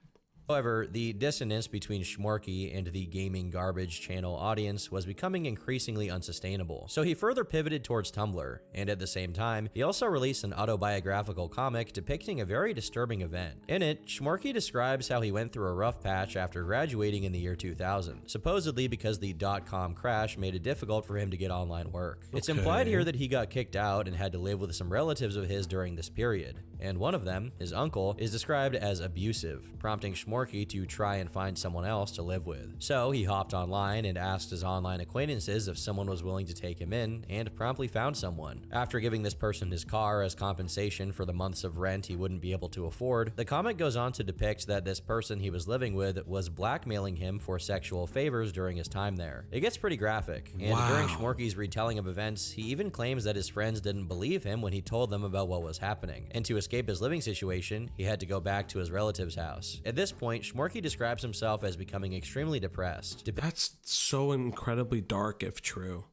However, the dissonance between Shmorky and the gaming garbage channel audience was becoming increasingly unsustainable, so he further pivoted towards Tumblr, and at the same time, he also released an autobiographical comic depicting a very disturbing event. In it, Shmorky describes how he went through a rough patch after graduating in the year 2000, supposedly because the .com crash made it difficult for him to get online work. It's implied here that he got kicked out and had to live with some relatives of his during this period, and one of them, his uncle, is described as abusive, prompting Shmorky to try and find someone else to live with. So he hopped online and asked his online acquaintances if someone was willing to take him in, and promptly found someone. After giving this person his car as compensation for the months of rent he wouldn't be able to afford, the comic goes on to depict that this person he was living with was blackmailing him for sexual favors during his time there. It gets pretty graphic, and during Shmorky's retelling of events, he even claims that his friends didn't believe him when he told them about what was happening, and to escape his living situation, he had to go back to his relative's house. At this point, Shmorky describes himself as becoming extremely depressed. That's so incredibly dark if true.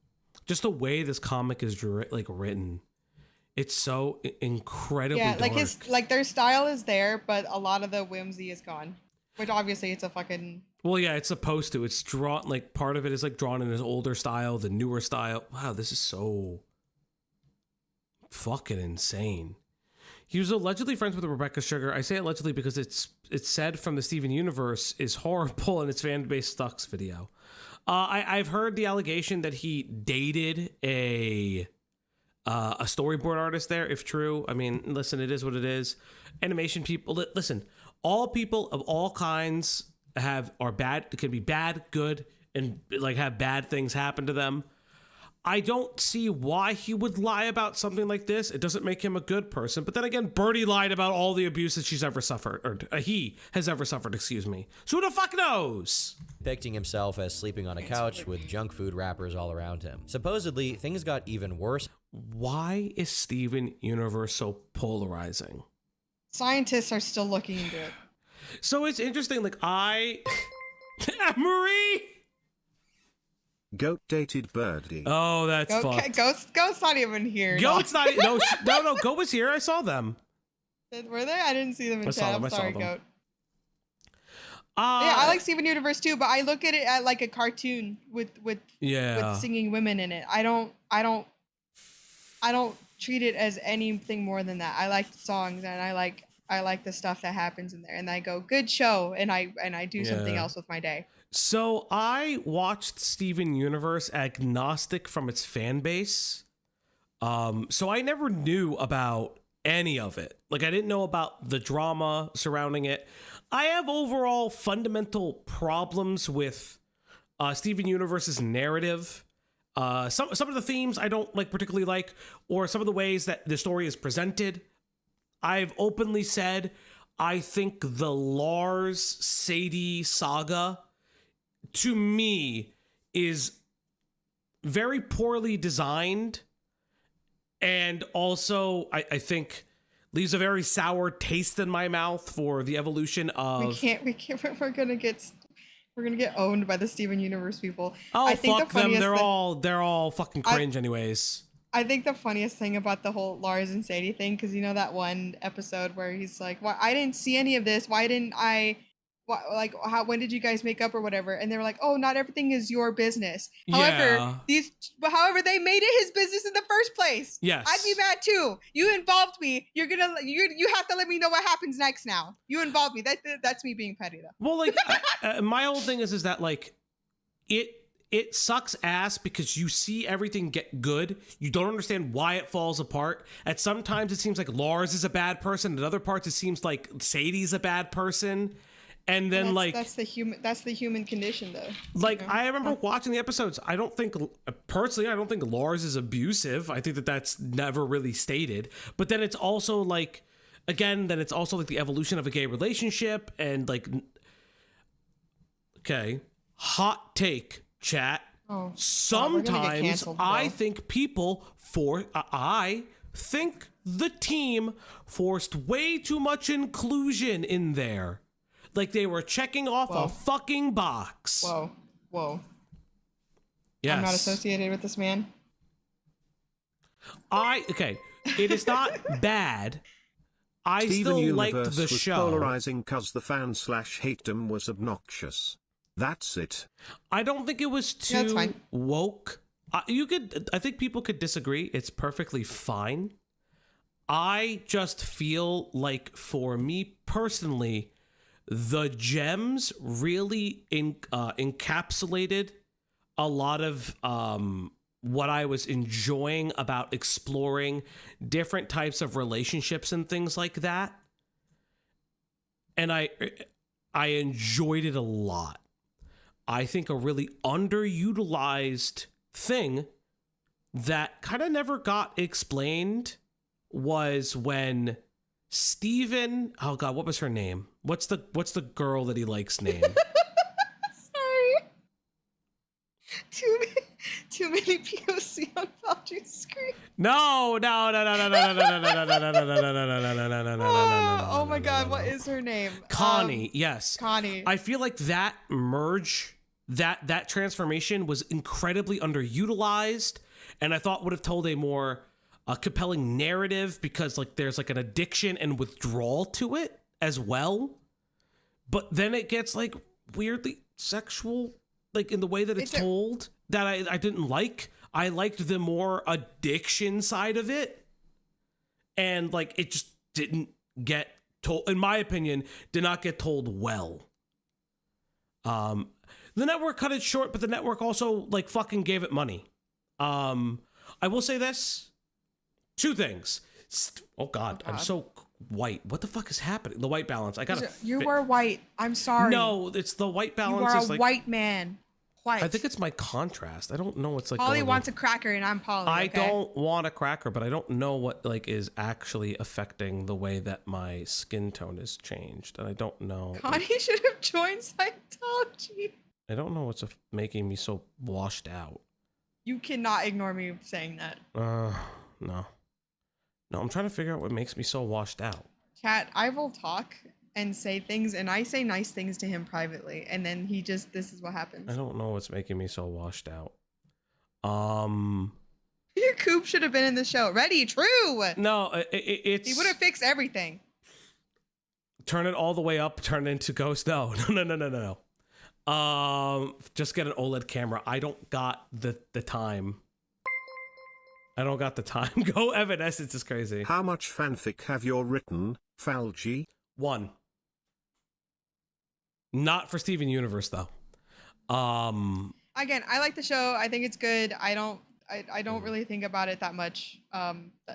Just the way this comic is written, it's so incredibly dark. Like their style is there, but a lot of the whimsy is gone. Which obviously it's a fucking... Well, yeah, it's supposed to. It's drawn, like part of it is like drawn in his older style, the newer style. Wow, this is so fucking insane. He was allegedly friends with Rebecca Sugar. I say allegedly because it's said from the Steven Universe is horrible in its fan base sucks video. I've heard the allegation that he dated a storyboard artist there, if true. I mean, listen, it is what it is. Animation people, listen, all people of all kinds are bad. It can be bad, good, and like have bad things happen to them. I don't see why he would lie about something like this. It doesn't make him a good person. But then again, Birdie lied about all the abuse that she's ever suffered, or he has ever suffered, excuse me. So who the fuck knows? Depicting himself as sleeping on a couch with junk food wrappers all around him. Supposedly, things got even worse. Why is Steven Universe so polarizing? Scientists are still looking into it. So it's interesting, like Marie! Goat dated Birdie. Oh, that's fucked. Goat's not even here. Goat's not. No. Goat was here. I saw them. Were they? I didn't see them in chat. I'm sorry, Goat. Yeah, I like Steven Universe too, but I look at it at like a cartoon with singing women in it. I don't treat it as anything more than that. I like the songs and I like the stuff that happens in there, and I go, good show, and I do something else with my day. So I watched Steven Universe agnostic from its fan base. So I never knew about any of it. Like I didn't know about the drama surrounding it. I have overall fundamental problems with Steven Universe's narrative. Some of the themes I don't particularly like, or some of the ways that the story is presented. I've openly said I think the Lars Sadie saga, to me, is very poorly designed, and also I think leaves a very sour taste in my mouth for the evolution of. We can't. We're gonna get owned by the Steven Universe people. Oh, I think fuck them! They're all fucking cringe, anyways. I think the funniest thing about the whole Lars and Sadie thing, because you know that one episode where he's like, "Why I didn't see any of this? Why didn't I? When did you guys make up or whatever?" And they were like, "Oh, not everything is your business." However, they made it his business in the first place. Yes, I'd be mad too. You involved me. You have to let me know what happens next. Now you involved me. That's me being petty though. Well, my whole thing is that it sucks ass because you see everything get good. You don't understand why it falls apart. At sometimes it seems like Lars is a bad person. At other parts it seems like Sadie's a bad person. And then that's the human condition though. Like, I remember watching the episodes. I don't think Lars is abusive. I think that's never really stated. But then it's also like, again, the evolution of a gay relationship and like, okay, hot take, chat. Oh, sometimes I think the team forced way too much inclusion in there. Like they were checking off a fucking box. Whoa. Yes. I'm not associated with this man. It is not bad. I Steven still Universe liked the was show. polarizing cause the fan/hatedom was obnoxious. That's it. I don't think it was too woke. I think people could disagree. It's perfectly fine. I just feel like for me personally, the gems really encapsulated a lot of what I was enjoying about exploring different types of relationships and things like that. And I enjoyed it a lot. I think a really underutilized thing that kind of never got explained was when Steven, oh God, what was her name? What's the girl that he likes name? Sorry. Too many POC on Falchi's screen. No. Oh my God, what is her name? Connie, yes. Connie. I feel like that merge, that transformation was incredibly underutilized, and I thought would have told a more compelling narrative because like there's like an addiction and withdrawal to it as well. But then it gets like weirdly sexual, like in the way that it's told, that I didn't like. I liked the more addiction side of it. And like it just didn't get told, in my opinion, did not get told well. The network cut it short, but the network also like fucking gave it money. I will say this. Two things. Oh God, I'm so white. What the fuck is happening? The white balance. I gotta. You are white. I'm sorry. No, it's the white balance. You are is a like, white man. White. I think it's my contrast. I don't know what's like. Polly wants a cracker, and I'm Polly. I don't want a cracker, but I don't know what like is actually affecting the way that my skin tone has changed, and I don't know. Connie should have joined Scientology. I don't know what's making me so washed out. You cannot ignore me saying that. No, I'm trying to figure out what makes me so washed out. Chat, I will talk and say things, and I say nice things to him privately, and then this is what happens. I don't know what's making me so washed out. Your coop should have been in the show. Ready? True. No, it's. He would have fixed everything. Turn it all the way up. Turn it into Ghost. No. Just get an OLED camera. I don't got the time. I don't got the time. Go Evanescence is crazy. How much fanfic have you written, Falchi? 1. Not for Steven Universe though. Again, I like the show. I think it's good. I don't really think about it that much.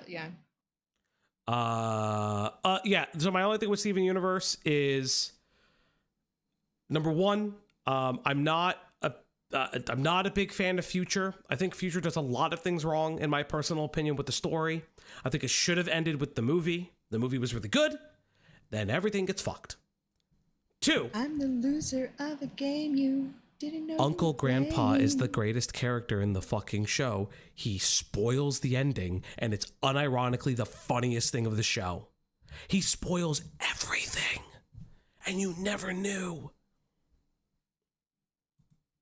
Yeah. Yeah. So my only thing with Steven Universe is number 1. I'm not a big fan of Future. I think Future does a lot of things wrong, in my personal opinion, with the story. I think it should have ended with the movie. The movie was really good. Then everything gets fucked. 2. I'm the loser of a game you didn't know. Uncle Grandpa is the greatest character in the fucking show. He spoils the ending, and it's unironically the funniest thing of the show. He spoils everything, and you never knew.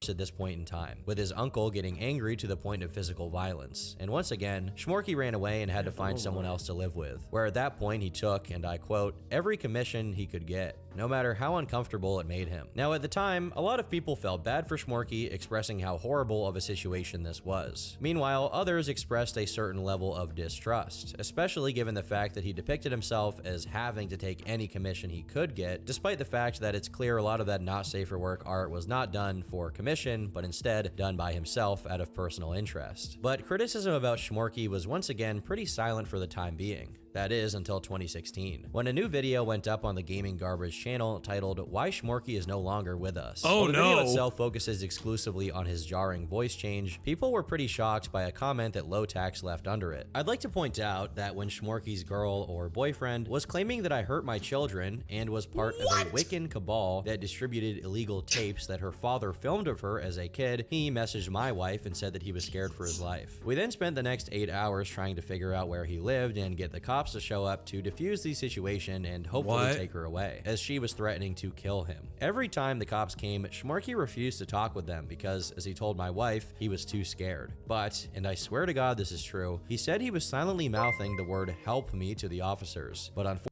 At this point in time, with his uncle getting angry to the point of physical violence. And once again, Shmorky ran away and had to find someone else to live with, where at that point he took, and I quote, every commission he could get, no matter how uncomfortable it made him. Now at the time, a lot of people felt bad for Shmorky, expressing how horrible of a situation this was. Meanwhile, others expressed a certain level of distrust, especially given the fact that he depicted himself as having to take any commission he could get, despite the fact that it's clear a lot of that not safe for work art was not done for commission, mission, but instead done by himself out of personal interest. But criticism about Shmorky was once again pretty silent for the time being. That is, until 2016, when a new video went up on the Gaming Garbage channel titled Why Shmorky is No Longer With Us. Oh, While the video no. itself focuses exclusively on his jarring voice change, people were pretty shocked by a comment that Lolcows left under it. I'd like to point out that when Shmorky's girl or boyfriend was claiming that I hurt my children and was part of a Wiccan cabal that distributed illegal tapes that her father filmed of her as a kid, he messaged my wife and said that he was scared for his life. We then spent the next 8 hours trying to figure out where he lived and get the cops to show up to defuse the situation and hopefully take her away, as she was threatening to kill him. Every time the cops came, Shmorky refused to talk with them because, as he told my wife, he was too scared. But, and I swear to God this is true, he said he was silently mouthing the word "help me" to the officers, but unfortunately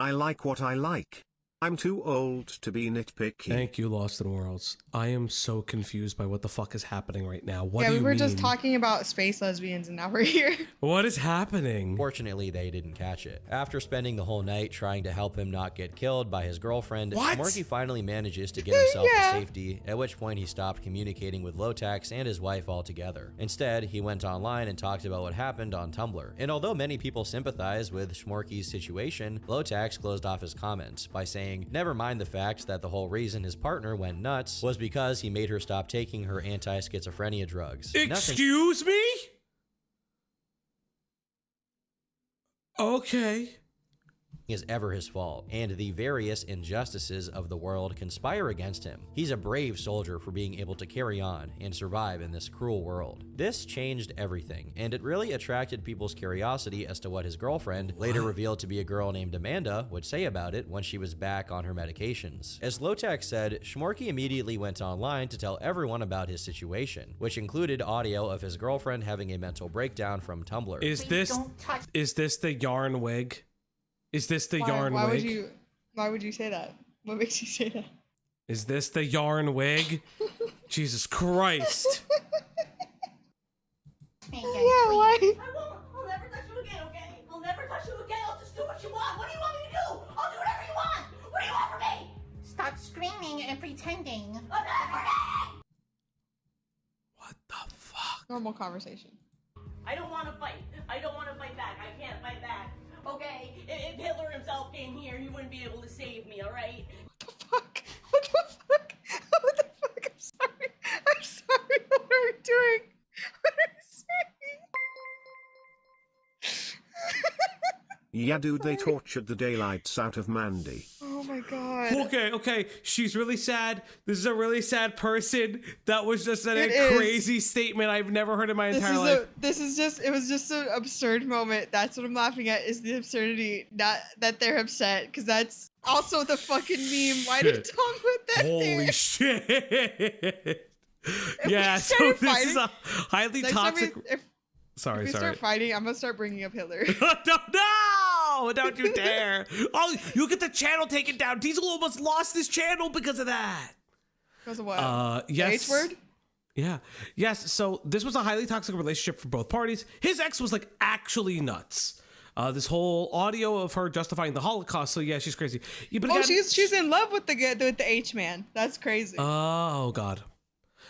I like what I like. I'm too old to be nitpicky. Thank you, Lost in Worlds. I am so confused by what the fuck is happening right now. What Yeah, do we you were mean? just talking about space lesbians and now we're here. What is happening? Fortunately, they didn't catch it. After spending the whole night trying to help him not get killed by his girlfriend, Shmorky finally manages to get himself to safety, at which point he stopped communicating with Lolcows and his wife altogether. Instead, he went online and talked about what happened on Tumblr. And although many people sympathize with Shmorky's situation, Lolcows closed off his comments by saying, never mind the fact that the whole reason his partner went nuts was because he made her stop taking her anti-schizophrenia drugs. Excuse me? Okay. Is ever his fault, and the various injustices of the world conspire against him. He's a brave soldier for being able to carry on and survive in this cruel world. This changed everything, and it really attracted people's curiosity as to what his girlfriend, later revealed to be a girl named Amanda, would say about it when she was back on her medications. As Lolcows said, Shmorky immediately went online to tell everyone about his situation, which included audio of his girlfriend having a mental breakdown from Tumblr. Is this the yarn wig? Is this the yarn wig? Why would you say that? What makes you say that? Is this the yarn wig? Jesus Christ. Yeah, why? I won't. I'll never touch you again, okay? I'll never touch you again. I'll just do what you want. What do you want me to do? I'll do whatever you want. What do you want from me? Stop screaming and pretending. I'm not pretending. What the fuck? Normal conversation. I don't want to fight. I don't want to fight back. I can't fight back. Okay? If Hitler himself came here, he wouldn't be able to save me, alright? What the fuck? What the fuck? What the fuck? I'm sorry. I'm sorry. What are we doing? What are we saying? Yeah, dude, they tortured the daylights out of Mandy. Oh my god. Okay. She's really sad. This is a really sad person. That was just It a is. crazy statement I've never heard in my entire life. It was just an absurd moment. That's what I'm laughing at, is the absurdity, not that they're upset, because that's also the fucking meme. Why did Tom put that there? Holy shit. Yeah, we so started this is fighting- a highly Next time toxic... if Sorry. we start fighting, I'm gonna start bringing up Hitler. No, don't you dare. Oh, you get the channel taken down. Diesel almost lost his channel because of that. Because of what? Yes. The H word? Yeah. Yes. So this was a highly toxic relationship for both parties. His ex was like actually nuts. This whole audio of her justifying the Holocaust. So yeah, she's crazy. Yeah, but again, she's in love with the H man. That's crazy. Oh God.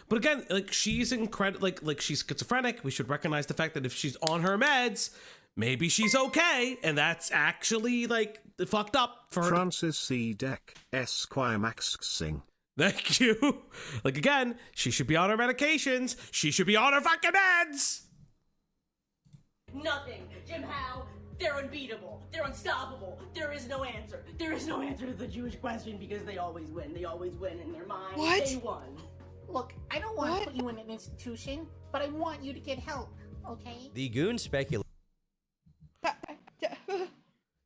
But again, like she's incredible. Like she's schizophrenic. We should recognize the fact that if she's on her meds, maybe she's okay, and that's actually like fucked up for her. Francis C. Deck, Esquire Max Sing. Thank you. Like again, she should be on her medications. She should be on her fucking meds. Nothing. Jim Howe, they're unbeatable. They're unstoppable. There is no answer. There is no answer to the Jewish question because they always win. They always win in their mind. What? They won. Look, I don't want to put you in an institution, but I want you to get help, okay? The goon speculated.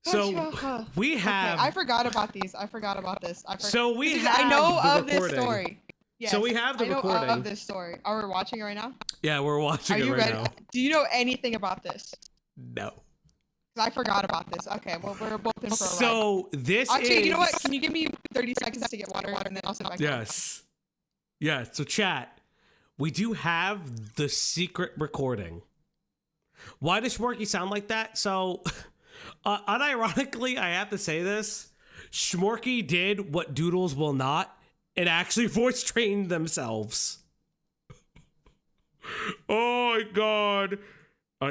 So we have. Okay, I forgot about these. I forgot about this. So we have. I know the of recording. this story. Yes, So we have the I know recording. of this story. Are we watching it right now? Yeah, we're watching Are it you right ready? now. Do you know anything about this? No. 'Cause I forgot about this. Okay, well we're both in for a ride. So this Actually, is. you know what? Can you give me 30 seconds to get water and then I'll sit back down? Yes. Yeah. So chat, we do have the secret recording. Why does Shmorky sound like that? So, unironically, I have to say this. Shmorky did what Doodles will not and actually voice trained themselves. Oh my god.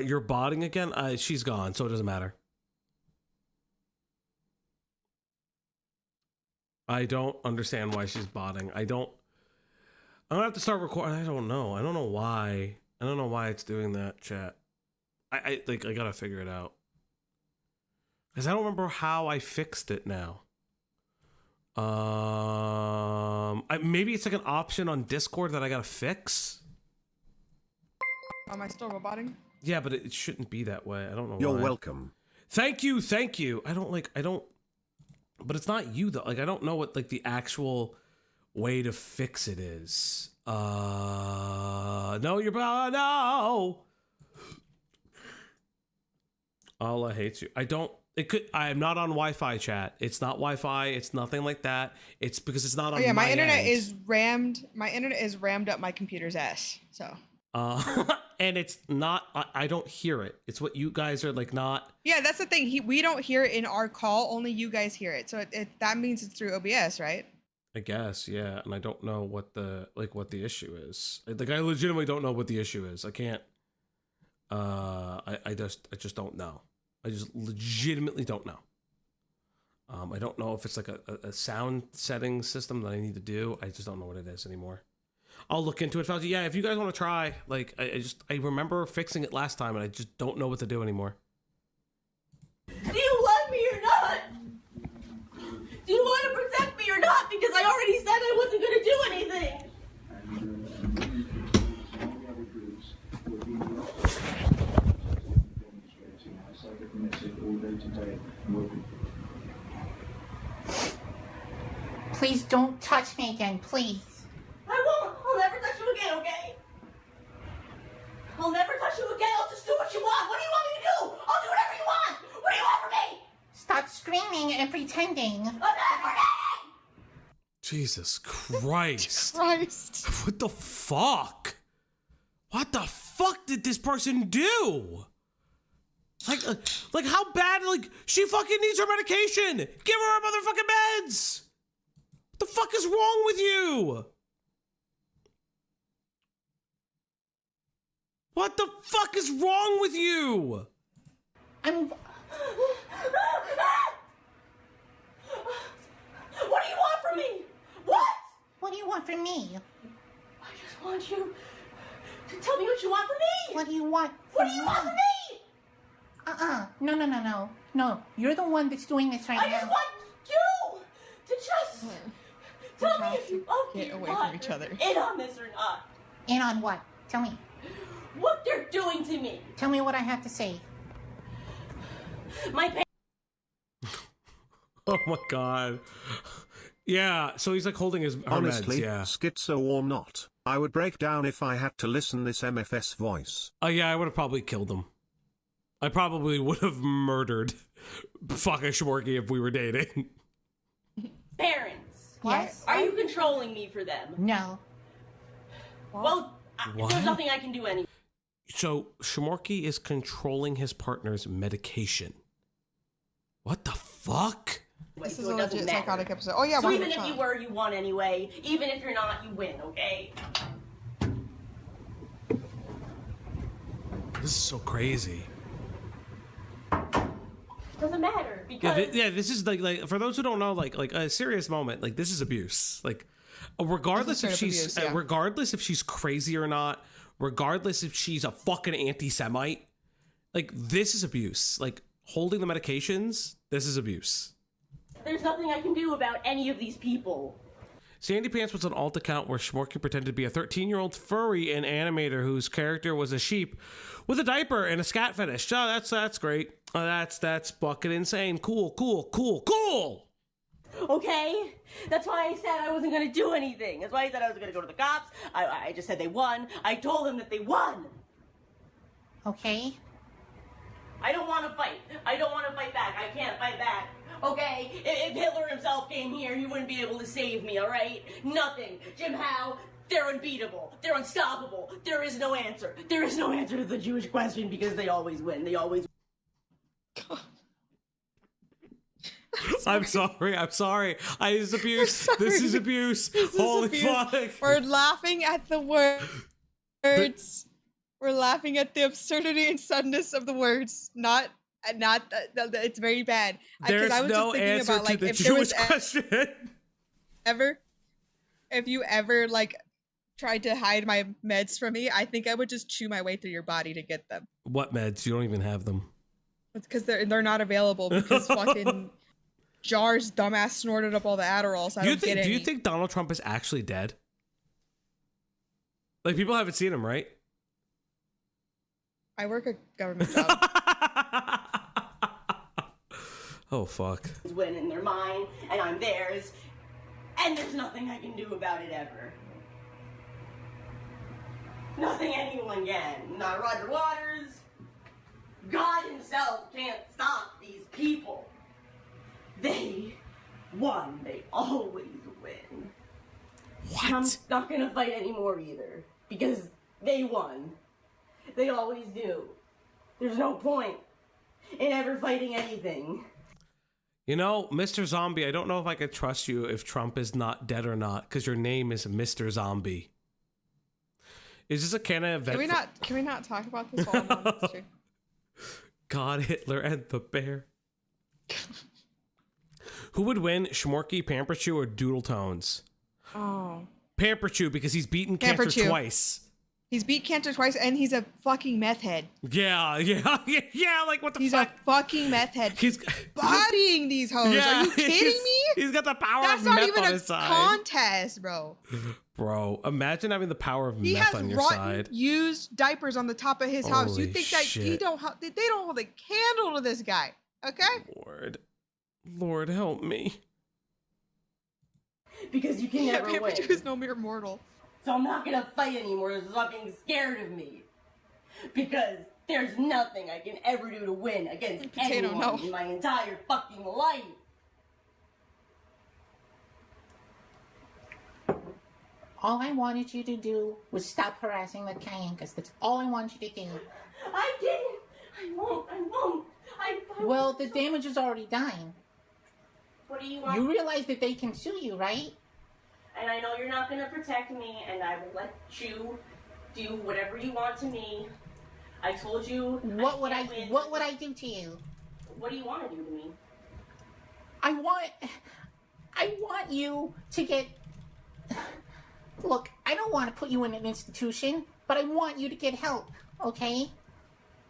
You're botting again? She's gone, so it doesn't matter. I don't understand why she's botting. I'm gonna have to start recording. I don't know. I don't know why. I don't know why it's doing that, chat. I gotta figure it out. Because I don't remember how I fixed it now. Maybe it's like an option on Discord that I gotta fix. Am I still roboting? Yeah, but it shouldn't be that way. I don't know why. You're welcome. Thank you. But it's not you though. Like, I don't know what like the actual way to fix it is. No, no. Allah hates you. I am not on Wi-Fi, chat. It's not Wi-Fi. It's nothing like that. It's because it's not on my my internet end. is rammed. My internet is rammed up my computer's ass. So. And it's not. I don't hear it. It's what you guys are like not. Yeah, that's the thing. We don't hear it in our call. Only you guys hear it. So that means it's through OBS, right? I guess, yeah. And I don't know what the issue is. Like, I legitimately don't know what the issue is. I can't. I just don't know. I just legitimately don't know. I don't know if it's like a sound setting system that I need to do. I just don't know what it is anymore. I'll look into it, Fauci. Yeah, if you guys want to try, like, I remember fixing it last time, and I just don't know what to do anymore. Do you love me or not? Do you want to protect me or not? Because I already said I wasn't going to do anything. Please don't touch me again, please. I won't. I'll never touch you again, okay? I'll never touch you again. I'll just do what you want. What do you want me to do? I'll do whatever you want. What do you want from me? Stop screaming and pretending. I'm not pretending. Jesus Christ. Christ. What the fuck? What the fuck did this person do? Like how bad, like, she fucking needs her medication. Give her her motherfucking meds. What the fuck is wrong with you? What the fuck is wrong with you? What do you want from me? What? What do you want from me? I just want you to tell me what you want from me. What do you want What do you want from me? No. No, you're the one that's doing this right now. I just want you to just tell me if you Get away from each other. in on this or not. In on what? Tell me. What they're doing to me. Tell me what I have to say. My parents. Oh my god. Yeah, so he's like holding her Honestly, meds, yeah. schizo or not, I would break down if I had to listen this MFS voice. Oh yeah, I would have probably killed him. I probably would have murdered fucking Shmorky if we were dating. Parents. Yes? Are you controlling me for them? No. Well, What? there's nothing I can do anyway. So Shmorky is controlling his partner's medication. What the fuck? This is So a it doesn't legit matter. psychotic episode. Oh yeah, So 100%. even if you were, you won anyway. Even if you're not, you win, okay? This is so crazy. Doesn't matter Yeah, because this is like for those who don't know, like a serious moment. Like, this is abuse. Like, regardless if This is straight up she's abuse, yeah. regardless if she's crazy or not, regardless if she's a fucking anti-Semite, like, this is abuse. Like, holding the medications, this is abuse. there's nothing I can do about any of these people. Sandy Pants was an alt account where Shmorky pretended to be a 13-year-old furry and animator whose character was a sheep with a diaper and a scat fetish. Oh, that's great. That's fucking insane. Cool. Okay? That's why I said I wasn't gonna do anything. That's why I said I was gonna go to the cops. I just said they won. I told them that they won. Okay? I don't want to fight. I don't want to fight back. I can't fight back. Okay? If Hitler himself came here, he wouldn't be able to save me, alright? Nothing. Jim Howe, they're unbeatable. They're unstoppable. There is no answer. There is no answer to the Jewish question because they always win. They always I'm sorry. I'm sorry. This is abuse. This is abuse. Holy abuse. fuck. We're laughing at the words. We're laughing at the absurdity and suddenness of the words. Not. It's very bad. There's I was no just thinking answer about, like, to the if there was Jewish question. if you ever like tried to hide my meds from me, I think I would just chew my way through your body to get them. What meds? You don't even have them. It's because they're not available because fucking Jar's dumbass snorted up all the Adderall. So I don't get any. Do you think Donald Trump is actually dead? Like, people haven't seen him, right? I work a government job. Oh, fuck. When and they're mine, and I'm theirs, and there's nothing I can do about it ever. Nothing anyone can. Not Roger Waters. God himself can't stop these people. They won. They always win. What? And I'm not gonna fight anymore either, because they won. They always do. There's no point in ever fighting anything. You know, Mr. Zombie, I don't know if I could trust you if Trump is not dead or not, because your name is Mr. Zombie. Is this a canon event? Can we not talk about this while I'm on this stream? God, Hitler, and the bear. Who would win, Shmorky, Pamperchew, or Doodle Tones? Oh. Pamperchew, because he's beaten Cancer twice. He's beat Cantor twice, and he's a fucking meth head. Yeah, like, what the he's fuck? He's a fucking meth head. He's bodying these hoes. Yeah, are you kidding me? He's got the power That's of not meth even on a his side. contest, bro. Bro, imagine having the power of He meth has on your rotten, side. used diapers on the top of his house. You Holy think that shit. they don't hold a candle to this guy, okay? Lord, help me. Because you can never win. Is no mere mortal. So I'm not gonna fight anymore. Stop being scared of me. Because there's nothing I can ever do to win against anyone in my entire fucking life. All I wanted you to do was stop harassing the Kayankas. That's all I wanted you to do. I didn't. I won't. Well, the damage is already done. What do you want? You realize that they can sue you, right? And I know you're not going to protect me, and I will let you do whatever you want to me. I told you. What would I do to you? What do you want to do to me? I want you to get. Look, I don't want to put you in an institution, but I want you to get help. Okay?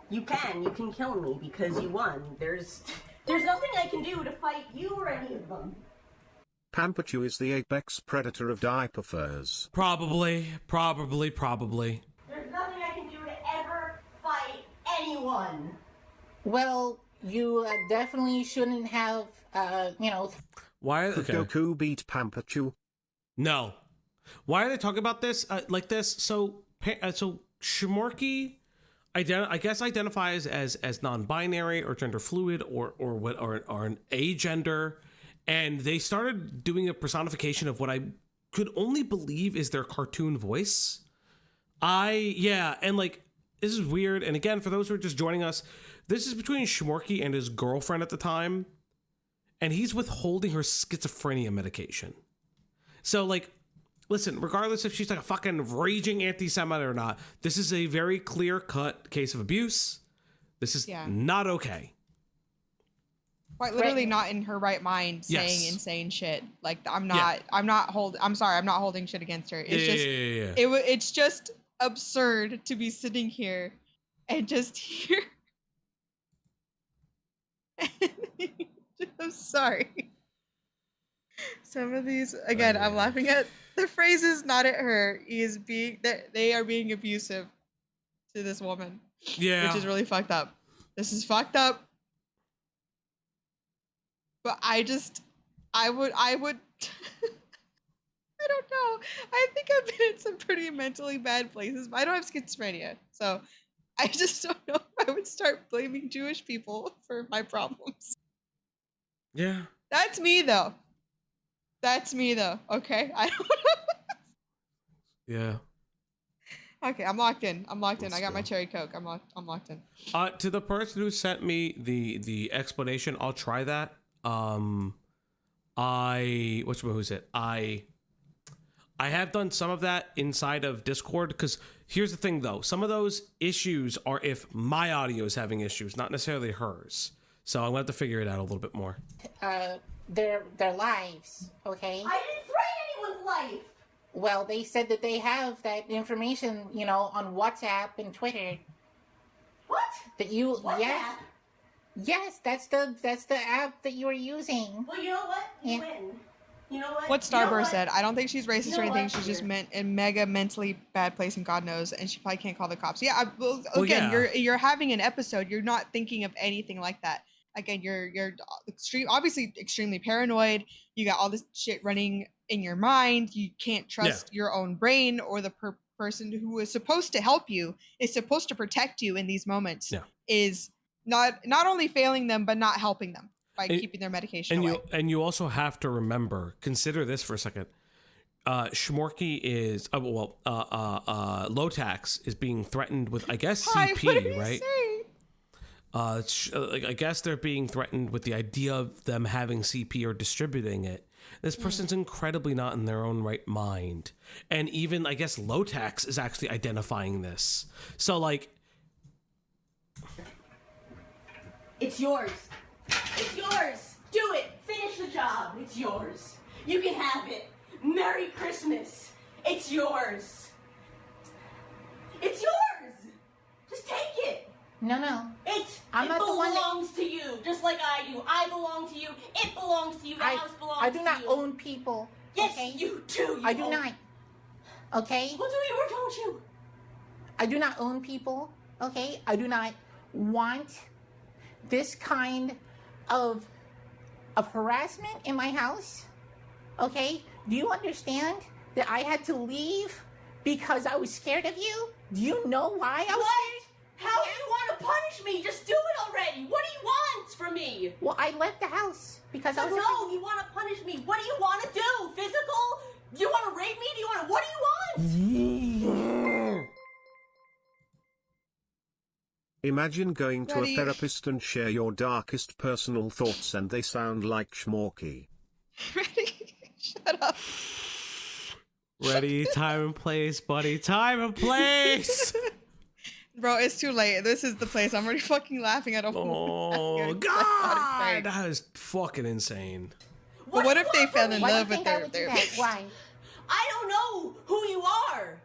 You can kill me because you won. There's nothing I can do to fight you or any of them. Pamperchew is the apex predator of diaper furs. Probably. There's nothing I can do to ever fight anyone. Well, you definitely shouldn't have, Why? Could Goku beat Pamperchew? No. Why are they talking about this like this? So Shmorky, I guess identifies as non-binary or gender fluid or an agender, and they started doing a personification of what I could only believe is their cartoon voice. And like, this is weird. And again, for those who are just joining us, this is between Shmorky and his girlfriend at the time, and he's withholding her schizophrenia medication. So like, listen, regardless if she's like a fucking raging anti-Semite or not, this is a very clear-cut case of abuse. This is not okay. Quite literally not in her right mind saying insane shit. Like, I'm not holding shit against her. It's it's just absurd to be sitting here and just hear. I'm sorry. Some of these, again, I'm laughing at the phrases, not at her. They are being abusive to this woman. Yeah. Which is really fucked up. This is fucked up. But I would, I don't know. I think I've been in some pretty mentally bad places, but I don't have schizophrenia. So I just don't know if I would start blaming Jewish people for my problems. Yeah. That's me though. Okay? I don't know. Yeah. Okay, I'm locked in. I got my cherry Coke. I'm locked in. To the person who sent me the explanation, I'll try that. I have done some of that inside of Discord, because here's the thing though, some of those issues are if my audio is having issues, not necessarily hers. So I'm gonna have to figure it out a little bit more. Their lives, okay? I didn't threaten anyone's life. Well, they said that they have that information, you know, on WhatsApp and Twitter. What? That you, WhatsApp? yes. Yes, that's the app that you were using. Well, you know what? You win. You know what? What You know Starburst what? said. I don't think she's racist You know or anything. what? She's just Here. meant in mega mentally bad place, and God knows, and she probably can't call the cops. Yeah. Well, Again, yeah. you're having an episode. You're not thinking of anything like that. Again, you're obviously extremely paranoid. You got all this shit running in your mind. You can't trust your own brain, or the person who is supposed to help you, is supposed to protect you in these moments, is not only failing them but not helping them by keeping their medication away. You also have to remember, consider this for a second. Shmorky is Lolcows is being threatened with, I guess, CP, right? I guess they're being threatened with the idea of them having CP or distributing it. This person's incredibly not in their own right mind, and even I guess Lolcows is actually identifying this. So like, It's yours. It's yours. Do it. Finish the job. It's yours. You can have it. Merry Christmas. It's yours. It's yours. Just take it. No. It belongs to you, just like I do. I belong to you. It belongs to you. The house belongs to you. I do not own people. Yes, okay? you do. I do not. Okay? Well, do you or don't you? I do not own people. Okay? I do not want this kind of harassment in my house. Okay? Do you understand that I had to leave because I was scared of you? Do you know why I was scared? How do you want to punish me? Just do it already. What do you want from me? Well, I left the house because I was... No, you want to punish me. What do you want to do? Physical? Do you want to rape me? Do you want to... What do you want? Imagine going to Ready? a therapist and share your darkest personal thoughts and they sound like Shmorky. Ready? Shut up. ready, time and place, buddy, time and place. Bro, it's too late. This is the place. I'm already fucking laughing at a Oh God, that is fucking insane. But what if they fell in Why do you love with think I their would do therapist? that? Why? I don't know who you are.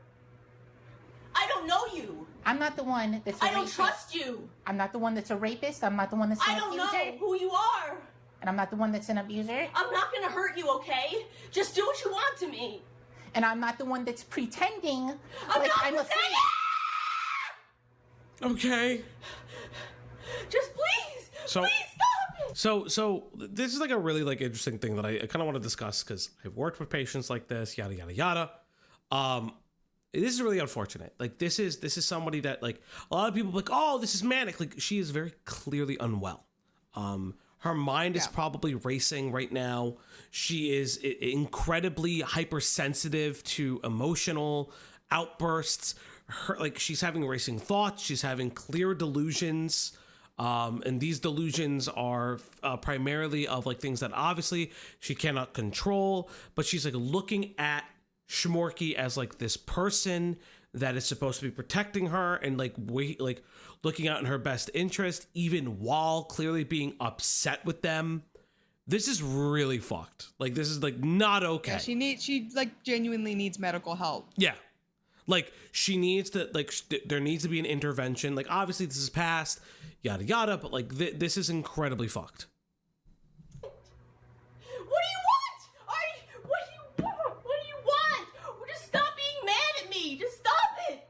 I don't know you. I'm not the one that's a I don't rapist. trust you. I'm not the one that's a rapist. I'm not the one that's an I don't abuser. know who you are. And I'm not the one that's an abuser. I'm not gonna hurt you, okay? Just do what you want to me. And I'm not the one that's pretending I'm like not I'm a pretending. Okay. Just please, So- please stop it. So this is like a really like interesting thing that I kind of want to discuss because I've worked with patients like this, yada yada yada. This is really unfortunate. Like this is somebody that like a lot of people are like, oh, this is manic. Like she is very clearly unwell. Her mind is probably racing right now. She is incredibly hypersensitive to emotional outbursts. She's having racing thoughts. She's having clear delusions. And these delusions are primarily of like things that obviously she cannot control, but she's like looking at Shmorky as like this person that is supposed to be protecting her and like looking out in her best interest, even while clearly being upset with them. This is really fucked. Like this is like not okay. Yeah, she like genuinely needs medical help. Yeah. Like she needs to there needs to be an intervention. Like obviously this is past, yada yada, but like this is incredibly fucked. What do you want? What do you want? Just stop being mad at me. Just stop it.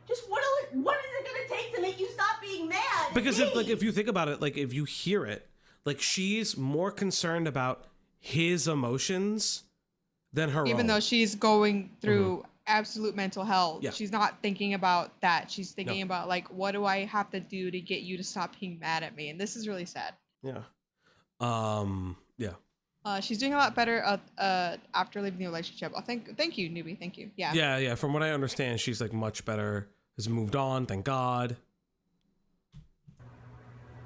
Just what is it gonna take to make you stop being mad at Because me? if you think about it, like if you hear it, like she's more concerned about his emotions than her Even own. though she's going through absolute mental hell, Yeah. she's not thinking about that. She's thinking about like, what do I have to do to get you to stop being mad at me? And this is really sad. Yeah. Yeah. She's doing a lot better after leaving the relationship. Oh, thank you, newbie. Thank you. Yeah. Yeah. From what I understand, she's like much better. Has moved on. Thank God.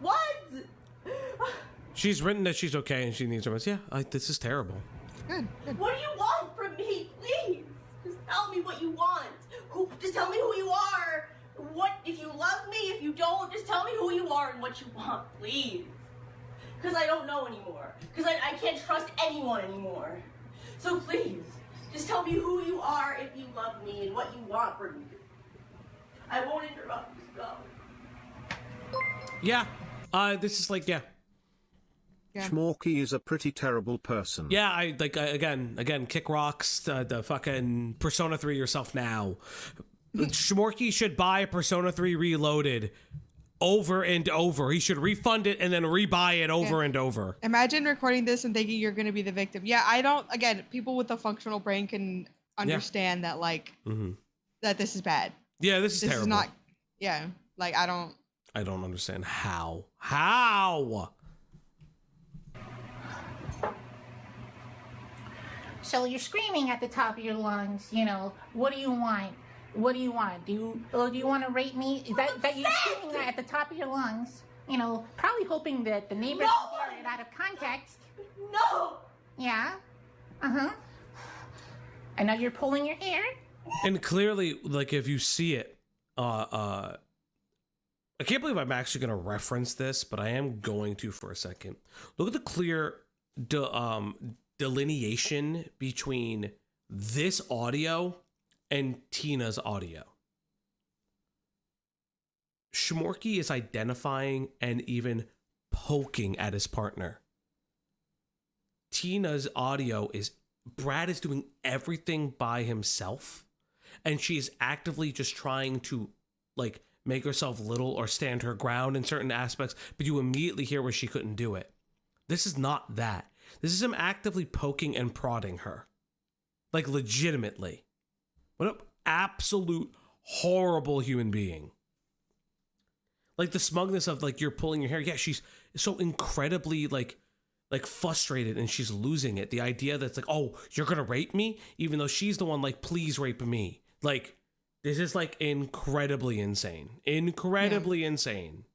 What? She's written that she's okay and she needs her rest. Yeah, this is terrible. Good. What do you want from me, please? Just tell me what you want. Just tell me who you are. What, if you love me, if you don't, just tell me who you are and what you want, please. Because I don't know anymore. Because I can't trust anyone anymore. So please, just tell me who you are if you love me and what you want from me. I won't interrupt. Just go. Yeah. This is like, yeah. Shmorky is a pretty terrible person. Yeah, again, kick rocks, the fucking Persona 3 yourself now. Shmorky should buy Persona 3 Reloaded over and over. He should refund it and then rebuy it over and over. Imagine recording this and thinking you're going to be the victim. Yeah, again, people with a functional brain can understand that, like, that this is bad. Yeah, this is terrible. This is not, like, I don't understand how. How? So you're screaming at the top of your lungs, you know, what do you want? What do you want? Do you want to rape me? Is that you're screaming at the top of your lungs? You know, probably hoping that the neighbors will hear it out of context. No! Yeah? Uh-huh. And now you're pulling your hair? And clearly, like, if you see it, I can't believe I'm actually going to reference this, but I am going to for a second. Look at the clear delineation between this audio and Tina's audio. Shmorky is identifying and even poking at his partner. Tina's audio is Brad is doing everything by himself, and she's actively just trying to, like, make herself little or stand her ground in certain aspects, but you immediately hear where she couldn't do it. This is not that. This is him actively poking and prodding her. Like, legitimately. What an absolute horrible human being. Like, the smugness of, like, you're pulling your hair. Yeah, she's so incredibly, like frustrated, and she's losing it. The idea that's like, oh, you're gonna rape me? Even though she's the one, like, please rape me. Like, this is, like, incredibly insane. Incredibly insane.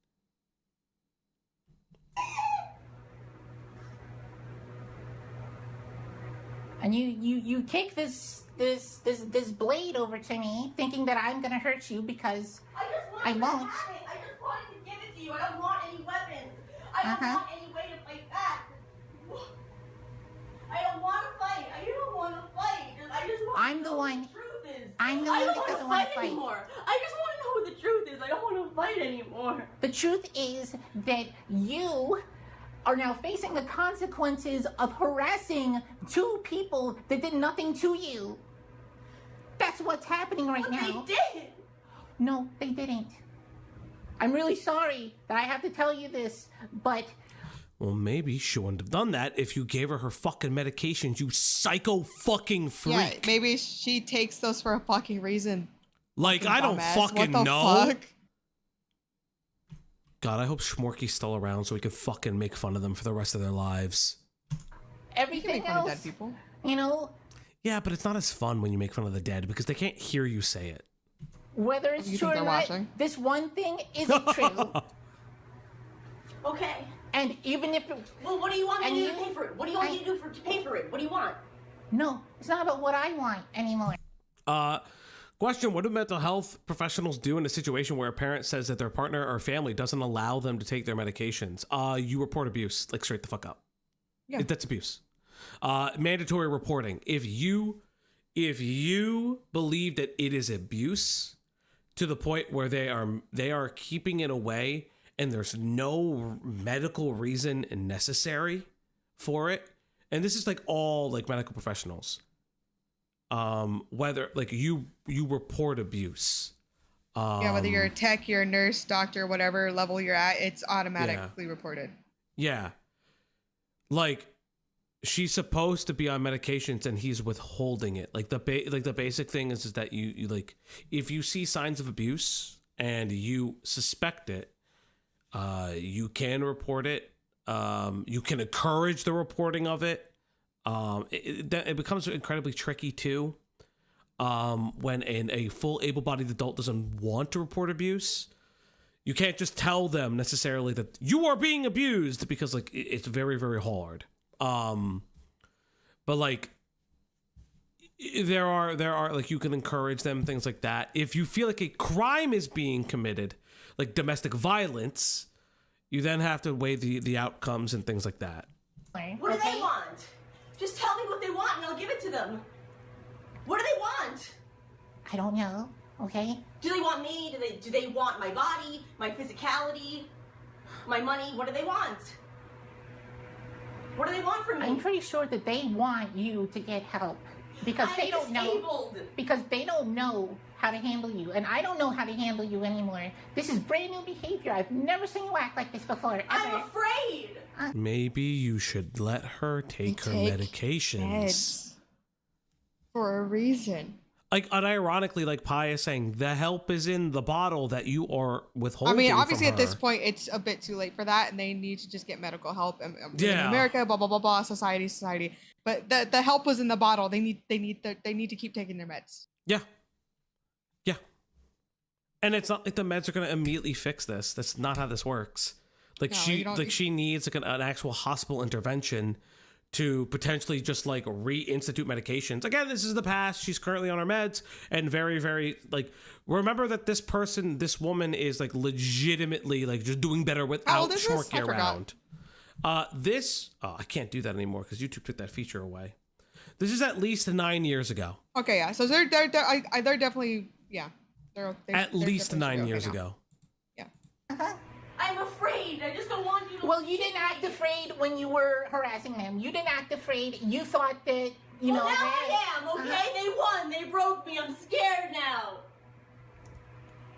And you take this blade over to me, thinking that I'm gonna hurt you because I won't. I just wanted to give it to you. I don't want any weapons. I don't want any way to fight back. I don't want to fight. I don't want to fight. I just want I'm to the know one. what the truth is. I'm the one that doesn't want to fight anymore. I just want to know what the truth is. I don't want to fight anymore. The truth is that you are now facing the consequences of harassing two people that did nothing to you. That's what's happening right now. They did. No, they didn't. I'm really sorry that I have to tell you this, but... Well, maybe she wouldn't have done that if you gave her fucking medications, you psycho fucking freak. Yeah, maybe she takes those for a fucking reason. Like, I don't fucking what the know. Fuck? God, I hope Shmorky's still around so we can fucking make fun of them for the rest of their lives. Everything make fun of else, dead people. you know, Yeah, but it's not as fun when you make fun of the dead because they can't hear you say it. whether it's You true think or they're not, watching? this one thing isn't true. Okay. And even if it, Well, what do you want me And to do you- to pay for it? What do you want me to do to pay for it? What do you want? no, it's not about what I want anymore. Question, what do mental health professionals do in a situation where a parent says that their partner or family doesn't allow them to take their medications? You report abuse, like straight the fuck up. Yeah. That's abuse. Mandatory reporting. If you believe that it is abuse to the point where they are keeping it away and there's no medical reason necessary for it, and this is like all like medical professionals, whether like you report abuse. Yeah, whether you're a tech, you're a nurse, doctor, whatever level you're at, it's automatically reported. Yeah. Like, she's supposed to be on medications and he's withholding it. Like the basic thing is that you like, if you see signs of abuse and you suspect it, you can report it. You can encourage the reporting of it. It becomes incredibly tricky too. When a full able-bodied adult doesn't want to report abuse, you can't just tell them necessarily that you are being abused, because like it's very, very hard. But like there are like, you can encourage them, things like that. If you feel like a crime is being committed, like domestic violence, you then have to weigh the outcomes and things like that. What do they want? Just tell me what they want and I'll give it to them. What do they want? I don't know, okay? Do they want me? Do they want my body, my physicality, my money? What do they want? What do they want from me? I'm pretty sure that they want you to get help because they don't know. Because they don't know how to handle you, and I don't know how to handle you anymore. This is brand new behavior. I've never seen you act like this before. Ever. I'm afraid. Maybe you should let her take her medications. Meds for a reason. Like, unironically, like Pi is saying, the help is in the bottle that you are withholding. I mean, obviously from at this her. point, it's a bit too late for that, and they need to just get medical help. In Yeah. America, blah blah blah blah, society. But the help was in the bottle. They need to keep taking their meds. Yeah. Yeah. And it's not like the meds are going to immediately fix this. That's not how this works. Like No, she needs like an actual hospital intervention to potentially just like reinstitute medications. Again, this is the past. She's currently on her meds, and very, very like, remember that this woman is like legitimately like just doing better without Shmorky around. I can't do that anymore because YouTube took that feature away. This is at least 9 years ago. Okay, yeah. So they're definitely, yeah. They're at least 9 years ago. Yeah. I'm afraid. I just don't want you to. Well, you didn't act afraid when you were harassing them. You didn't act afraid. You thought that, you know. Now I am, okay? They won. They broke me. I'm scared now.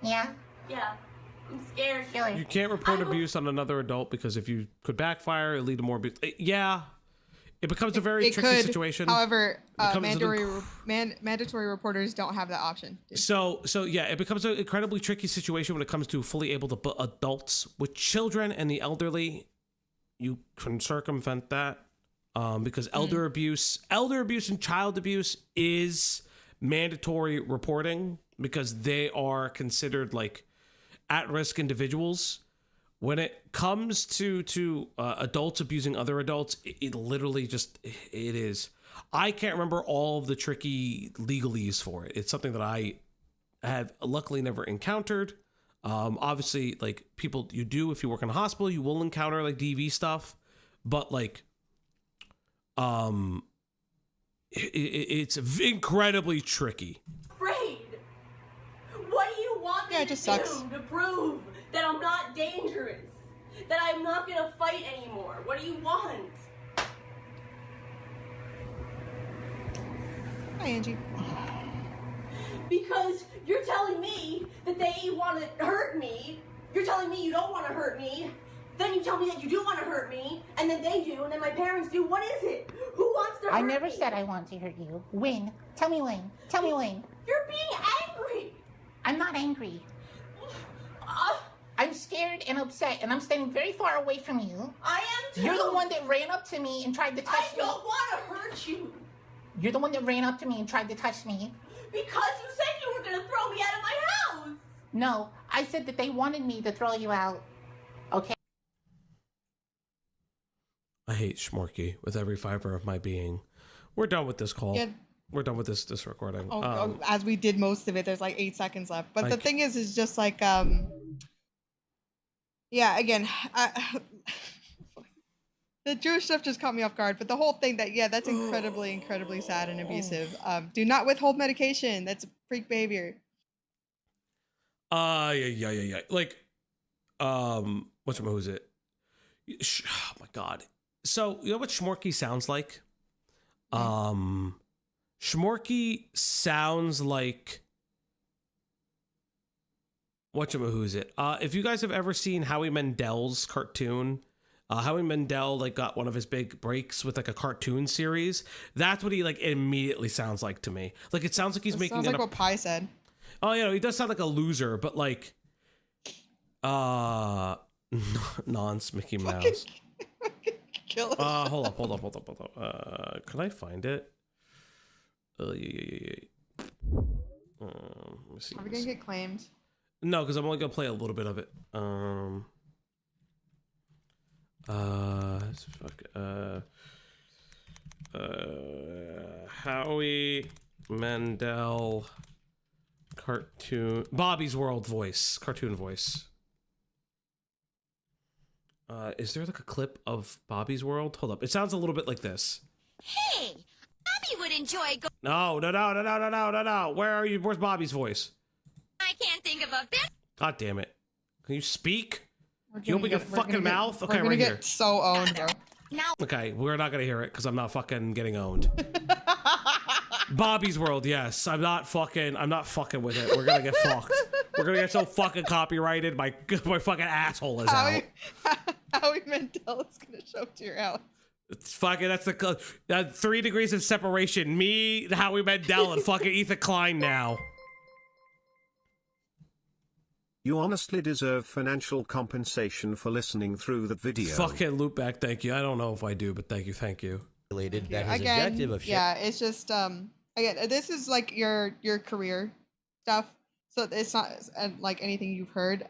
Yeah? Yeah. I'm scared. You can't report abuse on another adult because if you could backfire, it lead to more abuse. Yeah. It becomes a very tricky situation. However, mandatory reporters don't have that option. So yeah, it becomes an incredibly tricky situation when it comes to fully able to put adults with children and the elderly. You can circumvent that because elder abuse and child abuse is mandatory reporting because they are considered like at-risk individuals. When it comes to adults abusing other adults, it literally just, it is. I can't remember all of the tricky legalese for it. It's something that I have luckily never encountered. Obviously, like people, you do, if you work in a hospital, you will encounter like DV stuff, but like, it's incredibly tricky. Afraid. What do you want me Yeah, it to just do sucks. to prove that I'm not dangerous? That I'm not gonna fight anymore? What do you want? Hi, Angie. Because you're telling me that they want to hurt me. You're telling me you don't want to hurt me. Then you tell me that you do want to hurt me, and then they do, and then my parents do. What is it? Who wants to hurt me? I never said I want to hurt you. When? Tell me when. Tell me when. You're being angry. I'm not angry. I'm scared and upset, and I'm standing very far away from you. I am too. You're the one that ran up to me and tried to touch me. I don't want to hurt you. You're the one that ran up to me and tried to touch me. Because you said you were going to throw me out of my house. No, I said that they wanted me to throw you out. Okay? I hate Shmorky with every fiber of my being. We're done with this call. Yeah. We're done with this recording. As we did most of it, there's like 8 seconds left. But the thing is just like, yeah, again, the Jewish stuff just caught me off guard. But the whole thing that's incredibly, incredibly sad and abusive. Do not withhold medication. That's freak behavior. Yeah. Like, who's it? Oh my God. So, you know what Shmorky sounds like? Shmorky sounds like who's it? If you guys have ever seen Howie Mandel's cartoon, Howie Mandel like got one of his big breaks with like a cartoon series. That's what he like immediately sounds like to me. Like it sounds like he's making sounds like what Pi said. Oh, you know, he does sound like a loser, but like nonce Mickey Mouse. Kill it. Hold up. Can I find it? Yeah. Let me see. Are we gonna get claimed? No, because I'm only gonna play a little bit of it. Howie Mandel cartoon Bobby's World voice, cartoon voice. Is there like a clip of Bobby's World? Hold up. It sounds a little bit like this. Hey, Bobby would enjoy go- No. Where are you? Where's Bobby's voice? I can't think of a bit. God damn it. Can you speak? We're Can you open your we're fucking mouth? Okay, we're gonna right get here. so owned, bro. Now, Okay, we're not gonna hear it because I'm not fucking getting owned. Bobby's World, yes. I'm not fucking with it. We're gonna get fucked. We're gonna get so fucking copyrighted. My fucking asshole is out. Howie Mandel is gonna show up to your house. It's fucking, that's the 3 degrees of separation. Me, Howie Mandel, and fucking Ethan Klein now. You honestly deserve financial compensation for listening through the video. Fucking loopback, thank you. I don't know if I do, but thank you. That his Again, objective of yeah, it's just again, this is like your career stuff, so it's not like anything you've heard.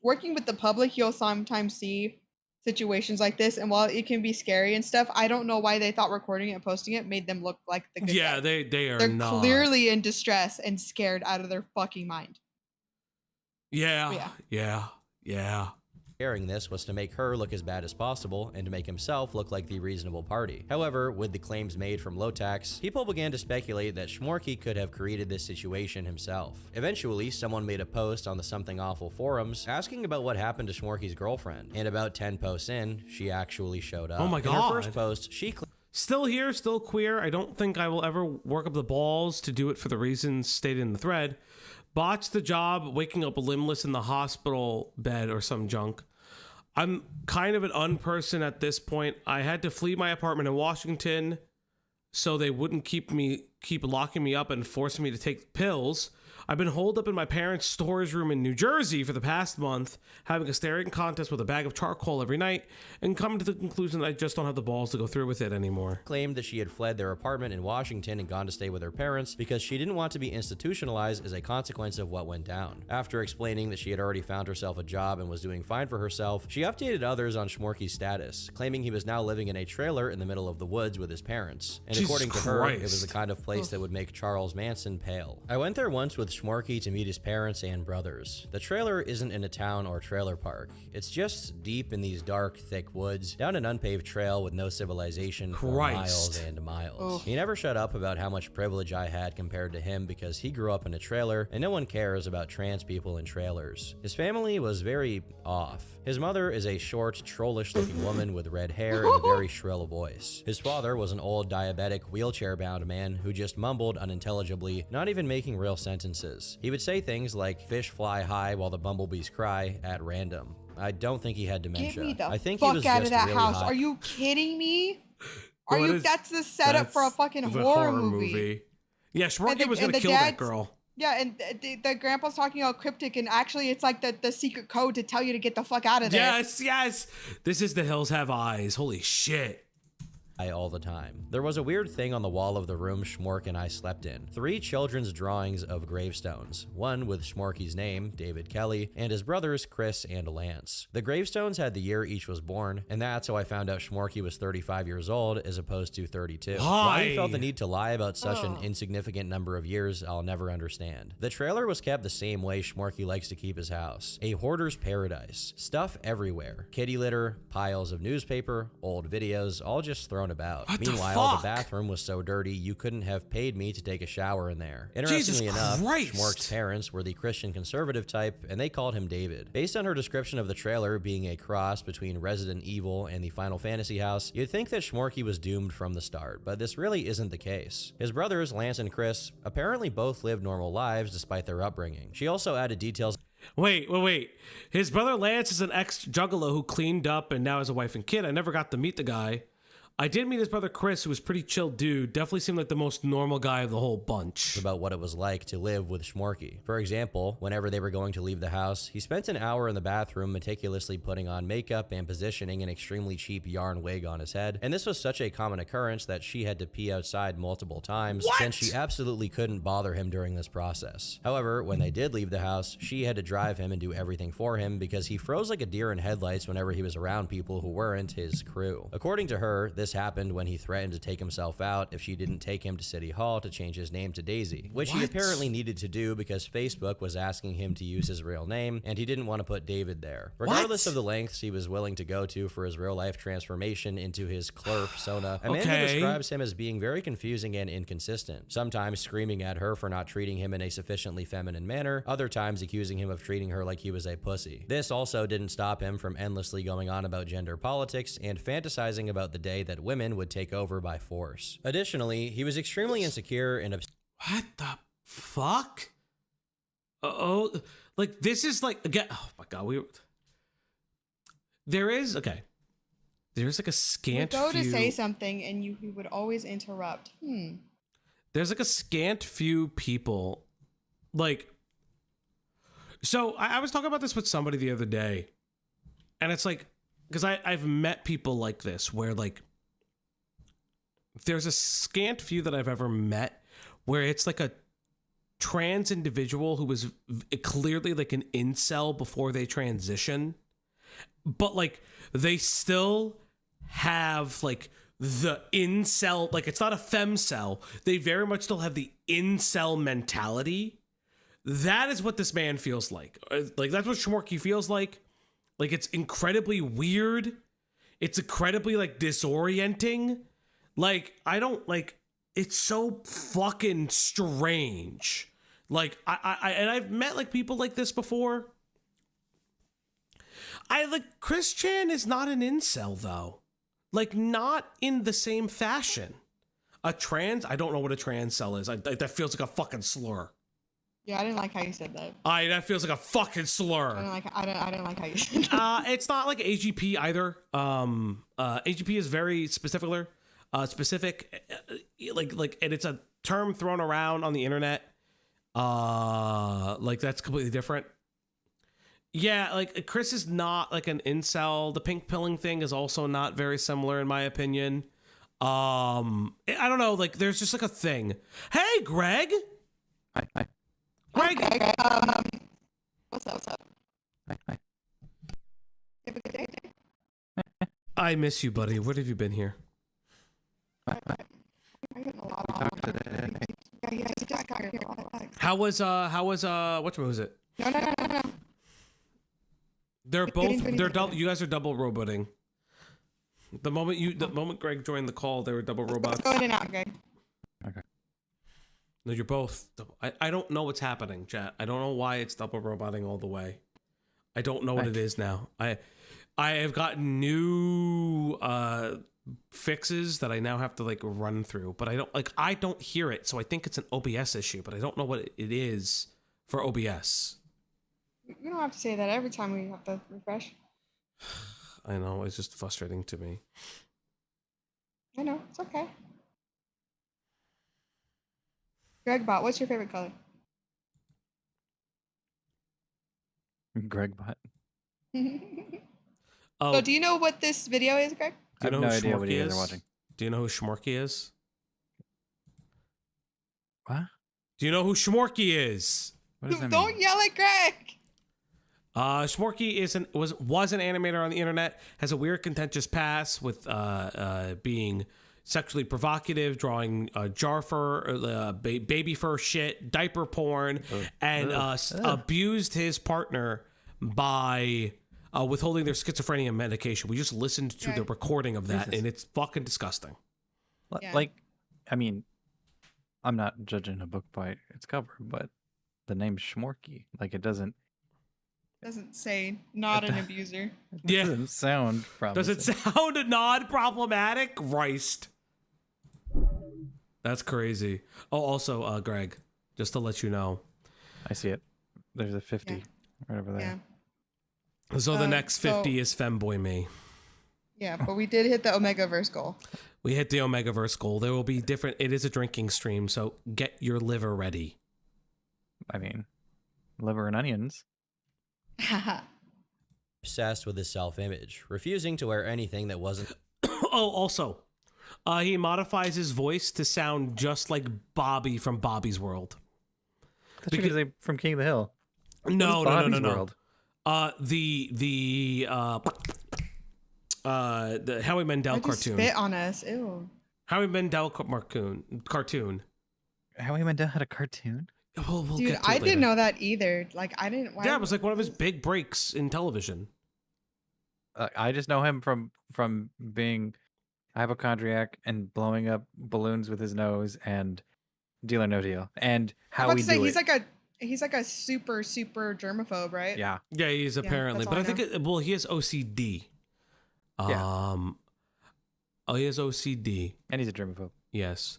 Working with the public, you'll sometimes see situations like this, and while it can be scary and stuff, I don't know why they thought recording it and posting it made them look like the good guy. They're not. clearly in distress and scared out of their fucking mind. Yeah. Sharing this was to make her look as bad as possible and to make himself look like the reasonable party. However, with the claims made from Lolcows, people began to speculate that Shmorky could have created this situation himself. Eventually, someone made a post on the Something Awful forums asking about what happened to Shmorky's girlfriend, and about 10 posts in, she actually showed up. Oh my In God. her first post, she Still here, still queer. I don't think I will ever work up the balls to do it for the reasons stated in the thread. Botched the job, waking up limbless in the hospital bed or some junk. I'm kind of an unperson at this point. I had to flee my apartment in Washington so they wouldn't keep locking me up and forcing me to take pills. I've been holed up in my parents' storage room in New Jersey for the past month, having a staring contest with a bag of charcoal every night, and coming to the conclusion that I just don't have the balls to go through with it anymore. Claimed that she had fled their apartment in Washington and gone to stay with her parents because she didn't want to be institutionalized as a consequence of what went down. After explaining that she had already found herself a job and was doing fine for herself, she updated others on Shmorky's status, claiming he was now living in a trailer in the middle of the woods with his parents. And Jesus according to her, it Christ. was the kind of place that would make Charles Manson pale. I went there once with Shmorky to meet his parents and brothers. The trailer isn't in a town or trailer park. It's just deep in these dark, thick woods, down an unpaved trail with no civilization for miles and miles. He never shut up about how much privilege I had compared to him because he grew up in a trailer and no one cares about trans people in trailers. His family was very off. His mother is a short, trollish looking woman with red hair and a very shrill voice. His father was an old diabetic, wheelchair-bound man who just mumbled unintelligibly, not even making real sentences. He would say things like "fish fly high while the bumblebees cry" at random. I don't think he had dementia. Get me the I think fuck he was out just of that really house. hot. Are you kidding me? That's the setup That's for a fucking the horror movie. Yeah, Shmorky was gonna the kill that dad's- girl. Yeah, and the grandpa's talking all cryptic, and actually it's like the secret code to tell you to get the fuck out of there. Yes. This is The Hills Have Eyes. Holy shit. All the time. There was a weird thing on the wall of the room Shmork and I slept in. 3 children's drawings of gravestones, one with Shmorky's name, David Kelly, and his brothers, Chris and Lance. The gravestones had the year each was born, and that's how I found out Shmorky was 35 years old as opposed to 32. Why he felt the need to lie about such an insignificant number of years, I'll never understand. The trailer was kept the same way Shmorky likes to keep his house. A hoarder's paradise. Stuff everywhere. Kitty litter, piles of newspaper, old videos, all just thrown about. Meanwhile, the bathroom was so dirty you couldn't have paid me to take a shower in there. Interestingly enough, Shmork's parents were the Christian conservative type, and they called him David. Based on her description of the trailer being a cross between Resident Evil and the Final Fantasy house, you'd think that Shmorky was doomed from the start, but this really isn't the case. His brothers, Lance and Chris, apparently both lived normal lives despite their upbringing. She also added details. Wait. His brother Lance is an ex-juggalo who cleaned up and now has a wife and kid. I never got to meet the guy. I did meet his brother Chris, who was a pretty chill dude. Definitely seemed like the most normal guy of the whole bunch. About what it was like to live with Shmorky. For example, whenever they were going to leave the house, he spent an hour in the bathroom meticulously putting on makeup and positioning an extremely cheap yarn wig on his head. And this was such a common occurrence that she had to pee outside multiple times since she absolutely couldn't bother him during this process. However, when they did leave the house, she had to drive him and do everything for him because he froze like a deer in headlights whenever he was around people who weren't his crew. According to her, this happened when he threatened to take himself out if she didn't take him to City Hall to change his name to Daisy, which he apparently needed to do because Facebook was asking him to use his real name and he didn't want to put David there. Regardless of the lengths he was willing to go to for his real life transformation into his clerf Sona, Amanda describes him as being very confusing and inconsistent, sometimes screaming at her for not treating him in a sufficiently feminine manner, other times accusing him of treating her like he was a pussy. This also didn't stop him from endlessly going on about gender politics and fantasizing about the day that women would take over by force. Additionally, he was extremely insecure and what the fuck? Like this is like again. Oh my god, there's like a scant. You go to say something and you would always interrupt. There's like a scant few people, like. So I was talking about this with somebody the other day, and it's like because I've met people like this where like. There's a scant few that I've ever met where it's like a trans individual who was clearly like an incel before they transition, but like they still have like the incel, like it's not a femcel. They very much still have the incel mentality. That is what this man feels like. Like that's what Shmorky feels like. Like it's incredibly weird. It's incredibly like disorienting. Like, I don't like, it's so fucking strange. Like, and I've met like people like this before. Chris Chan is not an incel though. Like, not in the same fashion. I don't know what a trans cell is. That feels like a fucking slur. Yeah, I didn't like how you said that. That feels like a fucking slur. I don't like how you said that. It's not like AGP either. AGP is very specific, and it's a term thrown around on the internet. Like that's completely different. Yeah, like Chris is not like an incel. The pink pilling thing is also not very similar in my opinion. I don't know. Like there's just like a thing. Hey, Greg. Hi. Greg. Okay. What's up? Hi. You have a good day? I miss you, buddy. What have you been here? How was what was it? No. They're both you guys are double roboting. The moment Greg joined the call, they were double robots. Go in and out, Greg. Okay. No, you're both. I don't know what's happening, chat. I don't know why it's double roboting all the way. I don't know what it is now. I have gotten new fixes that I now have to like run through, but I don't hear it, so I think it's an OBS issue, but I don't know what it is for OBS. You don't have to say that every time we have to refresh. I know, it's just frustrating to me. I know, it's okay. Gregbot, what's your favorite color? Gregbot. Oh, So do you know what this video is, Greg? I have no idea what you guys are watching. Do you know who Shmorky is? What? Do you know who Shmorky is? What does that Don't mean? yell at Greg. Shmorky was an animator on the internet, has a weird contentious past with being sexually provocative, drawing jar fur, baby fur shit, diaper porn, and abused his partner by withholding their schizophrenia medication. We just listened to the recording of that, and it's fucking disgusting. Yeah. Like, I mean, I'm not judging a book by its cover, but the name Shmorky, like it doesn't say not an abuser. Yeah. Doesn't sound promising. Does it sound non-problematic? Christ. That's crazy. Oh, also, Greg, just to let you know. I see it. There's a 50 right over there. Yeah. So the next 50 is Femboy Me. Yeah, but we did hit the omegaverse goal. We hit the omegaverse goal. There will be different. It is a drinking stream, so get your liver ready. I mean, liver and onions. Obsessed with his self-image, refusing to wear anything that wasn't. Oh, also, he modifies his voice to sound just like Bobby from Bobby's World. That's because from King of the Hill. No. World? The Howie Mandel Why'd you cartoon. spit on us. Ew. Howie Mandel cartoon. Howie Mandel had a cartoon? We'll Dude, get to it I later. didn't know that either. Like, I didn't. Yeah, it was like one of his big breaks in television. I just know him from being a hypochondriac and blowing up balloons with his nose and Deal or No Deal and how we do it. He's like a super germaphobe, right? Yeah. Yeah, he is apparently, that's all but I I think he has OCD. Yeah. Oh, he has OCD. And he's a germaphobe. Yes.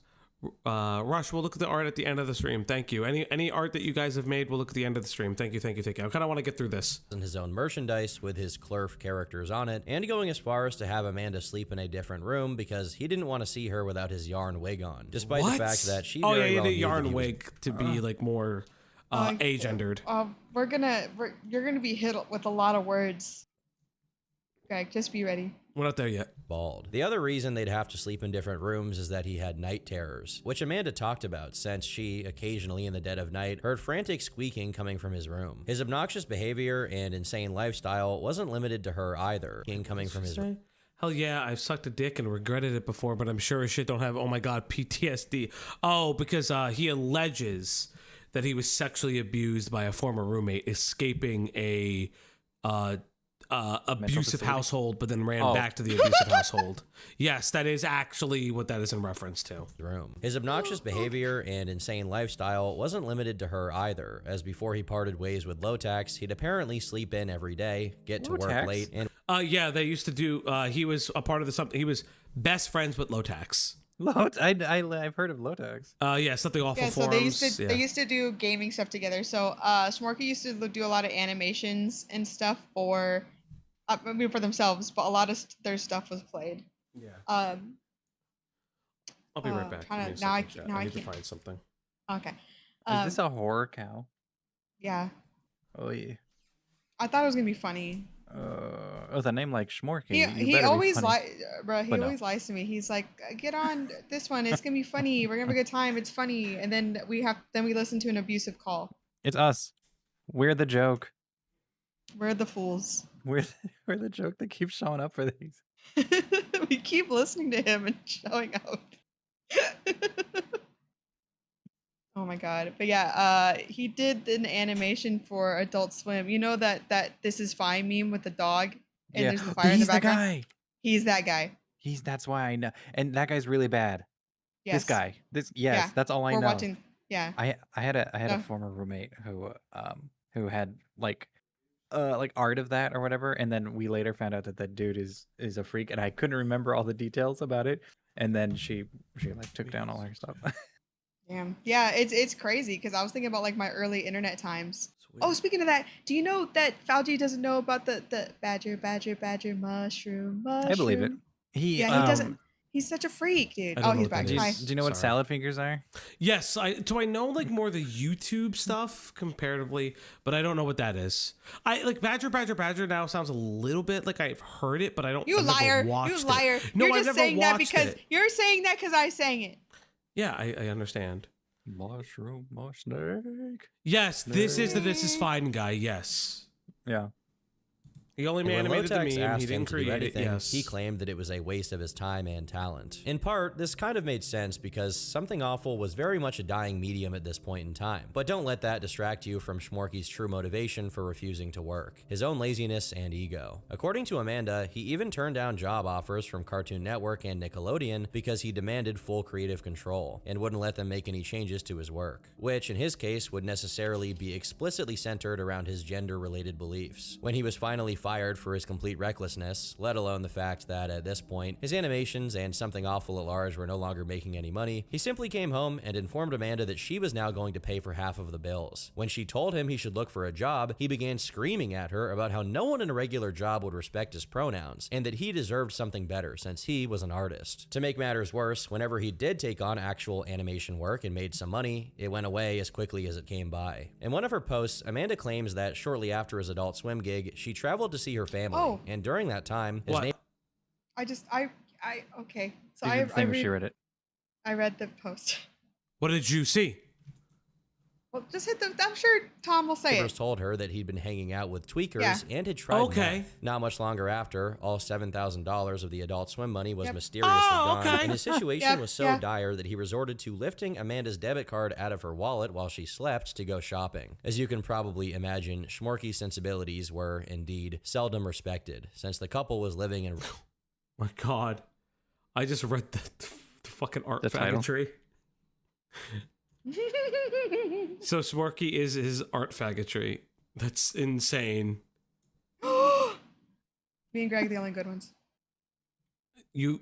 Rush, we'll look at the art at the end of the stream. Thank you. Any art that you guys have made, we'll look at the end of the stream. Thank you. I kind of want to get through this. And his own merchandise with his Clerf characters on it, and going as far as to have Amanda sleep in a different room because he didn't want to see her without his yarn wig on, despite the fact that she very well the knew that yarn he was- wig to be like more agendered. You're gonna be hit with a lot of words. Greg, just be ready. We're not there yet. Bald. The other reason they'd have to sleep in different rooms is that he had night terrors, which Amanda talked about since she, occasionally in the dead of night, heard frantic squeaking coming from his room. His obnoxious behavior and insane lifestyle wasn't limited to her either, coming from his room. Hell yeah, I've sucked a dick and regretted it before, but I'm sure as shit don't have, oh my god, PTSD. Oh, because he alleges that he was sexually abused by a former roommate, escaping a abusive household, but then ran back to the abusive household. Yes, that is actually what that is in reference to. His obnoxious behavior and insane lifestyle wasn't limited to her either, as before he parted ways with Lolcows, he'd apparently sleep in every day, get to work late, and yeah, they used to do. He was a part of something. He was best friends with Lolcows. I've heard of Lolcows. Yeah, something awful. Yeah, so forums. they used to do gaming stuff together. So Shmorky used to do a lot of animations and stuff for themselves, but a lot of their stuff was played. Yeah. I'll be right back. I need to find something. Okay. Is this a horror cow? Yeah. Oh yeah. I thought it was gonna be funny. With a name like Shmorky. He always always lies to me. He's like, get on this one. It's gonna be funny. We're gonna have a good time. It's funny. And then we listen to an abusive call. It's us. We're the joke. We're the fools. We're the joke that keeps showing up for these. We keep listening to him and showing up. Oh my god. But yeah, he did an animation for Adult Swim. You know that This Is Fine meme with the dog and there's the fire in the background? He's that guy. That's why I know. And that guy's really bad. Yes. This guy. Yeah. That's all I know. Watching, yeah. I had a former roommate who had like art of that or whatever, and then we later found out that that dude is a freak, and I couldn't remember all the details about it, and then she like took down all her stuff. Damn. Yeah, it's crazy because I was thinking about like my early internet times. Sweet. Oh, speaking of that, do you know that Fauci doesn't know about the badger mushroom? I believe it. He doesn't. He's such a freak, dude. Oh, he's back. Do you know what salad fingers are? Yes, I know like more the YouTube stuff comparatively, but I don't know what that is. I like badger now sounds a little bit like I've heard it, but I don't. You liar! You liar! No, you're I've just never saying that watched because it. you're saying that because I sang it. Yeah, I understand. Mushroom snake. Yes, this is fine guy. Yes. Yeah. He only animated the meme. He didn't create it. Yes. He claimed that it was a waste of his time and talent. In part, this kind of made sense because Something Awful was very much a dying medium at this point in time. But don't let that distract you from Shmorky's true motivation for refusing to work: his own laziness and ego. According to Amanda, he even turned down job offers from Cartoon Network and Nickelodeon because he demanded full creative control and wouldn't let them make any changes to his work, which in his case would necessarily be explicitly centered around his gender-related beliefs. When he was finally fired fired for his complete recklessness, let alone the fact that at this point, his animations and Something Awful at Large were no longer making any money, he simply came home and informed Amanda that she was now going to pay for half of the bills. When she told him he should look for a job, he began screaming at her about how no one in a regular job would respect his pronouns, and that he deserved something better since he was an artist. To make matters worse, whenever he did take on actual animation work and made some money, it went away as quickly as it came by. In one of her posts, Amanda claims that shortly after his Adult Swim gig, she traveled to see her family, and during that time, his name... Okay. So She read it. I read the post. What did you see? Well, just hit the. I'm sure Tom will say it. told her that he'd been hanging out with tweakers and had tried meth. Not much longer after, all $7,000 of the Adult Swim money was mysteriously gone, and his situation was so dire that he resorted to lifting Amanda's debit card out of her wallet while she slept to go shopping. As you can probably imagine, Shmorky's sensibilities were, indeed, seldom respected, since the couple was living in... My God. I just read the fucking art faggotry. So Shmorky is his art faggotry. That's insane. Me and Greg are the only good ones. You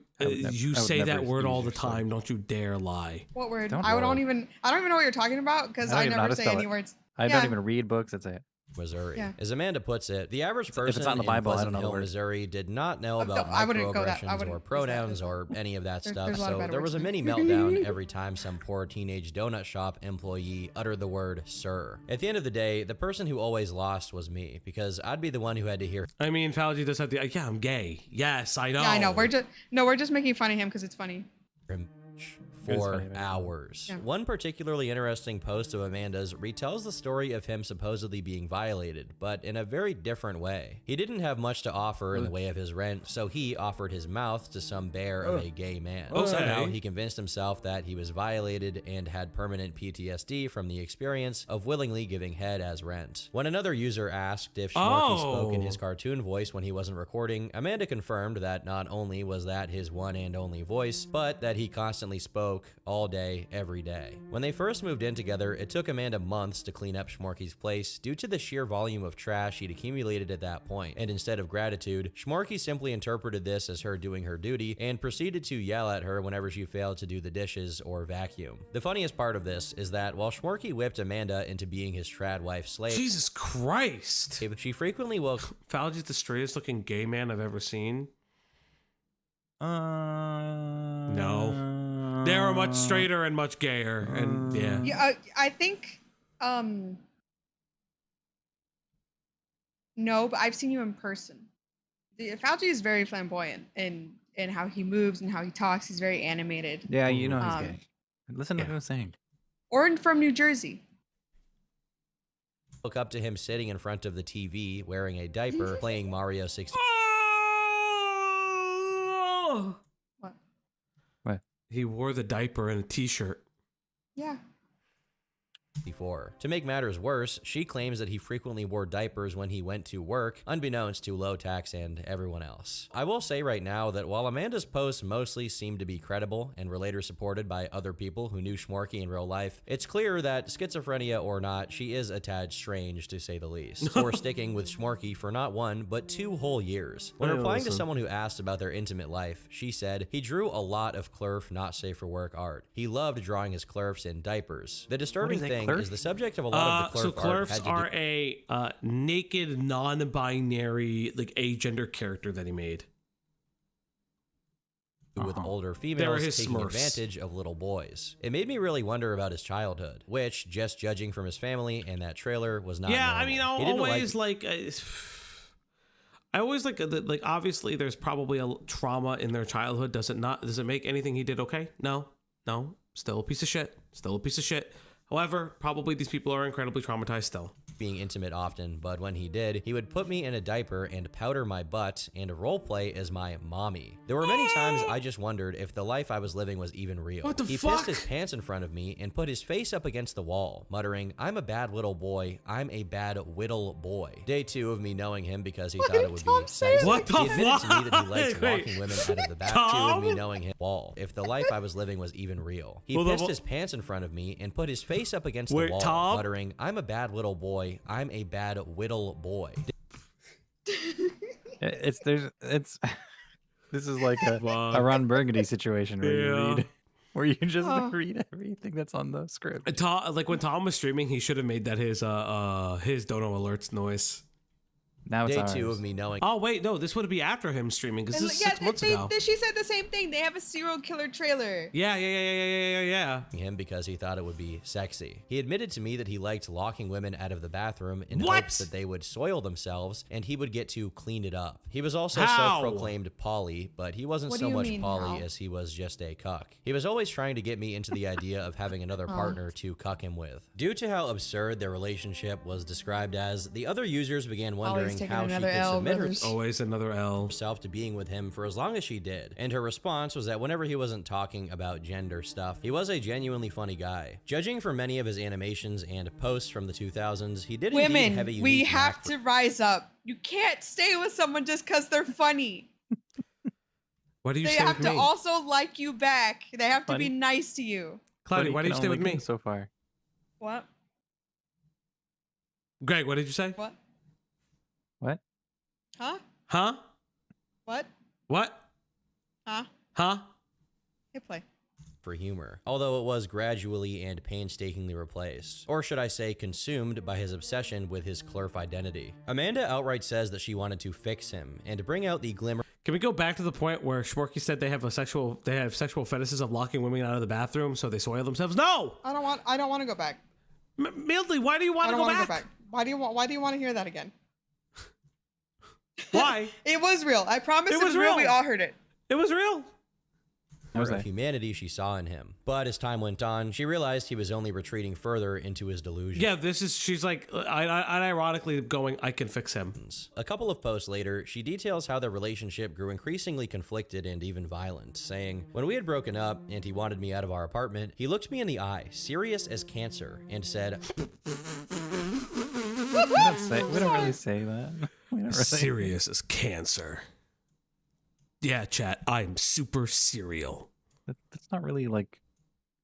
say that word all the time. Don't you dare lie. What word? I don't even know what you're talking about because I never say any words. I don't even read books. That's it. Missouri. As Amanda puts it, the average person if it's not in the Bible, Pleasant I don't know Hill, the word. Missouri did not know about microaggressions or pronouns or any of that stuff, so there was a mini meltdown every time some poor teenage donut shop employee uttered the word sir. At the end of the day, the person who always lost was me, because I'd be the one who had to hear... I mean, Fauci does have the... Yeah, I'm gay. Yes, I know. Yeah, I know. We're just making fun of him because it's funny. For hours. One particularly interesting post of Amanda's retells the story of him supposedly being violated, but in a very different way. He didn't have much to offer in the way of his rent, so he offered his mouth to some bear of a gay man. Somehow he convinced himself that he was violated and had permanent PTSD from the experience of willingly giving head as rent. When another user asked if Shmorky spoke in his cartoon voice when he wasn't recording, Amanda confirmed that not only was that his one and only voice, but that he constantly spoke all day, every day. When they first moved in together, it took Amanda months to clean up Shmorky's place due to the sheer volume of trash he'd accumulated at that point, and instead of gratitude, Shmorky simply interpreted this as her doing her duty and proceeded to yell at her whenever she failed to do the dishes or vacuum. The funniest part of this is that while Shmorky whipped Amanda into being his trad wife slave... Jesus Christ! She frequently woke... Fauci's the straightest looking gay man I've ever seen. No. They are much straighter and much gayer, and Yeah, I think no, but I've seen you in person. Fauci is very flamboyant in how he moves and how he talks. He's very animated. Yeah, you know he's gay. Listen to what I'm saying. Or from New Jersey. Look up to him sitting in front of the TV wearing a diaper playing Mario 64. What? He wore the diaper and a t-shirt. Yeah. To make matters worse, she claims that he frequently wore diapers when he went to work, unbeknownst to Lolcows and everyone else. I will say right now that while Amanda's posts mostly seem to be credible and were later supported by other people who knew Shmorky in real life, it's clear that schizophrenia or not, she is a tad strange to say the least, for sticking with Shmorky for not 1, but 2 whole years. When replying to someone who asked about their intimate life, she said, he drew a lot of clerf not safe for work art. He loved drawing his clerfs in diapers. The disturbing thing is the subject of a lot of the clerf art. So clerfs are a naked, non-binary, like agender character that he made. With older females taking advantage of little boys. It made me really wonder about his childhood, which, just judging from his family and that trailer, was not normal. I mean, I always like obviously there's probably a trauma in their childhood. Does it make anything he did okay? No, still a piece of shit. However, probably these people are incredibly traumatized still. Being intimate often, but when he did, he would put me in a diaper and powder my butt and roleplay as my mommy. There were many times I just wondered if the life I was living was even real. What the fuck? He pissed his pants in front of me and put his face up against the wall, muttering, I'm a bad little boy, I'm a bad whittle boy. Day 2 of me knowing him because he thought it would be sexy. What the He admitted to me that he liked fuck? walking women out of the back. 2 of me knowing him wall. If the life I was living was even real. He pissed his pants in front of me and put his face up against the wall, muttering, I'm a bad little boy, I'm a bad whittle boy. It's this is like a Fuck. Ron Burgundy situation where you Yeah. read, where you just Oh. read everything that's on the script. Tom, like when Tom was streaming, he should have made that his dono alerts noise. Now it's Day ours. 2 of me knowing. Oh wait, no, this would be after him streaming because this is 6 months ago. She said the same thing. They have a serial killer trailer. Yeah. Him because he thought it would be sexy. He admitted to me that he liked locking women out of the bathroom in What? hopes that they would soil themselves and he would get to clean it up. He was also How? self-proclaimed poly, but he wasn't What so do you much mean, poly how? as he was just a cuck. He was always trying to get me into the idea of having another partner to cuck him with. Due to how absurd their relationship was described as, the other users began wondering taking how she another could L, submit brothers. Always another L. herself to being with him for as long as she did, and her response was that whenever he wasn't talking about gender stuff, he was a genuinely funny guy. Judging from many of his animations and posts from the 2000s, he did indeed have a Women, unique we knack have for- to rise up. You can't stay with someone just because they're funny. Why do you They stay have with to me? also like you back. They have to be Funny. nice to you. Cloudy, why do you can stay only with me? go so far? What? Greg, what did you say? What? What? Huh? Huh? What? What? Huh? Huh? Hit play. for humor, although it was gradually and painstakingly replaced, or should I say consumed by his obsession with his Clerf identity. Amanda outright says that she wanted to fix him and to bring out the glimmer. Can we go back to the point where Shmorky said they have sexual fetishes of locking women out of the bathroom so they soil themselves? No! I don't want to go back. Mildly, why do you want to go back? Why do you want to hear that again? Why? It was real. I promise it was real. We all heard it. It was real. Of humanity she saw in him. But as time went on, she realized he was only retreating further into his delusion. Yeah, she's like, unironically going, I can fix him. A couple of posts later, she details how their relationship grew increasingly conflicted and even violent, saying, when we had broken up and he wanted me out of our apartment, he looked me in the eye, serious as cancer, and said, We don't really say that. We don't really. Serious as cancer. Yeah, chat, I'm super serial. That's not really like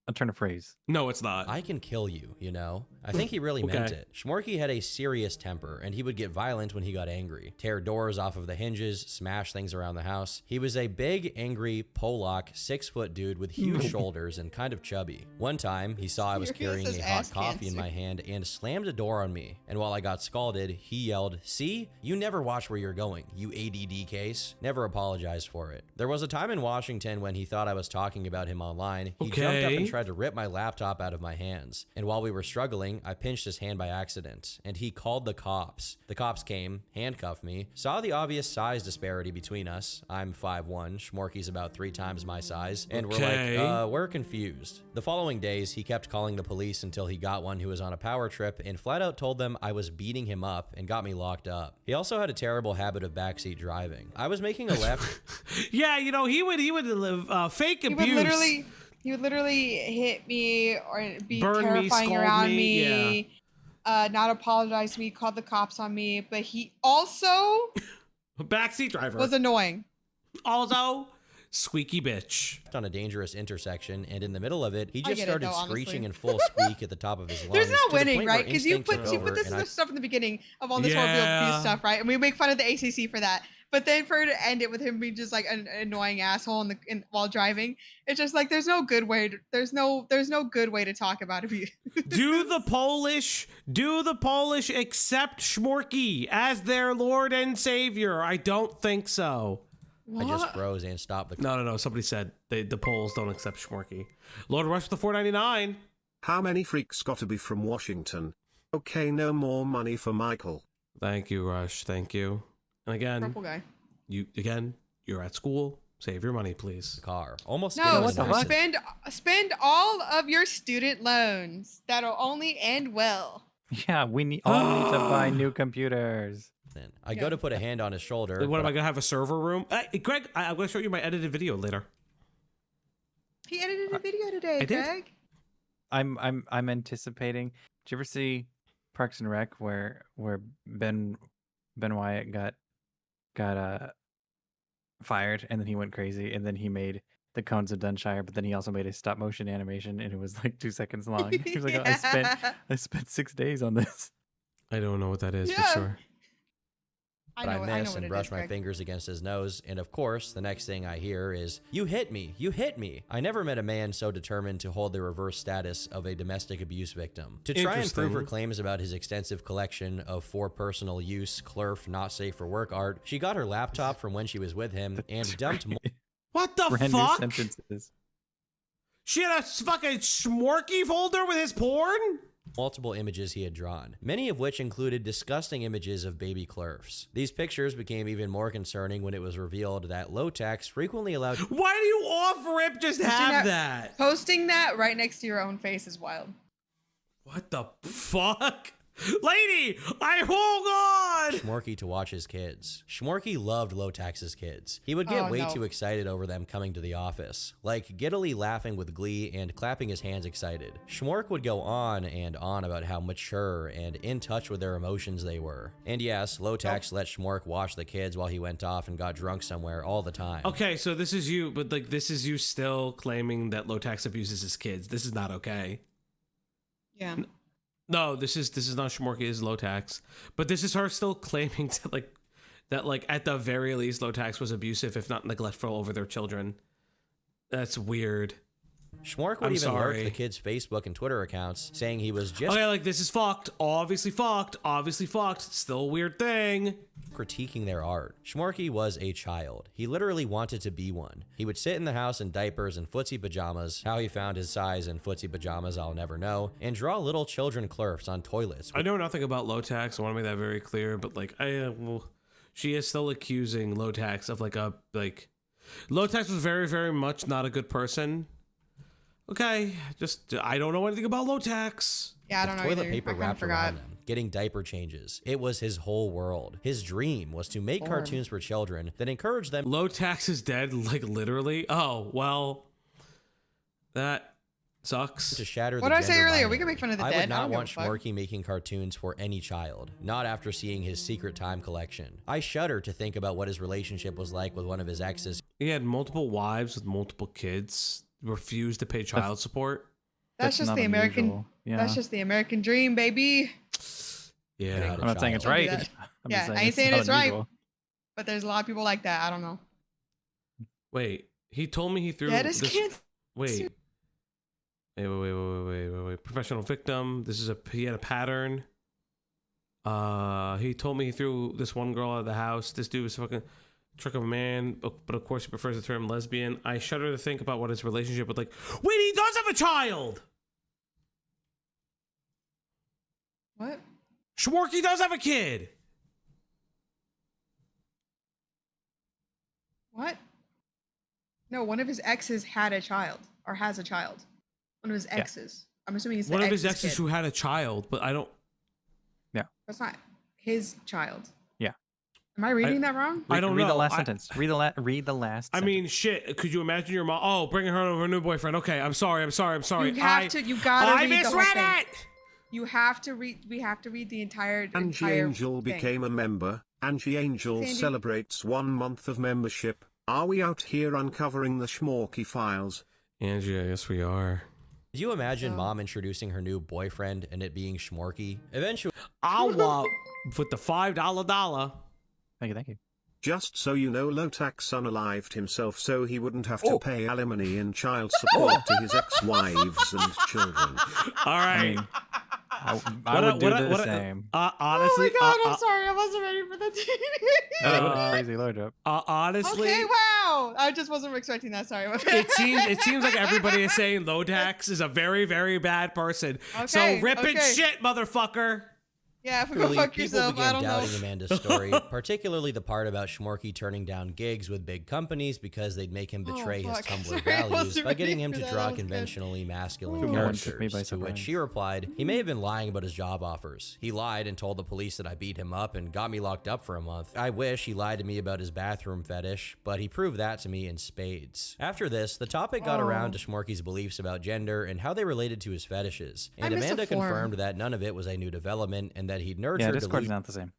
a turn of phrase. No, it's not. I can kill you, you know? I think he really meant it. Shmorky had a serious temper, and he would get violent when he got angry. Tear doors off of the hinges, smash things around the house. He was a big, angry, Polak, 6-foot dude with huge shoulders and kind of chubby. One time, he saw I was carrying a hot coffee in my hand and slammed a door on me. And while I got scalded, he yelled, "See? You never watch where you're going, you ADD case." Never apologized for it. There was a time in Washington when he thought I was talking about him online. He jumped up and tried to rip my laptop out of my hands. And while we were struggling, I pinched his hand by accident, and he called the cops. The cops came, handcuffed me, saw the obvious size disparity between us. I'm 5'1", Shmorky's about 3 times my size, and we're like, we're confused. The following days, he kept calling the police until he got one who was on a power trip and flat out told them I was beating him up and got me locked up. He also had a terrible habit of backseat driving. I was making a left. Yeah, you know, he would fake abuse. He would literally hit me or be Burn me, terrifying scold around me, not apologize to me, called the cops on me, but he also backseat driver was annoying. Also, squeaky bitch. On a dangerous intersection, and in the middle of it, he I just get it, started though, screeching honestly. in full squeak at the top of his lungs. There's no to the winning, point where right? Because you instinct took over, put and I- this stuff in the beginning of all this horrible abuse stuff, right? And we make fun of the ACC for that. But then for her to end it with him being just like an annoying asshole while driving, it's just like there's no good way. There's no good way to talk about abuse. Do the Polish accept Shmorky as their Lord and Savior? I don't think so. I just froze and stopped the. No. Somebody said the Poles don't accept Shmorky. Lord Rush with the $4.99. How many freaks gotta be from Washington? Okay, no more money for Michael. Thank you, Rush. Thank you. And again, Purple guy. You're at school. Save your money, please. Car. Almost. No, spend all of your student loans. That'll only end well. Yeah, all need to buy new computers. I go to put a hand on his shoulder. What am I gonna have a server room? Hey, Greg, I'm gonna show you my edited video later. He edited a video today, I did? Greg. I'm anticipating. Did you ever see Parks and Rec where Ben Wyatt got fired and then he went crazy and then he made the Cones of Dunshire, but then he also made a stop motion animation and it was like 2 seconds long. He was like, I spent 6 days on this. I don't know what that is, but Yeah. sure. But I miss and brush my fingers against his nose, and of course, the next thing I hear is, "You hit me, you hit me." I never met a man so determined to hold the reverse status of a domestic abuse victim. To try and prove her claims about his extensive collection of for personal use, CLRF, not safe for work art, she got her laptop from when she was with him and dumped more. What the Brand fuck? new sentences. She had a fucking Shmorky folder with his porn? Multiple images he had drawn, many of which included disgusting images of baby CLRFs. These pictures became even more concerning when it was revealed that Lolcows frequently allowed— Why do you off-rip just have that? Posting that right next to your own face is wild. What the fuck? Lady, I hold on! Shmorky to watch his kids. Shmorky loved Lolcows' kids. He would get way too excited over them coming to the office, like giddily laughing with glee and clapping his hands excited. Shmork would go on and on about how mature and in touch with their emotions they were. And yes, Lolcows let Shmork watch the kids while he went off and got drunk somewhere all the time. Okay, so this is you, but like this is you still claiming that Lolcows abuses his kids. This is not okay. Yeah. No, this is not Shmorky, this is Lolcows. But this is her still claiming to that at the very least Lolcows was abusive, if not neglectful, over their children. That's weird. Shmork would even lurk the kids' Facebook and Twitter accounts, saying he was just— Okay, like, this is fucked. Obviously fucked. Obviously fucked. Still a weird thing. Critiquing their art. Shmorky was a child. He literally wanted to be one. He would sit in the house in diapers and footsie pajamas. How he found his size in footsie pajamas, I'll never know. And draw little children CLRFs on toilets. I know nothing about Lolcows. I want to make that very clear. But she is still accusing Lolcows of Lolcows was very, very much not a good person. Okay, I don't know anything about Lolcows. Yeah, I don't know toilet either. paper I wrapped forgot. around them, getting diaper changes. It was his whole world. His dream was to make cartoons for children that encourage them— Lolcows is dead, literally? Oh, well, that sucks. To shatter What the did I say gender earlier? binary. We can make fun of the I dead. would not I don't want give a fuck. Shmorky making cartoons for any child, not after seeing his secret time collection. I shudder to think about what his relationship was like with one of his exes. He had multiple wives with multiple kids, refused to pay child support. That's just the American. unusual. Yeah. That's just the American dream, baby. Yeah, I'm not saying it's right. Yeah, I ain't saying it's right. But there's a lot of people like that. I don't know. Wait, he told me he threw That is this. kids. Wait. Wait. Professional victim. He had a pattern. He told me he threw this one girl out of the house. This dude was fucking trick of a man, but of course he prefers the term lesbian. I shudder to think about what his relationship with wait, he does have a child! What? Shmorky does have a kid! What? No, one of his exes had a child or has a child. One of his exes. I'm assuming he's the one of his ex's exes kid. who had a child, but I don't. That's not his child. Yeah. Am I reading that wrong? I don't read know. the last sentence. Read the last. I mean, shit. Could you imagine your mom? Oh, bringing her over her new boyfriend. Okay, I'm sorry. You have to. You gotta I read the whole misread thing. it. You have to read. We have to read the entire. Angie entire Angel thing. became a member. Angie Angel Sandy. celebrates 1 month of membership. Are we out here uncovering the Shmorky files? Angie, I guess we are. Could you imagine mom introducing her new boyfriend and it being Shmorky? Eventually, I'll with the $5 Thank you. Just so you know, Lolcows unalived himself so he wouldn't have to pay alimony and child support to his ex-wives and children. All right. I would do the same. Honestly, Oh my god, I'm sorry. I wasn't ready for that. Crazy load up. Honestly, Okay, wow. I just wasn't expecting that. Sorry. it seems like everybody is saying Lolcows is a very, very bad person. So Okay, rip it okay. shit, motherfucker. Yeah, Really, go fuck people yourself. I began don't doubting know. Amanda's story, particularly the part about Shmorky turning down gigs with big companies because they'd make him betray his fuck. Tumblr Sorry, I values wasn't by getting ready him for to that. draw That was good. conventionally masculine No one took me by characters, to which surprise. she replied, he may have been lying about his job offers. He lied and told the police that I beat him up and got me locked up for a month. I wish he lied to me about his bathroom fetish, but he proved that to me in spades. After this, the topic got around to Shmorky's beliefs about gender and how they related to his fetishes, and Amanda confirmed that none of it was a new development and that he'd nurtured Discord's not the same.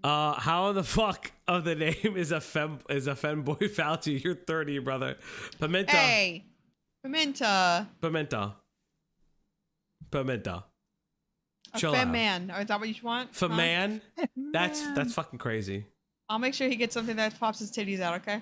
How the fuck of the name is a femboy Fauci? You're 30, brother. Pimenta. Hey, Pimenta. Pimenta. A Chill femme out. man. Is that what you want? For Huh? man, that's fucking crazy. I'll make sure he gets something that pops his titties out, okay?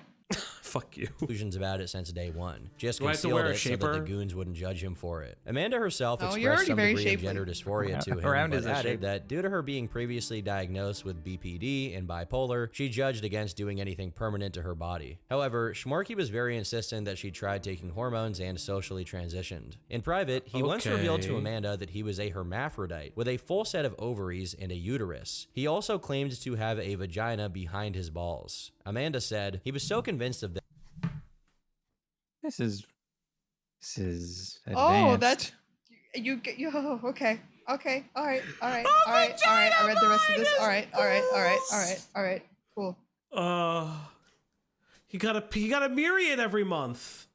Fuck you. Illusions about it since day one. Just Do I have to concealed wear a it so that the shaper? goons wouldn't judge him for it. Amanda herself Oh, you're expressed already some very degree of shapely. gender dysphoria to him, Around but is a added shape. that due to her being previously diagnosed with BPD and bipolar, she judged against doing anything permanent to her body. However, Shmorky was very insistent that she tried taking hormones and socially transitioned. In private, he once revealed to Okay. Amanda that he was a hermaphrodite with a full set of ovaries and a uterus. He also claimed to have a vagina behind his balls. Amanda said he was so convinced of this. This is advanced. Oh, that's you. Oh, okay. Okay. All right. All right. All right. All right. I read the rest of this. All right. All right. All right. All right. All right. Cool. He got a myriad every month.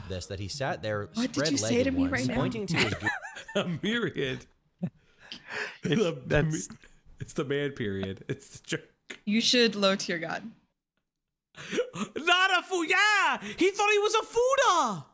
this that he sat there What did you say spread-legged to me once, right now? pointing to his A myriad. That's It's the man period. It's the jerk. You should low to your god. Not a food. Yeah, he thought he was a fooda.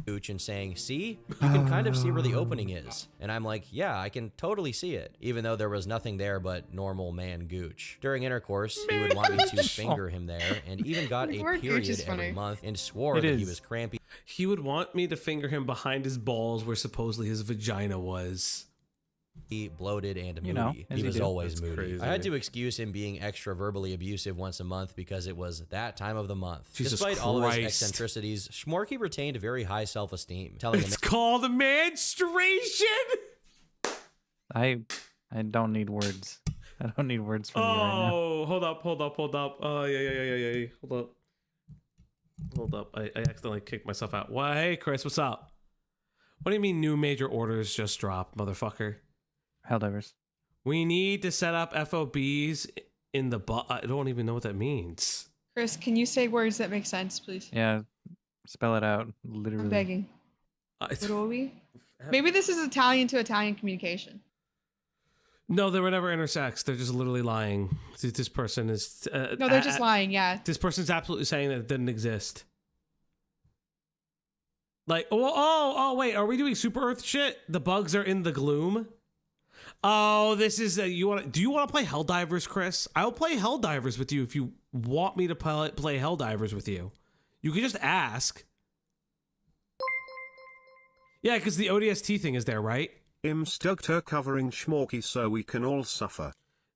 gooch and saying, see, you can kind of see where the opening is. And I'm like, yeah, I can totally see it, even though there was nothing there but normal man gooch. During intercourse, he would want me to finger him there, and even got a Word gooch period is every funny. month and swore It that he is. was crampy. He would want me to finger him behind his balls where supposedly his vagina was. Bloated and moody. You know, as he you was do. always That's moody. crazy. I had to excuse him being extra verbally abusive once a month because it was that time of the month. Jesus Despite all of his Christ. eccentricities, Shmorky retained very high self-esteem, telling him It's called menstruation. I don't need words. I don't need words from you right now. Oh, hold up. Oh, yeah. Hold up. I accidentally kicked myself out. Well, hey, Chris, what's up? What do you mean new major orders just dropped, motherfucker? Helldivers. We need to set up FOBs in the I don't even know what that means. Chris, can you say words that make sense, please? Yeah, spell it out. I'm Literally. begging. It's- What are we? Maybe this is Italian to Italian communication. No, they were never intersex. They're just literally lying. This person is. No, they're just lying. Yeah. This person's absolutely saying that it didn't exist. Like, oh, wait, are we doing Super Earth shit? The bugs are in the gloom. Oh, this is do you want to play Helldivers, Chris? I'll play Helldivers with you if you want me to play Helldivers with you. You can just ask. Yeah, because the ODST thing is there, right? Instructor covering Shmorky so we can all suffer.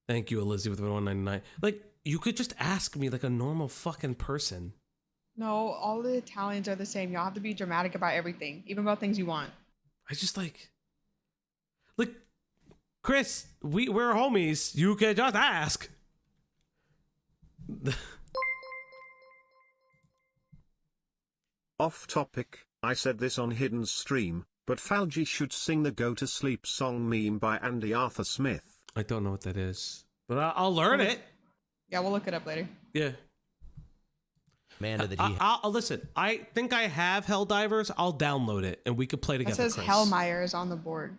Thank you, Elizabeth with 199. Like, you could just ask me like a normal fucking person. No, all the Italians are the same. Y'all have to be dramatic about everything, even about things you want. I just like Chris, we're homies. You can just ask. Off topic, I said this on Hidden's stream, but Falgi should sing the Go to Sleep song meme by Andy Arthur Smith. I don't know what that is, but I'll learn it. Yeah, we'll look it up later. Yeah. Amanda that he I'll listen. I think I have Helldivers. I'll download it and we could play It together. says Chris. Hellmeyer is on the board.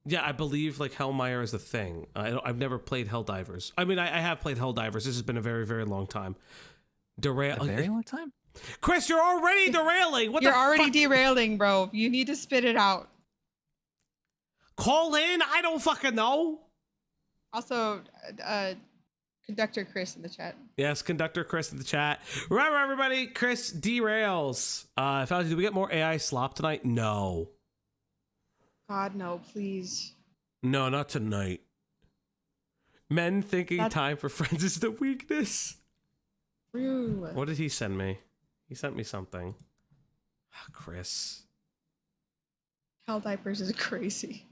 Yeah, I believe like Hellmeyer is a thing. I've never played Helldivers. I mean, I have played Helldivers. This has been a very, very long time. A very long time? Chris, you're already derailing. What You're the already fuck? derailing, bro. You need to spit it out. Call in. I don't fucking know. Also, Conductor Chris in the chat. Yes, Conductor Chris in the chat. Remember, everybody, Chris derails. Fauci, do we get more AI slop tonight? No. God, no, please. No, not tonight. Men thinking That's- time for friends is the weakness. True. What did he send me? He sent me something. Chris. Hell diapers is crazy.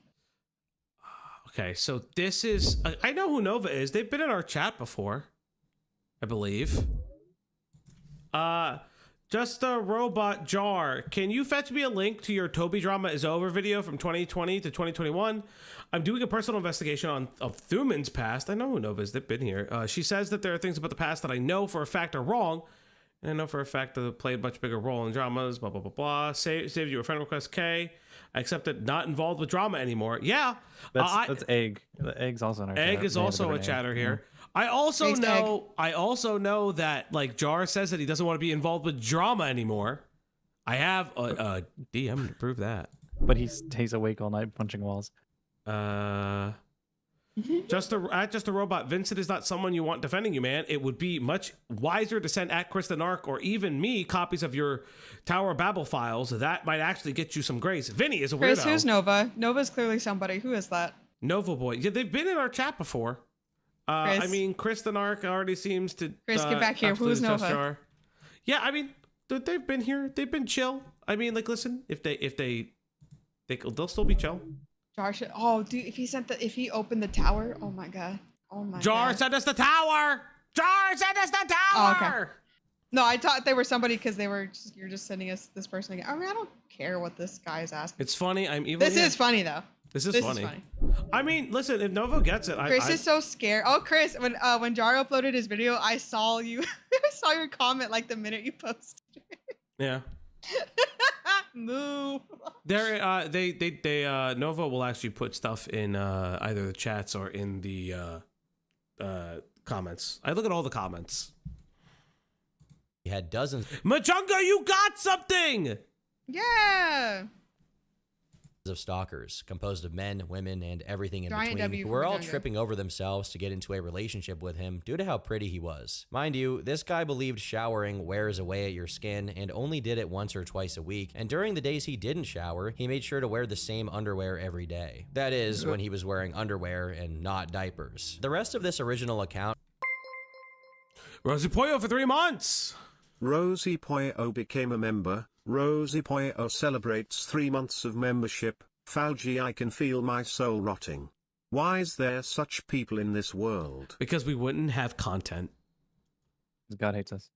Okay, so this is... I know who Nova is. They've been in our chat before, I believe. Just a robot jar. Can you fetch me a link to your Toby Drama is Over video from 2020 to 2021? I'm doing a personal investigation of Thuman's past. I know who Nova is. They've been here. She says that there are things about the past that I know for a fact are wrong. And I know for a fact that it played a much bigger role in dramas, blah, blah, blah, blah. Saved you a friend request, K. I accepted not involved with drama anymore. Yeah. That's Egg. The Egg's also in our Egg chat. is They have also a different chatter name. here. I also Thanks, know. I also know that like Jar says that he doesn't want to be involved with drama anymore. I have a DM to prove that. But he's awake all night punching walls. Just a robot. Vincent is not someone you want defending you, man. It would be much wiser to send at Chris the Narc or even me copies of your Tower of Babel files. That might actually get you some grace. Vinny is a weirdo. Chris, who's Nova? Nova's clearly somebody. Who is that? Nova Boy. Yeah, they've been in our chat before. I mean, Chris the Narc already seems to. Chris, get back here. Who's Nova? Yeah, I mean, they've been here. They've been chill. I mean, like, listen, they'll still be chill. Jar should. Oh, dude, if he opened the tower. Oh my god. Jar, send us the tower. Jar, send us the tower. Oh, okay. No, I thought they were somebody because you're just sending us this person again. I mean, I don't care what this guy is asking. It's funny. This is funny though. This is funny. I mean, listen, if Novo gets it, Chris is so scared. Oh, Chris, when Jar uploaded his video, I saw you. I saw your comment like the minute you posted. Yeah. Moo. They Nova will actually put stuff in either the chats or in the comments. I look at all the comments. He had dozens. Majunga, you got something. Yeah. Of stalkers, composed of men, women, and everything in Giant between, W who were all Majunga. tripping over themselves to get into a relationship with him due to how pretty he was. Mind you, this guy believed showering wears away at your skin and only did it once or twice a week, and during the days he didn't shower, he made sure to wear the same underwear every day. That is, when he was wearing underwear and not diapers. The rest of this original account... Rosie Poyo for 3 months! Rosie Poyo became a member. Rosie Poyo celebrates 3 months of membership. Fauji, I can feel my soul rotting. Why is there such people in this world? Because we wouldn't have content. God hates us.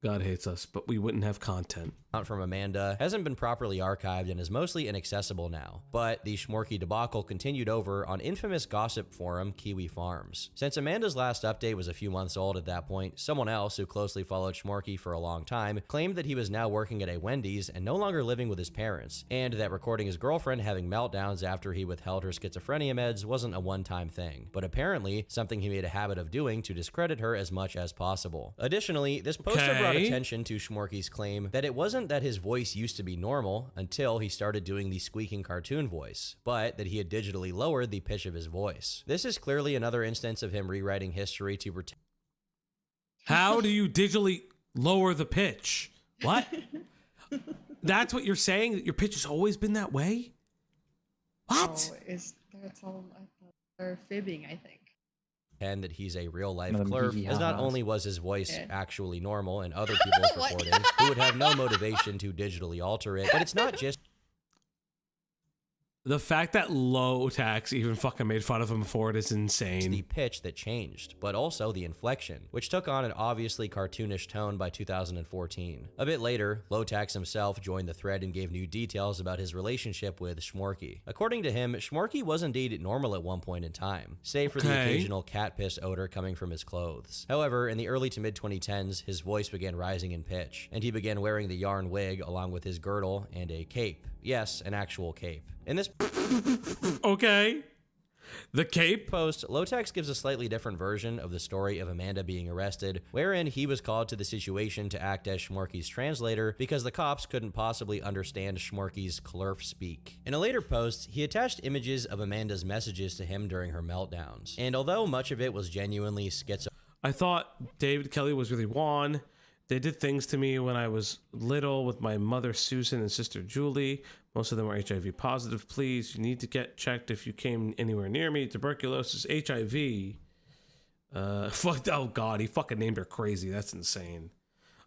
God hates us, but we wouldn't have content. From Amanda hasn't been properly archived and is mostly inaccessible now, but the Shmorky debacle continued over on infamous gossip forum Kiwi Farms. Since Amanda's last update was a few months old at that point, someone else who closely followed Shmorky for a long time claimed that he was now working at a Wendy's and no longer living with his parents, and that recording his girlfriend having meltdowns after he withheld her schizophrenia meds wasn't a one-time thing, but apparently something he made a habit of doing to discredit her as much as possible. Additionally, this poster brought attention to Shmorky's claim that it wasn't that his voice used to be normal until he started doing the squeaking cartoon voice, but that he had digitally lowered the pitch of his voice. This is clearly another instance of him rewriting history to pretend. How do you digitally lower the pitch? What? That's what you're saying? That your pitch has always been that way? What? Oh, that's all? I thought they're fibbing, I think. And that he's a real-life clerk, as not only was his voice actually normal in other people's recordings, who would have no motivation to digitally alter it, but it's not just... The fact that Low Tax even fucking made fun of him for it is insane. The pitch that changed, but also the inflection, which took on an obviously cartoonish tone by 2014. A bit later, Low Tax himself joined the thread and gave new details about his relationship with Shmorky. According to him, Shmorky was indeed normal at one point in time, save for the occasional cat piss odor coming from his clothes. However, in the early to mid-2010s, his voice began rising in pitch, and he began wearing the yarn wig along with his girdle and a cape. Yes, an actual cape. In this the cape post, Lotex gives a slightly different version of the story of Amanda being arrested, wherein he was called to the situation to act as Shmorky's translator because the cops couldn't possibly understand Shmorky's Klurf speak. In a later post, he attached images of Amanda's messages to him during her meltdowns, and although much of it was genuinely schizo. I thought David Kelly was really Juan. They did things to me when I was little with my mother Susan and sister Julie. Most of them were HIV positive. Please, you need to get checked if you came anywhere near me. Tuberculosis, HIV. Oh God, he fucking named her crazy. That's insane.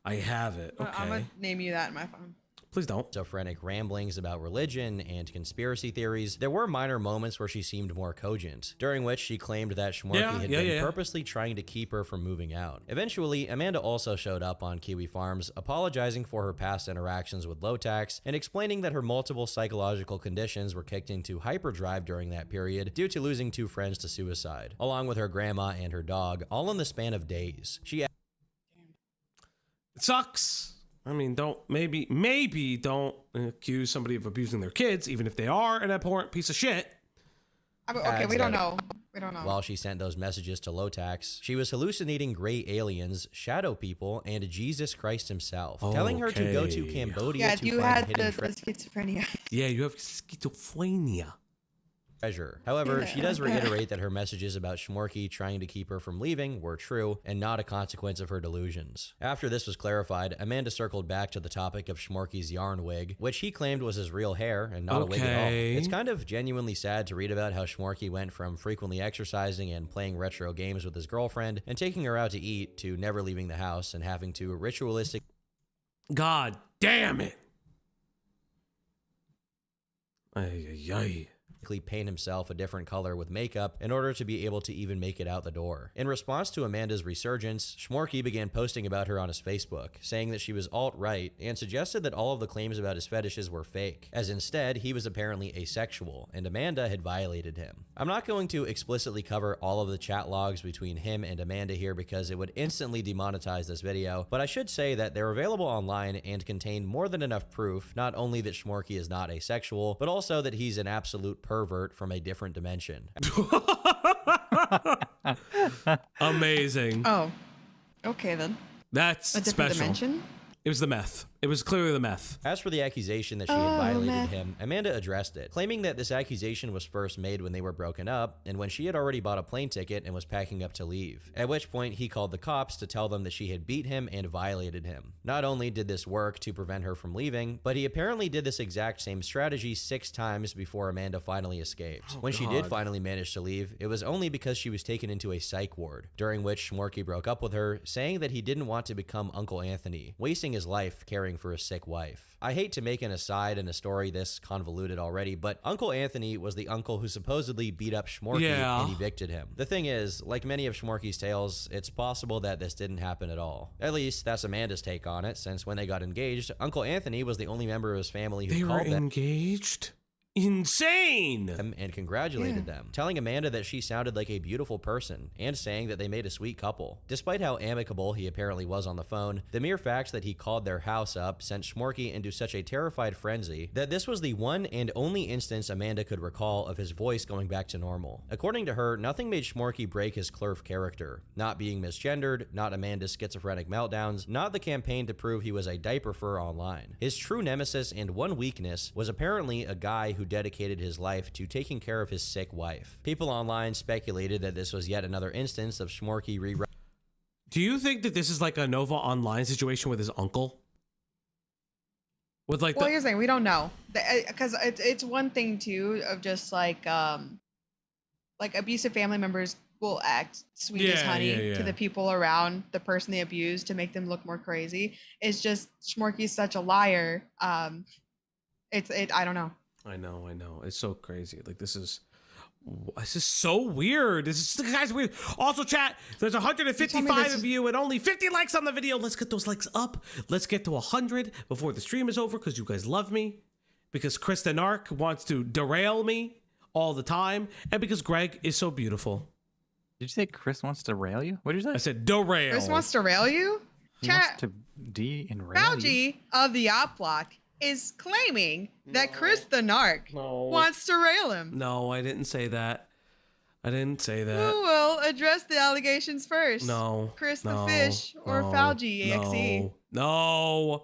I have it. Okay. I'm gonna name you that in my phone. Please don't. Schizophrenic ramblings about religion and conspiracy theories. There were minor moments where she seemed more cogent, during which she claimed that Shmorky had been purposely trying to keep her from moving out. Eventually, Amanda also showed up on Kiwi Farms, apologizing for her past interactions with Lotax and explaining that her multiple psychological conditions were kicked into hyperdrive during that period due to losing 2 friends to suicide, along with her grandma and her dog, all in the span of days. It sucks. I mean, maybe don't accuse somebody of abusing their kids, even if they are an abhorrent piece of shit. Okay, we don't know. We don't know. While she sent those messages to Lotax, she was hallucinating gray aliens, shadow people, and Jesus Christ himself, telling her to go to Cambodia to find hidden the schizophrenia. Yeah, you have schizophrenia. treasure. However, she does reiterate that her messages about Shmorky trying to keep her from leaving were true and not a consequence of her delusions. After this was clarified, Amanda circled back to the topic of Shmorky's yarn wig, which he claimed was his real hair and not a wig at all. It's kind of genuinely sad to read about how Shmorky went from frequently exercising and playing retro games with his girlfriend and taking her out to eat to never leaving the house and having to ritualistic. God damn it. Ay, ay, ay. Paint himself a different color with makeup in order to be able to even make it out the door. In response to Amanda's resurgence, Shmorky began posting about her on his Facebook, saying that she was alt-right and suggested that all of the claims about his fetishes were fake, as instead he was apparently asexual and Amanda had violated him. I'm not going to explicitly cover all of the chat logs between him and Amanda here because it would instantly demonetize this video, but I should say that they're available online and contain more than enough proof not only that Shmorky is not asexual, but also that he's an absolute pervert from a different dimension. Amazing. Oh, okay then. That's a different special. dimension? It was the meth. It was clearly the meth. As for the accusation that she had violated him, Amanda addressed it, claiming that this accusation was first made when they were broken up and when she had already bought a plane ticket and was packing up to leave, at which point he called the cops to tell them that she had beat him and violated him. Not only did this work to prevent her from leaving, but he apparently did this exact same strategy 6 times before Amanda finally escaped. When she did finally manage to leave, it was only because she was taken into a psych ward, during which Shmorky broke up with her, saying that he didn't want to become Uncle Anthony, wasting his life caring for a sick wife. I hate to make an aside in a story this convoluted already, but Uncle Anthony was the uncle who supposedly beat up Shmorky and evicted him. The thing is, like many of Shmorky's tales, it's possible that this didn't happen at all. At least, that's Amanda's take on it, since when they got engaged, Uncle Anthony was the only member of his family who called them. They were engaged? Insane! And congratulated them, telling Amanda that she sounded like a beautiful person and saying that they made a sweet couple. Despite how amicable he apparently was on the phone, the mere fact that he called their house up sent Shmorky into such a terrified frenzy that this was the one and only instance Amanda could recall of his voice going back to normal. According to her, nothing made Shmorky break his Clerf character. Not being misgendered, not Amanda's schizophrenic meltdowns, not the campaign to prove he was a diaper fur online. His true nemesis and one weakness was apparently a guy who dedicated his life to taking care of his sick wife. People online speculated that this was yet another instance of Shmorky rewriting. Do you think that this is like a Nova Online situation with his uncle? With like well, here's the thing, we don't know. Because it's one thing too of just like abusive family members will act sweet as honey to the people around the person they abuse to make them look more crazy. It's just Shmorky's such a liar. I don't know. I know. It's so crazy. Like this is so weird. This guy's weird. Also, chat, there's 155 of you and only 50 likes on the video. Let's get those likes up. Let's get to 100 before the stream is over because you guys love me. Because Chris the Narc wants to derail me all the time. And because Greg is so beautiful. Did you say Chris wants to rail you? What did you say? I said derail. Chris wants to rail you? He wants to de-enrail Fauci of the Op Block is claiming that Chris the Narc wants to rail him. No, I didn't say that. Who will address the allegations first? No. Chris the Fish or Fauci EXE? No.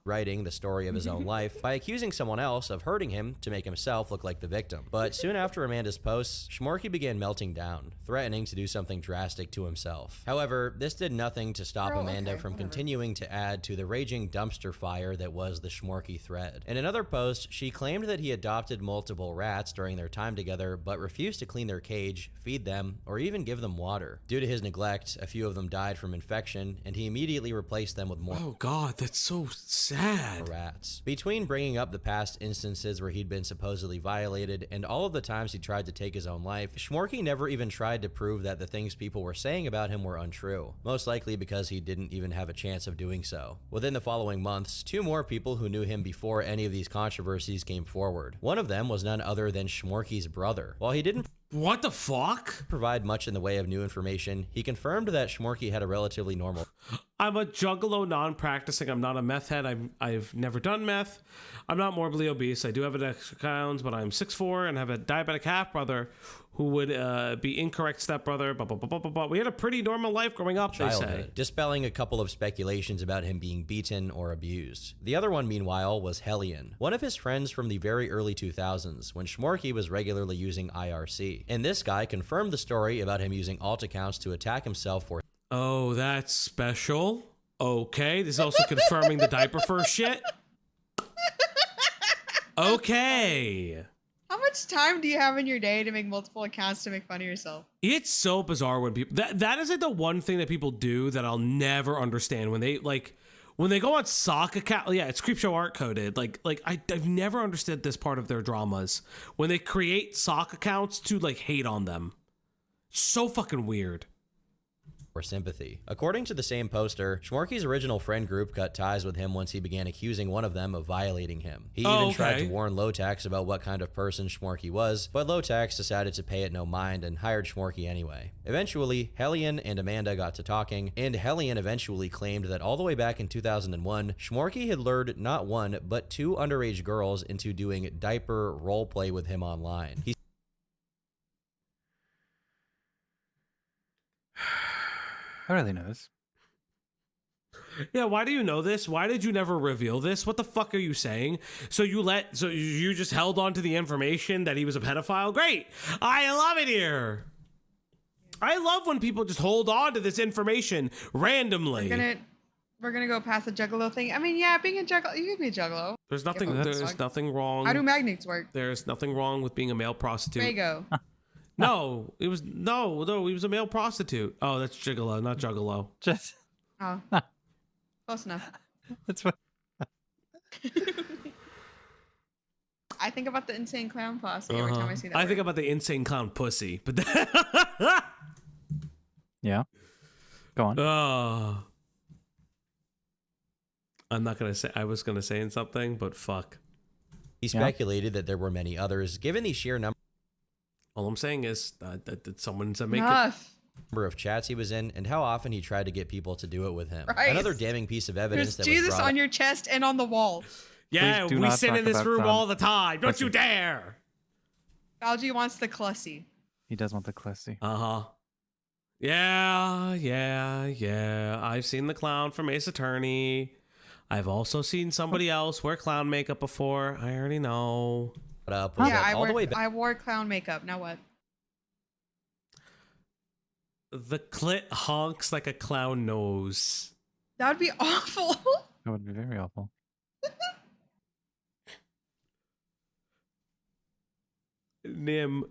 Writing the story of his own life by accusing someone else of hurting him to make himself look like the victim. But soon after Amanda's posts, Shmorky began melting down, threatening to do something drastic to himself. However, this did nothing to stop Amanda from continuing to add to the raging dumpster fire that was the Shmorky thread. In another post, she claimed that he adopted multiple rats during their time together, but refused to clean their cage, feed them, or even give them water. Due to his neglect, a few of them died from infection, and he immediately replaced them with more. Oh God, that's so sad. Rats. Between bringing up the past instances where he'd been supposedly violated and all of the times he tried to take his own life, Shmorky never even tried to prove that the things people were saying about him were untrue, most likely because he didn't even have a chance of doing so. Within the following months, 2 more people who knew him before any of these controversies came forward. One of them was none other than Shmorky's brother. While he didn't What the fuck? provide much in the way of new information, he confirmed that Shmorky had a relatively normal. I'm a juggalo non-practicing. I'm not a meth head. I've never done meth. I'm not morbidly obese. I do have an extra pounds, but I'm 6'4" and have a diabetic half brother who would be incorrect stepbrother. Blah, blah, blah, blah, blah, blah. We had a pretty normal life growing up, they say. Dispelling a couple of speculations about him being beaten or abused. The other one, meanwhile, was Hellion, one of his friends from the very early 2000s, when Shmorky was regularly using IRC. And this guy confirmed the story about him using alt accounts to attack himself for... Oh, that's special. Okay, this is also confirming the diaper first shit. Okay. How much time do you have in your day to make multiple accounts to make fun of yourself? It's so bizarre when people that is like the one thing that people do that I'll never understand when they go on sock account. Yeah, it's Creepshow art coded. I've never understood this part of their dramas when they create sock accounts to like hate on them. So fucking weird. Or sympathy. According to the same poster, Shmorky's original friend group cut ties with him once he began accusing one of them of violating him. He even tried to warn Lolcows about what kind of person Shmorky was, but Lolcows decided to pay it no mind and hired Shmorky anyway. Eventually, Hellion and Amanda got to talking, and Hellion eventually claimed that all the way back in 2001, Shmorky had lured not one, but 2 underage girls into doing diaper roleplay with him online. How do they know this? Yeah, why do you know this? Why did you never reveal this? What the fuck are you saying? So you just held on to the information that he was a pedophile? Great. I love it here. I love when people just hold on to this information randomly. We're gonna go past the juggalo thing. I mean, yeah, being a juggalo, you can be a juggalo. There's nothing wrong. How do magnets work? There's nothing wrong with being a male prostitute. Fago. No, he was a male prostitute. Oh, that's gigolo, not juggalo. Just close enough. That's what I think about the insane clown posse every time I see that. I think about the insane clown pussy, but yeah. Go on. I'm not gonna say. I was gonna say something, but fuck. He speculated that there were many others, given the sheer number. All I'm saying is that someone's making number of chats he was in and how often he tried to get people to do it with him. Right. Another damning piece of evidence There's that was Jesus brought on your chest and on the wall. Yeah, we sit in this room all the time. Don't you dare. Algie wants the clussy. He does want the clussy. Yeah. I've seen the clown from Ace Attorney. I've also seen somebody else wear clown makeup before. I already know. I wore clown makeup. Now what? The clit honks like a clown nose. That would be awful. That would be very awful. Nim,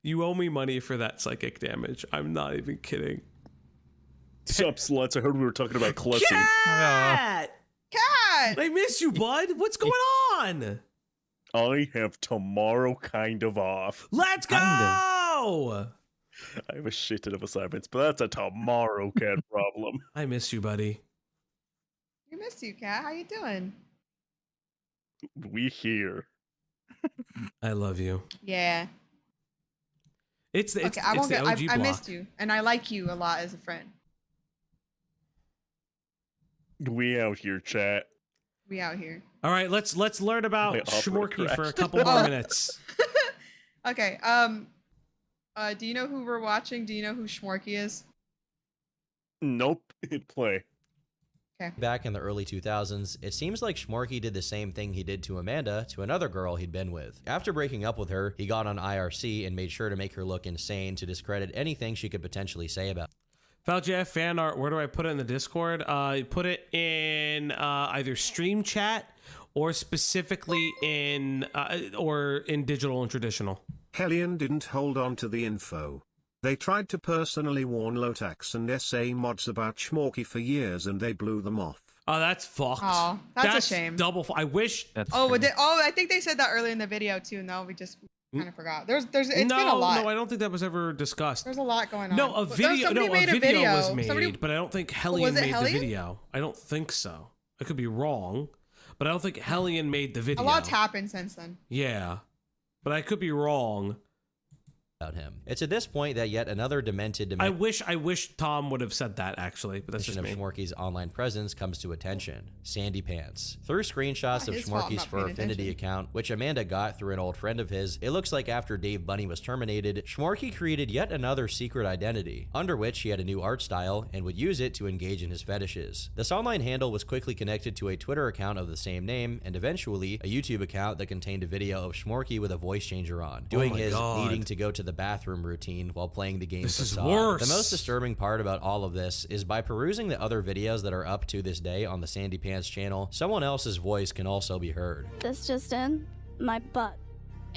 you owe me money for that psychic damage. I'm not even kidding. Sup, sluts? I heard we were talking about Clussy. Cat! I miss you, bud. What's going on? I have tomorrow kind of off. Let's go! I have a shit ton of assignments, but that's a tomorrow cat problem. I miss you, buddy. We missed you, Kat. How you doing? We here. I love you. Yeah. It's the OG I block. missed you, and I like you a lot as a friend. We out here, chat. We out here. All right, let's learn about Shmorky for a couple more minutes. Okay. Do you know who we're watching? Do you know who Shmorky is? Nope. Hit play. Okay. Back in the early 2000s, it seems like Shmorky did the same thing he did to Amanda to another girl he'd been with. After breaking up with her, he got on IRC and made sure to make her look insane to discredit anything she could potentially say about. FalJF fan art, where do I put it in the Discord? Put it in either stream chat or specifically in digital and traditional. Hellion didn't hold on to the info. They tried to personally warn Lolcows and SA mods about Shmorky for years and they blew them off. Oh, that's fucked. Oh, that's a shame. Double. I wish. I think they said that earlier in the video too. No, we just kind of forgot. It's been a lot. No, I don't think that was ever discussed. There's a lot going on. No, a video was made, but I don't think Hellion made Hellion? the video. I don't think so. I could be wrong, but I don't think Hellion made the video. A lot's happened since then. Yeah, but I could be wrong. about him. It's at this point that yet another demented I wish Tom would have said that actually, but that's just of me. Shmorky's online presence comes to attention. Sandy Pants. Through screenshots of his fault, I'm Shmorky's not Fur paying Affinity attention. account, which Amanda got through an old friend of his, it looks like after Dave Bunny was terminated, Shmorky created yet another secret identity, under which he had a new art style and would use it to engage in his fetishes. This online handle was quickly connected to a Twitter account of the same name, and eventually a YouTube account that contained a video of Shmorky with a voice changer on, doing his needing to go to the bathroom routine while playing the game This is Facade. worse. The most disturbing part about all of this is by perusing the other videos that are up to this day on the Sandy Pants channel, someone else's voice can also be heard. This just in, my butt.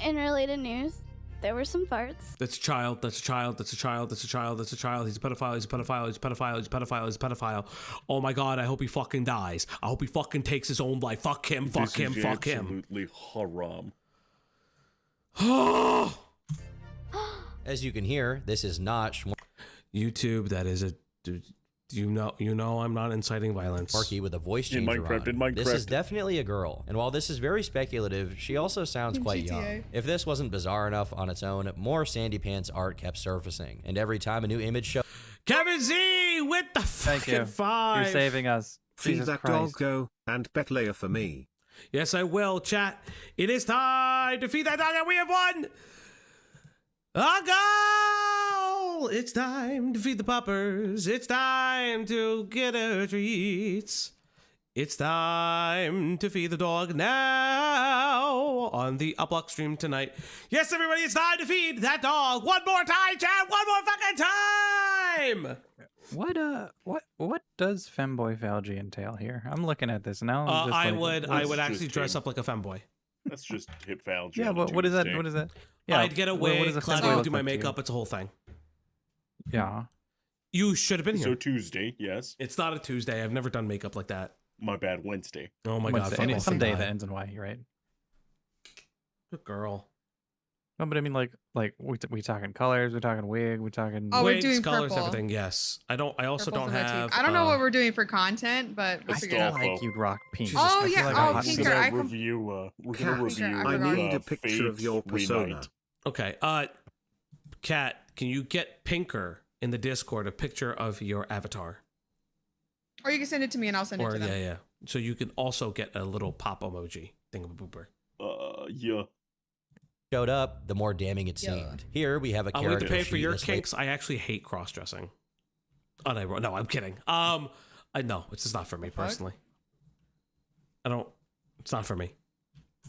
In related news, there were some farts. That's a child. That's a child. That's a child. That's a child. That's a child. He's a pedophile. He's a pedophile. He's a pedophile. He's a pedophile. He's a pedophile. Oh my God! I hope he fucking dies. I hope he fucking takes his own life. Fuck him. Fuck This him. is Fuck him. absolutely haram. As you can hear, this is not YouTube. That is a. You know, I'm not inciting violence. Shmorky with a voice In changer Minecraft, on. in Minecraft. This is definitely a girl, and while this is very speculative, she also sounds quite GTA. young. If this wasn't bizarre enough on its own, more Sandy Pants art kept surfacing, and every time a new image showed, Kevin Z with the Thank fucking you. 5. You're saving us. Feed Jesus that Christ. doggo and bet layer for me. Yes, I will, chat. It is time to feed that dog, and we have won a goal. It's time to feed the puppers. It's time to get her treats. It's time to feed the dog now on the Uplock stream tonight. Yes, everybody, it's time to feed that dog. One more time, chat. One more fucking time. What does femboy phalgy entail here? I'm looking at this now. I'm just I like, would just actually dress him. up like a femboy. That's just hip phalgia. Yeah, on a but what is that? Tuesday. What is that? Yeah, I'd get a what wig, does a Claudia femboy would do look my like to you? makeup. It's a whole thing. Yeah. You should have been here. So Tuesday, yes. It's not a Tuesday. I've never done makeup like that. My bad, Wednesday. Oh my Wednesday. God. And fuck it's off some day and that die. ends in Y, right? Good girl. No, but I mean, like we talking colors, we're talking wig, we're talking. Oh, we're Wigs, doing colors, purple. everything. Yes. I also Purple don't for my teeth. have. I don't know what we're doing for content, but we'll I figure it out. feel like you'd rock pink. Jesus, Oh I feel yeah, like oh I pinker. We're I gonna com- review. We're Cat, gonna review. I need a picture of Fate your persona. Reunite. Okay. Kat, can you get Pinker in the Discord a picture of your avatar? or you can send it to me and I'll send it Or to them. yeah. So you can also get a little pop emoji thingamabooper. Yeah. showed up, the more damning it seemed. Here we have a I'm character willing to pay for sheet your this kinks. I actually hate cross dressing. Oh no, I'm kidding. No, it's just not for me personally. I don't. It's not for me.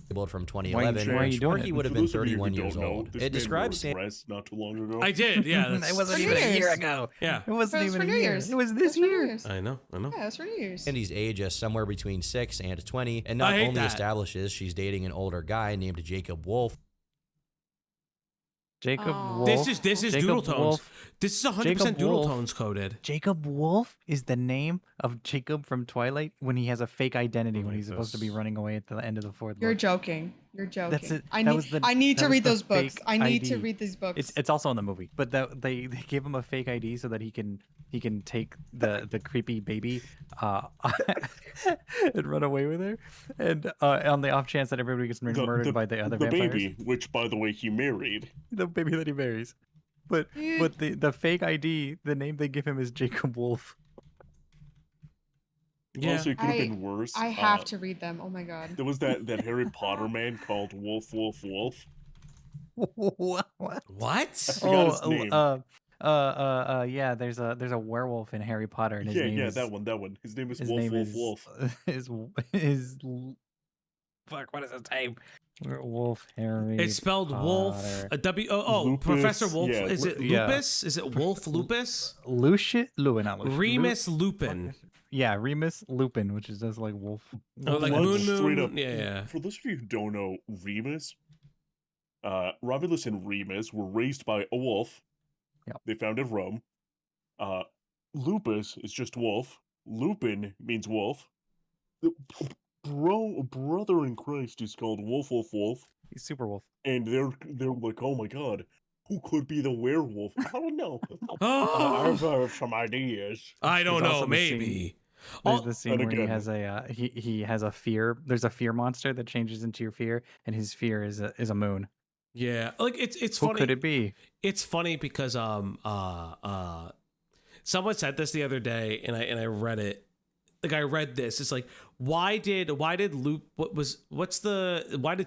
labeled from 2011, why are you doing Shmorky it? would have For been those of you who 31 years don't know, old. this It man describes wore a Sam. dress not too long ago. I did. Yeah. It That's, wasn't For even New a year Year's. ago. yeah. It wasn't It was even for a New year. Year's. It was It this was for New year. Year's. I know. Yeah, it's for New Year's. Sandy's age as somewhere between 6 and 20, and not I hate only that. establishes she's dating an older guy named Jacob Wolf. Jacob Aw. Wolf. This is Jacob Doodle Tones. Wolf. This is 100% Jacob Doodle Wolf. Tones coded. Jacob Wolf is the name of Jacob from Twilight when he has a fake identity when he's supposed to be running away at the end of the fourth You're book. joking. You're joking. That's it. I That need. was the- I need that to was read the those books. fake I need to ID. read these books. It's also in the movie, but they gave him a fake ID so that he can take the creepy baby and run away with her, and on the off chance that everybody gets murdered by the other vampires. baby, which by the way he married. The baby that he marries. But the fake ID, the name they give him is Jacob Wolf. Yeah. Also, it could have been worse. I have to read them. Oh my god. There was that Harry Potter man called Wolf. What? What? forgot his name. Yeah. There's a werewolf in Harry Potter, and his name is that one. His name is his Wolf. name Wolf. is fuck. What is his name? Wolf Harry. It's spelled Wolf. Potter. A W. Oh, Lupus, Professor Wolf. yeah, Is it yeah. Lupus? Is it Wolf Lupus? Lucius Lupin. Not Lucius. Remus Lupin. Yeah, Remus Lupin, which is just like wolf. Oh, like What? Moon Straight Moon. up. Yeah. For those of you who don't know, Remus, Romulus and Remus were raised by a wolf. Yep. They founded Rome. Lupus is just wolf. Lupin means wolf. The brother in Christ is called Wolf. He's super wolf. And they're like, oh my god, who could be the werewolf? I don't know. Oh. I have some ideas. I don't There's also know. the Maybe. There's Oh, the scene and where he again- has a he has a fear. There's a fear monster that changes into your fear, and his fear is a moon. Yeah, like it's Who funny. could it be? It's funny because someone said this the other day, and I read it. Like I read this. It's like why did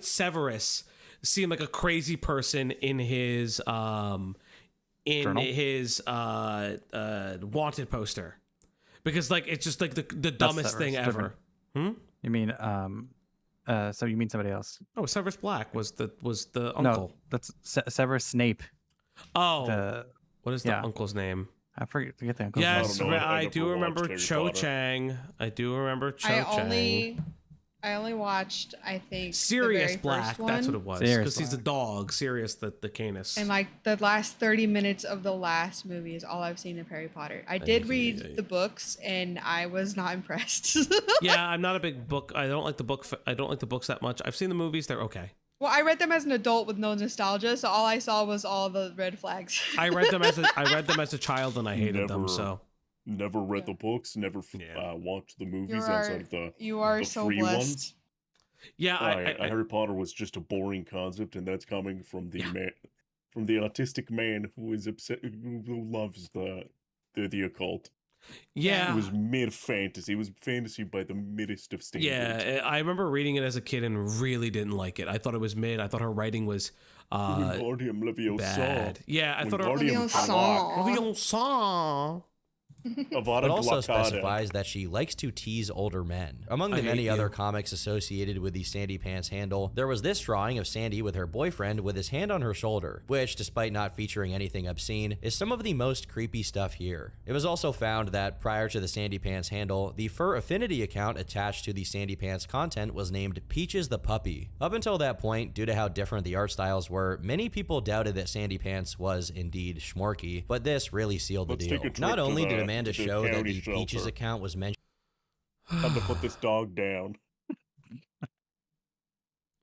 Severus seem like a crazy person in his Journal? wanted poster? Because like it's just like the dumbest thing ever. You mean so you mean somebody else? Oh, Severus Black was the uncle. No, that's Severus Snape. Oh, what is the yeah. uncle's name? I forget the uncle's Yes, name. I do remember Cho Chang. I do remember Cho Chang. I only watched, I think, Sirius the very Black. first one. That's what it was. Sirius Because he's the dog. Sirius, the Canis. And like the last 30 minutes of the last movie is all I've seen of Harry Potter. I did read the books and I was not impressed. Yeah, I'm not a big book. I don't like the book. I don't like the books that much. I've seen the movies. They're okay. Well, I read them as an adult with no nostalgia, so all I saw was all the red flags. I read them as a child and I hated them. So never read the books. Never watched the movies outside of the you are the so free blessed. ones. Yeah, Harry Potter was just a boring concept, and that's coming from the man, from the autistic man who is upset, who loves the occult. Yeah, it was mid fantasy. It was fantasy by the middest of standards. Yeah, I remember reading it as a kid and really didn't like it. I thought it was mid. I thought her writing was bad. Yeah, I thought her Leviosa. But also specifies that she likes to tease older men. Among the many other comics associated with the Sandy Pants handle, there was this drawing of Sandy with her boyfriend with his hand on her shoulder, which, despite not featuring anything obscene, is some of the most creepy stuff here. It was also found that prior to the Sandy Pants handle, the Fur Affinity account attached to the Sandy Pants content was named Peaches the Puppy. Up until that point, due to how different the art styles were, many people doubted that Sandy Pants was indeed Shmorky, but this really sealed the deal. Not only did Amanda show that the Peaches account was mentioned. Time to put this dog down.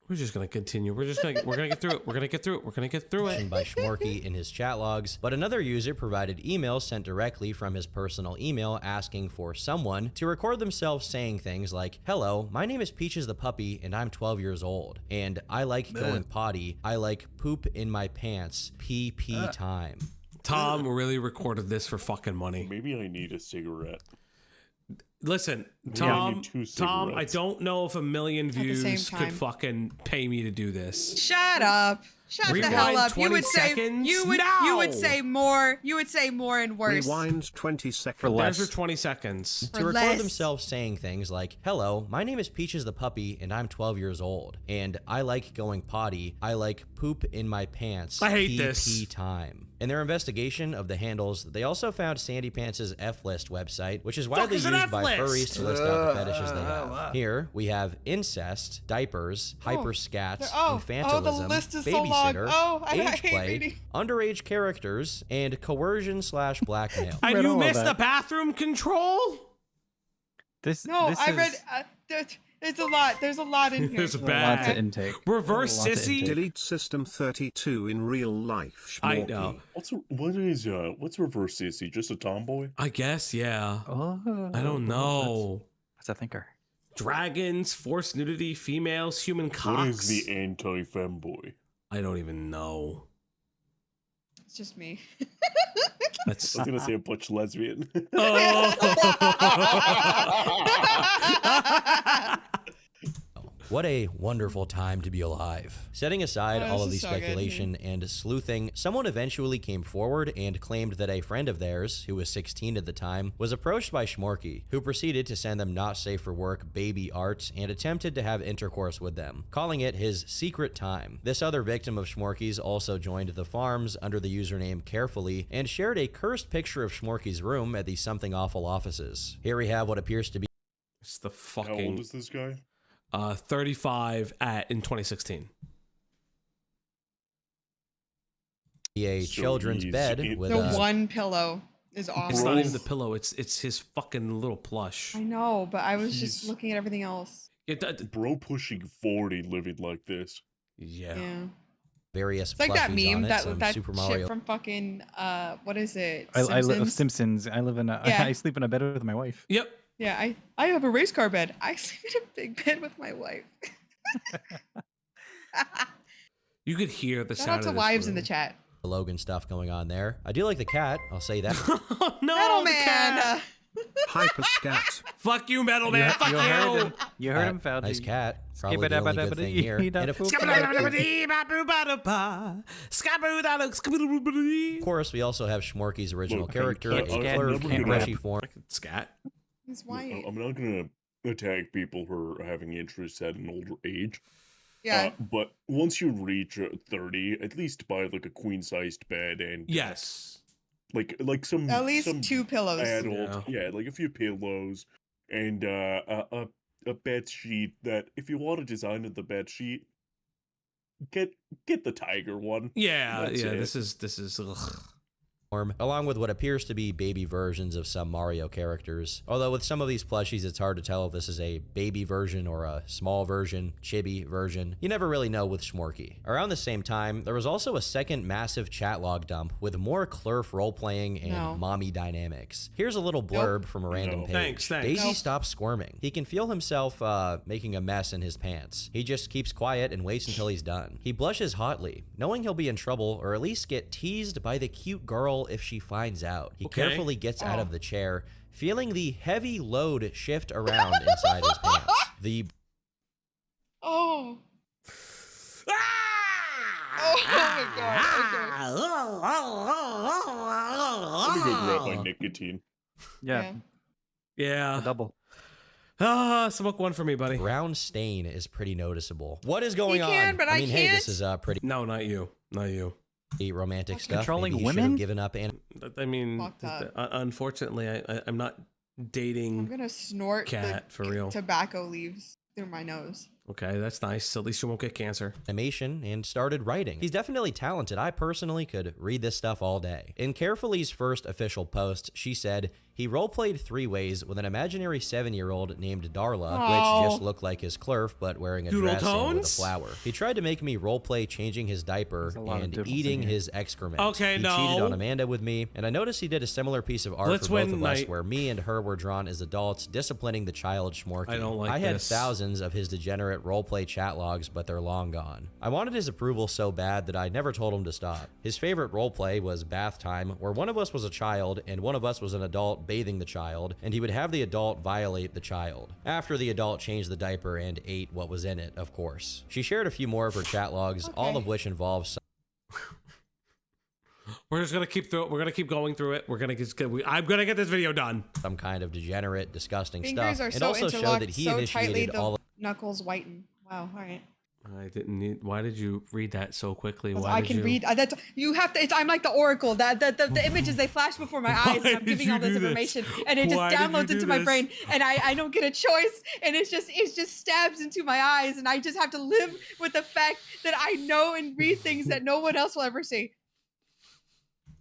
We're just gonna continue. We're gonna get through it. We're gonna get through it. By Shmorky in his chat logs, but another user provided emails sent directly from his personal email asking for someone to record themselves saying things like, "Hello, my name is Peaches the Puppy and I'm 12 years old, and I like going potty. I like poop in my pants. PP time." Tom really recorded this for fucking money. Maybe I need a cigarette. Listen, Tom, I don't know if 1 million views could fucking pay me to do this. Shut up. Shut the hell up. You would say you would say more. You would say more and worse. Rewind 20 seconds. For less. There's 20 seconds. To record themselves saying things like, "Hello, my name is Peaches the Puppy and I'm 12 years old, and I like going potty. I like poop in my pants. I hate PP this. time." In their investigation of the handles, they also found Sandy Pants' F-List website, which is widely used by furries to list out the fetishes they have. Here, we have incest, diapers, hyperscats, infantilism, babysitter, age play, underage characters, and coercion/blackmail. And you missed the bathroom control? I read... There's a lot. There's a lot in here. There's bad. Lots of intake. Reverse sissy. Delete system 32 in real life. I know. What's reverse sissy? Just a tomboy? I guess, yeah. I don't know. What's a thinker? Dragons, forced nudity, females, human cocks. What is the anti-femboy? I don't even know. It's just me. I was gonna say a butch lesbian. What a wonderful time to be alive. Setting aside all of the speculation and sleuthing, someone eventually came forward and claimed that a friend of theirs, who was 16 at the time, was approached by Shmorky, who proceeded to send them not safe for work baby art and attempted to have intercourse with them, calling it his secret time. This other victim of Shmorky's also joined the farms under the username Carefully and shared a cursed picture of Shmorky's room at the Something Awful offices. Here we have what appears to be... It's the fucking... How old is this guy? 35 in 2016. A children's bed with the one pillow is awesome. It's not even the pillow. It's his fucking little plush. I know, but I was just looking at everything else. Bro pushing 40 living like this. Yeah. Various it's like that meme that Super shit Mario. from fucking what is it? I live Simpsons. I live in a I sleep in a bed with my wife. Yep. Yeah, I have a race car bed. I sleep in a big bed with my wife. You could hear the Shout sound out to of this wives in room. the chat. Logan stuff going on there. I do like the cat, I'll say that. Oh, no, Metal the Man. cat. Hyperscat. Fuck you, Metal Man. Fuck you. heard him. You heard him, Fauci. Nice cat. Probably the only good thing here. And of course, we also have Shmorky's original Look, character, I a can't clerk never in do brushy that. form. Scat. He's white. I'm not gonna attack people who are having interests at an older age. Yeah. But once you reach 30, at least buy like a queen-sized bed and Yes. like some At least some 2 pillows. adult, yeah, like a few pillows and a bed sheet. That if you want to design the bed sheet, get the tiger one. Yeah, That's yeah. it. This is. Ugh. Along with what appears to be baby versions of some Mario characters. Although with some of these plushies, it's hard to tell if this is a baby version or a small version, chibi version. You never really know with Shmorky. Around the same time, there was also a second massive chat log dump with more Clurf role-playing and mommy dynamics. Here's a little blurb from a random page. Thanks. Daisy stops squirming. He can feel himself making a mess in his pants. He just keeps quiet and waits until he's done. He blushes hotly, knowing he'll be in trouble or at least get teased by the cute girl if she finds out. He carefully gets out of the chair, feeling the heavy load shift around inside his pants. The Oh. Oh my god. Let me go grab my nicotine. Yeah. Yeah. A double. Smoke one for me, buddy. brown stain is pretty noticeable. What is going on? But I mean, hey, this can't. is pretty. No, not you. Not you. Romantic stuff. Controlling Maybe he should women? have given up. And I mean, Fucked up. unfortunately, I'm not I'm dating. gonna snort Cat, the for real. tobacco leaves through my nose. Okay, that's nice. At least you won't get cancer. animation and started writing. He's definitely talented. I personally could read this stuff all day. In Carefully's first official post, she said, he roleplayed 3 ways with an imaginary 7-year-old named Darla, which just looked like his Clurf, but wearing a Doodle dress and with a tones? flower. He tried to make me roleplay changing his diaper a lot of and doodles eating in here. his excrement. Okay, he no. cheated on Amanda with me, and I noticed he did a similar piece of art Let's for both win of us night. where me and her were drawn as adults disciplining the child Shmorky. I don't like I had this. thousands of his degenerate roleplay chat logs, but they're long gone. I wanted his approval so bad that I never told him to stop. His favorite roleplay was bath time, where one of us was a child and one of us was an adult bathing the child, and he would have the adult violate the child. After the adult changed the diaper and ate what was in it, of course. She shared a few more of her chat logs, all of which involve We're just gonna keep through it. We're gonna keep going through it. I'm gonna get this video done. some kind of degenerate, disgusting Fingers stuff. are It so also showed interlocked that he so tightly initiated the all of knuckles whiten. Wow. All right. I didn't need. Why did you read that so quickly? 'Cause Why I did can you? read. That's you have to. I'm like the oracle. The images they flash before my eyes, and I'm did giving you all this do this? information, and it just Why did you downloads do into my this? brain, and I don't get a choice, and it just stabs into my eyes, and I just have to live with the fact that I know and read things that no one else will ever see.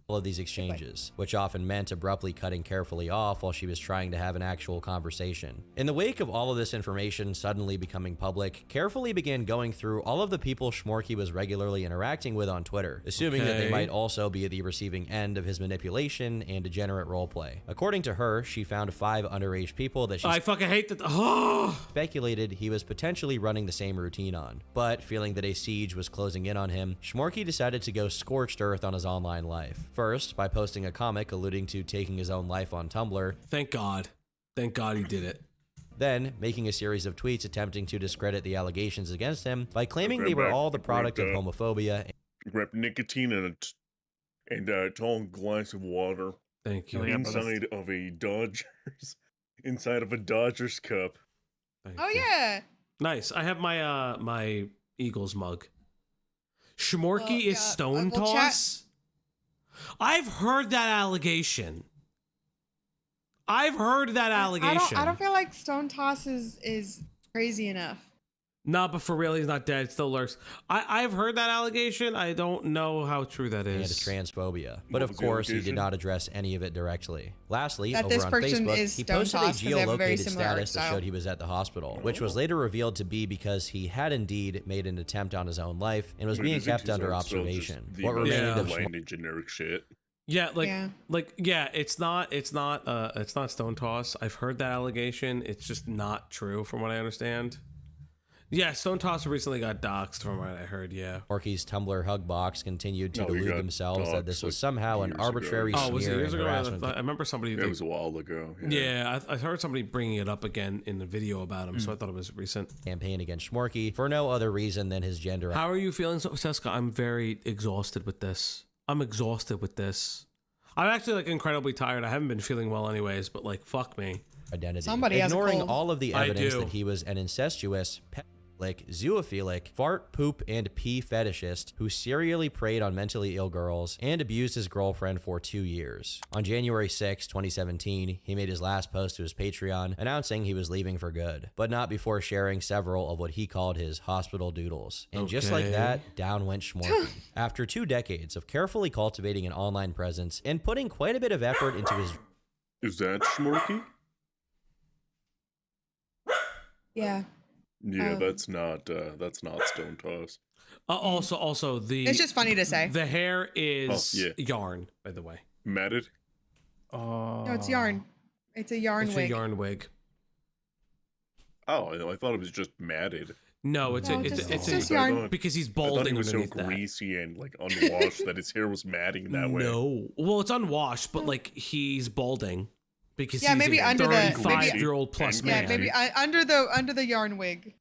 of these exchanges, which often meant abruptly cutting Carefully off while she was trying to have an actual conversation. In the wake of all of this information suddenly becoming public, Carefully began going through all of the people Shmorky was regularly interacting with on Twitter, assuming that they Okay. might also be at the receiving end of his manipulation and degenerate roleplay. According to her, she found 5 underage people that she I fucking hate that. Oh. speculated he was potentially running the same routine on. But feeling that a siege was closing in on him, Shmorky decided to go scorched earth on his online life. First, by posting a comic alluding to taking his own life on Tumblr. Thank God. Thank God he did it. Then, making a series of tweets attempting to discredit the allegations against him by claiming they were all the product of homophobia. Grab nicotine and a tall glass of water. Thank you. Inside of a Dodgers cup. Thank Oh you. yeah. Nice. I have my my Eagles mug. Shmorky is yeah, stone well, chat- toss. I've heard that allegation. I've heard that allegation. I don't feel like Stone Toss is crazy enough. No, but for real, he's not dead. It still lurks. I've heard that allegation. I don't know how true that And is. transphobia. But What of was the course, he did allegation? not address any of it directly. Lastly, That over this on person Facebook, is he Stone posted a Toss 'cause they have a very geolocated similar art status that style. showed he was at the hospital, which was later revealed to be because he had indeed made an attempt on his own life and was being kept under observation. What remained of landed generic shit. Yeah, it's not stone toss. I've heard that allegation. It's just not true from what I understand. Yeah, Stone Tosser recently got doxxed from what I heard, yeah. Shmorky's Tumblr hug box continued to No, he delude got themselves that this doxxed, was like, somehow an years ago. arbitrary Oh, was it smear years and ago? harassment. I remember somebody... It was a while ago. Yeah, I heard somebody bringing it up again in the video about him, so I thought it was recent. Campaign against Shmorky for no other reason than his gender. How are you feeling, Seska? I'm very exhausted with this. I'm exhausted with this. I'm actually like incredibly tired. I haven't been feeling well anyways, but like, fuck me. Identity. Somebody has a ignoring cold. all of the evidence do. that he was an incestuous, zoophilic, fart, poop, and pee fetishist who serially preyed on mentally ill girls and abused his girlfriend for 2 years. On January 6, 2017, he made his last post to his Patreon announcing he was leaving for good, but not before sharing several of what he called his hospital doodles. And just like that, down went Shmorky. After 2 decades of carefully cultivating an online presence and putting quite a bit of effort into his... Is that Shmorky? Yeah. Yeah, that's not Stone Toss. Also, the... It's just funny to say. The hair is yeah. yarn, by the way. Matted? No, it's yarn. It's a yarn It's wig. a yarn wig. Oh, I thought it was just matted. No, it's just yarn. Because he's I thought balding he was so underneath that. greasy and like unwashed that his hair was matting that way. No. Well, it's unwashed, but like he's balding. Because Yeah, he's maybe a under the- 35-year-old plus Yeah, man. maybe under the yarn wig.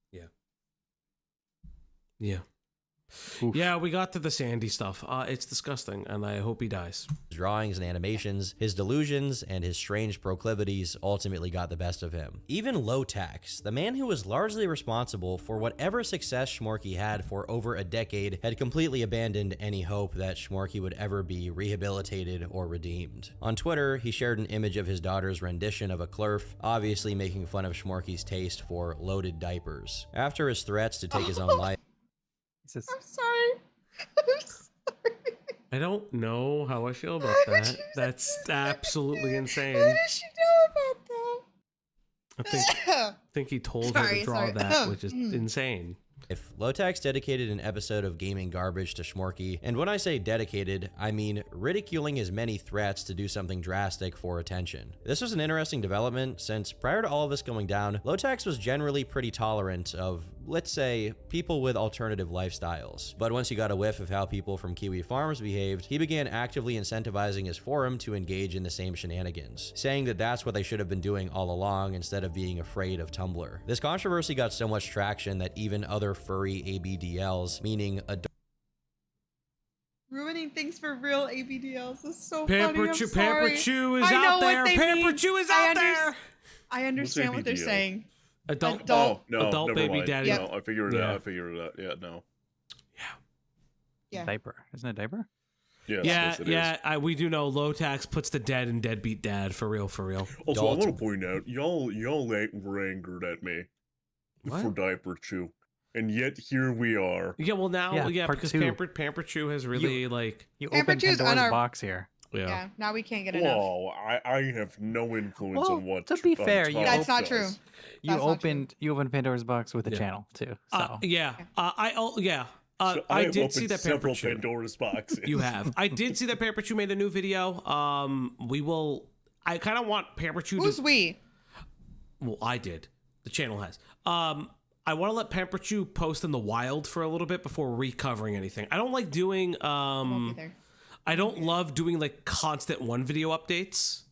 Yeah. Oof. Yeah, we got to the Sandy stuff. It's disgusting, and I hope he dies. Drawings and animations, his delusions, and his strange proclivities ultimately got the best of him. Even Lolcows, the man who was largely responsible for whatever success Shmorky had for over a decade, had completely abandoned any hope that Shmorky would ever be rehabilitated or redeemed. On Twitter, he shared an image of his daughter's rendition of a Clurf, obviously making fun of Shmorky's taste for loaded diapers. After his threats to take his own life, I'm sorry. I don't know how I feel about that. That's absolutely insane. How did she know about I think he told her to draw Sorry. that, which is insane. If Lolcows dedicated an episode of gaming garbage to Shmorky, and when I say dedicated, I mean ridiculing his many threats to do something drastic for attention. This was an interesting development, since prior to all of this going down, Lolcows was generally pretty tolerant of, let's say, people with alternative lifestyles. But once he got a whiff of how people from Kiwi Farms behaved, he began actively incentivizing his forum to engage in the same shenanigans, saying that that's what they should have been doing all along instead of being afraid of Tumblr. This controversy got so much traction that even other furry ABDLs, meaning adult Ruining things for real ABDLs is so Pamper funny. I'm Chew, sorry. Pamper Chew is I know out what there. they Pamper mean. Chew is I out there. I understand what they're ABDL? saying. Adult Oh, no, adult never baby mind. daddy. No, I figured it Yeah. out. I figured it out. Yeah, no. Yeah. Diaper. Isn't it diaper? Yes, Yeah, yes, it yeah, is. we do know Lolcows puts the dead in deadbeat dad, for real, for real. Also, I Adult. want to point out, y'all were angered at me for Diaper Chew, and yet here we are. Yeah, well now, Yeah, part because two. Pamper Chew has really like... You Pamper opened Chew's on Pandora's our- box here. Yeah. Now we can't get enough. Whoa, I have no influence Well, on what. to be fair, you That's not does. true. You That's not opened Pandora's box with a channel too. So yeah, So I have did see opened that Pamper several Chew. Pandora's boxes. You have. I did see that Pamper Chew made a new video. I kind of want Pamper Chew Who's to... we? Well, I did. The channel has. I want to let Pamper Chew post in the wild for a little bit before recovering anything. I don't like doing... Won't be there. I don't love doing like constant one video updates.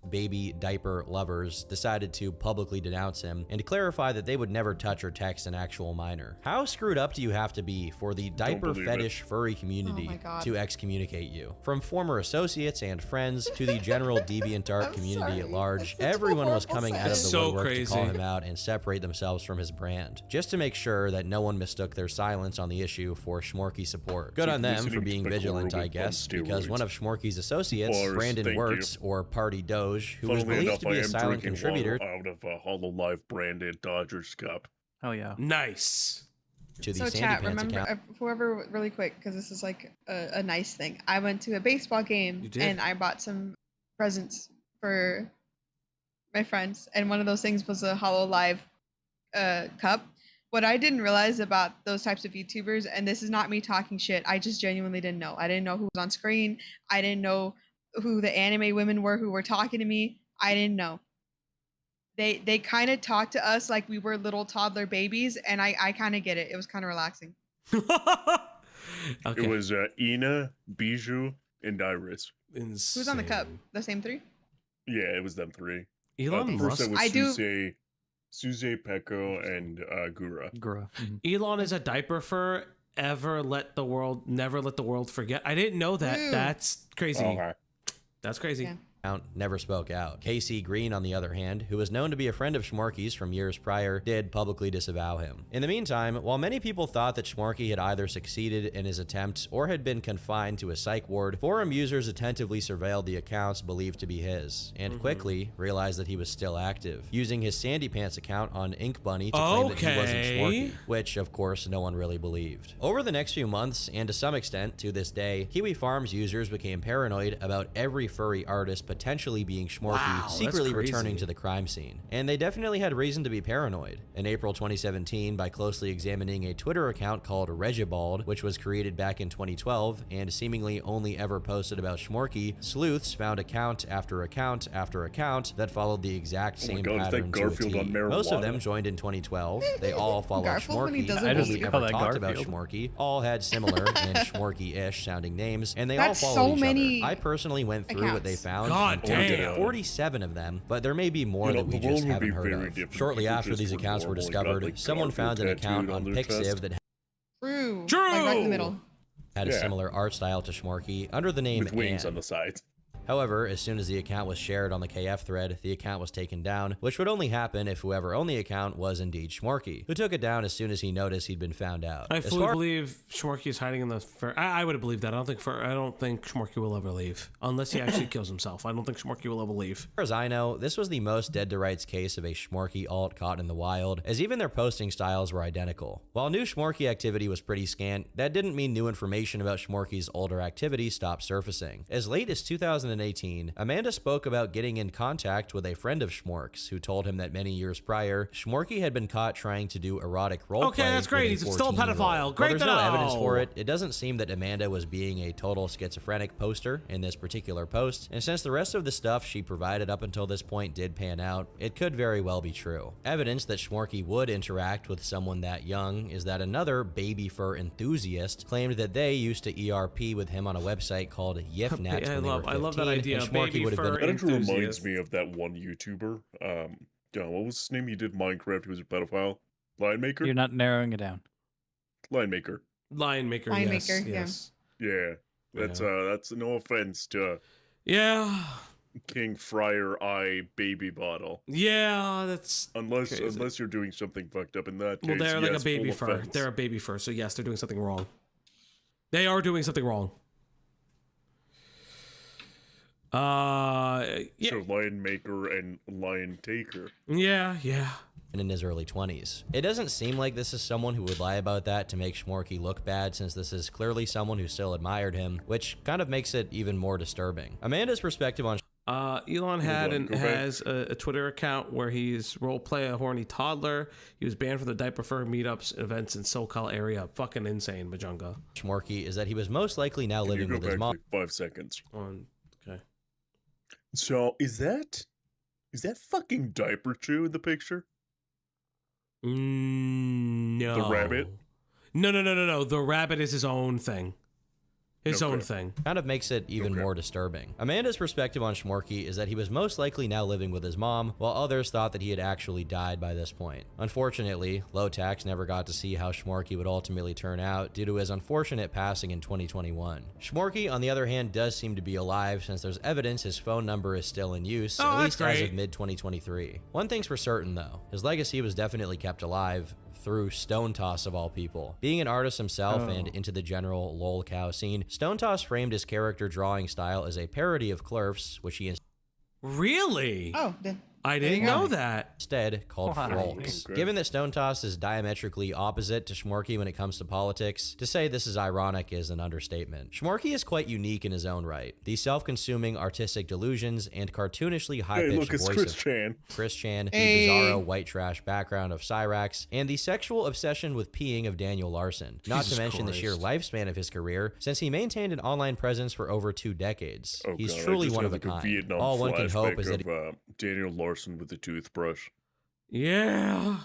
baby diaper lovers decided to publicly denounce him and to clarify that they would never touch or text an actual minor. How screwed up do you have to be for the diaper believe fetish furry community Oh my God. to excommunicate you? From former associates and friends to the general DeviantArt community at large, everyone was coming out of the So woodwork to call crazy. him out and separate themselves from his brand, just to make sure that no one mistook their silence on the issue for Shmorky support. Good Keep on them listening for to being the vigilant, Gorilla I on guess, because steroids. one of Shmorky's associates, Bars, Brandon thank you. Wirtz, or Party Doge, who was Funnily believed enough, to I be a am silent drinking contributor water out of a Hololive branded Dodgers cup. Oh yeah. Nice. to the So Sandy chat, Pants remember, account. whoever, really quick, because this is like a nice thing. I went to a baseball game You did? and I bought some presents for my friends, and one of those things was a Hololive cup. What I didn't realize about those types of YouTubers, and this is not me talking shit, I just genuinely didn't know. I didn't know who was on screen. I didn't know who the anime women were who were talking to me. I didn't know. they kind of talked to us like we were little toddler babies, and I kind of get it. It was kind of relaxing. Okay. It was Ina, Bijou, and Iris. Insane. Who's on the cup? The same three? Yeah, it was them three. Elon first it Musk. was Suze, Pecco, and Gura. Elon is a diaper fur. Never let the world forget. I didn't know that. Ew. That's crazy. Okay. That's crazy. Yeah. Never spoke out. Casey Green, on the other hand, who was known to be a friend of Shmorky's from years prior, did publicly disavow him. In the meantime, while many people thought that Shmorky had either succeeded in his attempt or had been confined to a psych ward, forum users attentively surveilled the accounts believed to be his, and quickly realized that he was still active, using his Sandy Pants account on Ink Bunny to claim that he wasn't Shmorky, which, of course, no one really believed. Over the next few months, and to some extent to this day, Kiwi Farms users became paranoid about every furry artist potentially being Shmorky secretly returning to the crime scene. And they definitely had reason to be paranoid. In April 2017, by closely examining a Twitter account called Regibald, which was created back in 2012 and seemingly only ever posted about Shmorky, sleuths found account after account after account that followed the exact same pattern to a T. Most of them joined in 2012. They all followed Shmorky, only ever talked about Shmorky, all had similar and Shmorky-ish sounding names, and they all followed each other. I personally went through what they found. God damn. 47 of them, but there may be more that we just haven't heard of. Shortly after these accounts were discovered, someone found an account on Pixiv that True. Like right in the middle. had a similar art style to Shmorky under the name with wings Ann. on the sides. However, as soon as the account was shared on the KF thread, the account was taken down, which would only happen if whoever owned the account was indeed Shmorky, who took it down as soon as he noticed he'd been found out. I fully believe Shmorky is hiding in the fur. I would have believed that. I don't think Shmorky will ever leave unless he actually kills himself. I don't think Shmorky will ever leave. As far as I know, this was the most dead to rights case of a Shmorky alt caught in the wild, as even their posting styles were identical. While new Shmorky activity was pretty scant, that didn't mean new information about Shmorky's older activity stopped surfacing. As late as 2018, Amanda spoke about getting in contact with a friend of Shmork's who told him that many years prior, Shmorky had been caught trying to do erotic roleplay. Okay, that's great. He's still a pedophile. Great While there's to no know. evidence for it, it doesn't seem that Amanda was being a total schizophrenic poster in this particular post, and since the rest of the stuff she provided up until this point did pan out, it could very well be true. Evidence that Shmorky would interact with someone that young is that another baby fur enthusiast claimed that they used to ERP with him on a website called Yifnet. I love that idea. Shmorky would have been. That actually reminds me of that one YouTuber. What was his name? He did Minecraft. He was a pedophile. Lion Maker? You're not narrowing it down. Lion Maker. Lion Maker, yes. Yeah. That's no offense to King Friar Eye Baby Bottle. Yeah, that's unless you're doing something fucked up in that case. Well, they're like a baby full fur. offense. They're a baby fur, so yes, they're doing something wrong. They are doing something wrong. So Lion Maker and Lion Taker. Yeah. In his early 20s. It doesn't seem like this is someone who would lie about that to make Shmorky look bad, since this is clearly someone who still admired him, which kind of makes it even more disturbing. Amanda's perspective on Elon has a Twitter account where he's roleplay a horny toddler. He was banned from the diaper fur meetups events in SoCal area. Fucking insane, Majunga. Shmorky is that he was most likely now living with his mom. 5 seconds. Okay. So is that fucking Diaper Chew in the picture? No. The rabbit? No. The rabbit is his own thing. His own thing. Kind of makes it even more disturbing. Amanda's perspective on Shmorky is that he was most likely now living with his mom, while others thought that he had actually died by this point. Unfortunately, Lolcows never got to see how Shmorky would ultimately turn out due to his unfortunate passing in 2021. Shmorky, on the other hand, does seem to be alive, since there's evidence his phone number is still in use, at least as of mid-2023. One thing's for certain, though. His legacy was definitely kept alive through Stone Toss of all people. Being an artist himself and into the general Lolcow scene, Stone Toss framed his character drawing style as a parody of Clerf's, which he Really? Oh, I didn't know that. Instead called Frolks. Given that Stone Toss is diametrically opposite to Shmorky when it comes to politics, to say this is ironic is an understatement. Shmorky is quite unique in his own right. The self-consuming artistic delusions and cartoonishly high-pitched voice of Chris Chan, the bizarro white trash background of Cyrax, and the sexual obsession with peeing of Daniel Larson. Not to mention the sheer lifespan of his career, since he maintained an online presence for over 2 decades. He's truly one of a kind. All one can hope is that Daniel Larson person with a toothbrush. Yeah.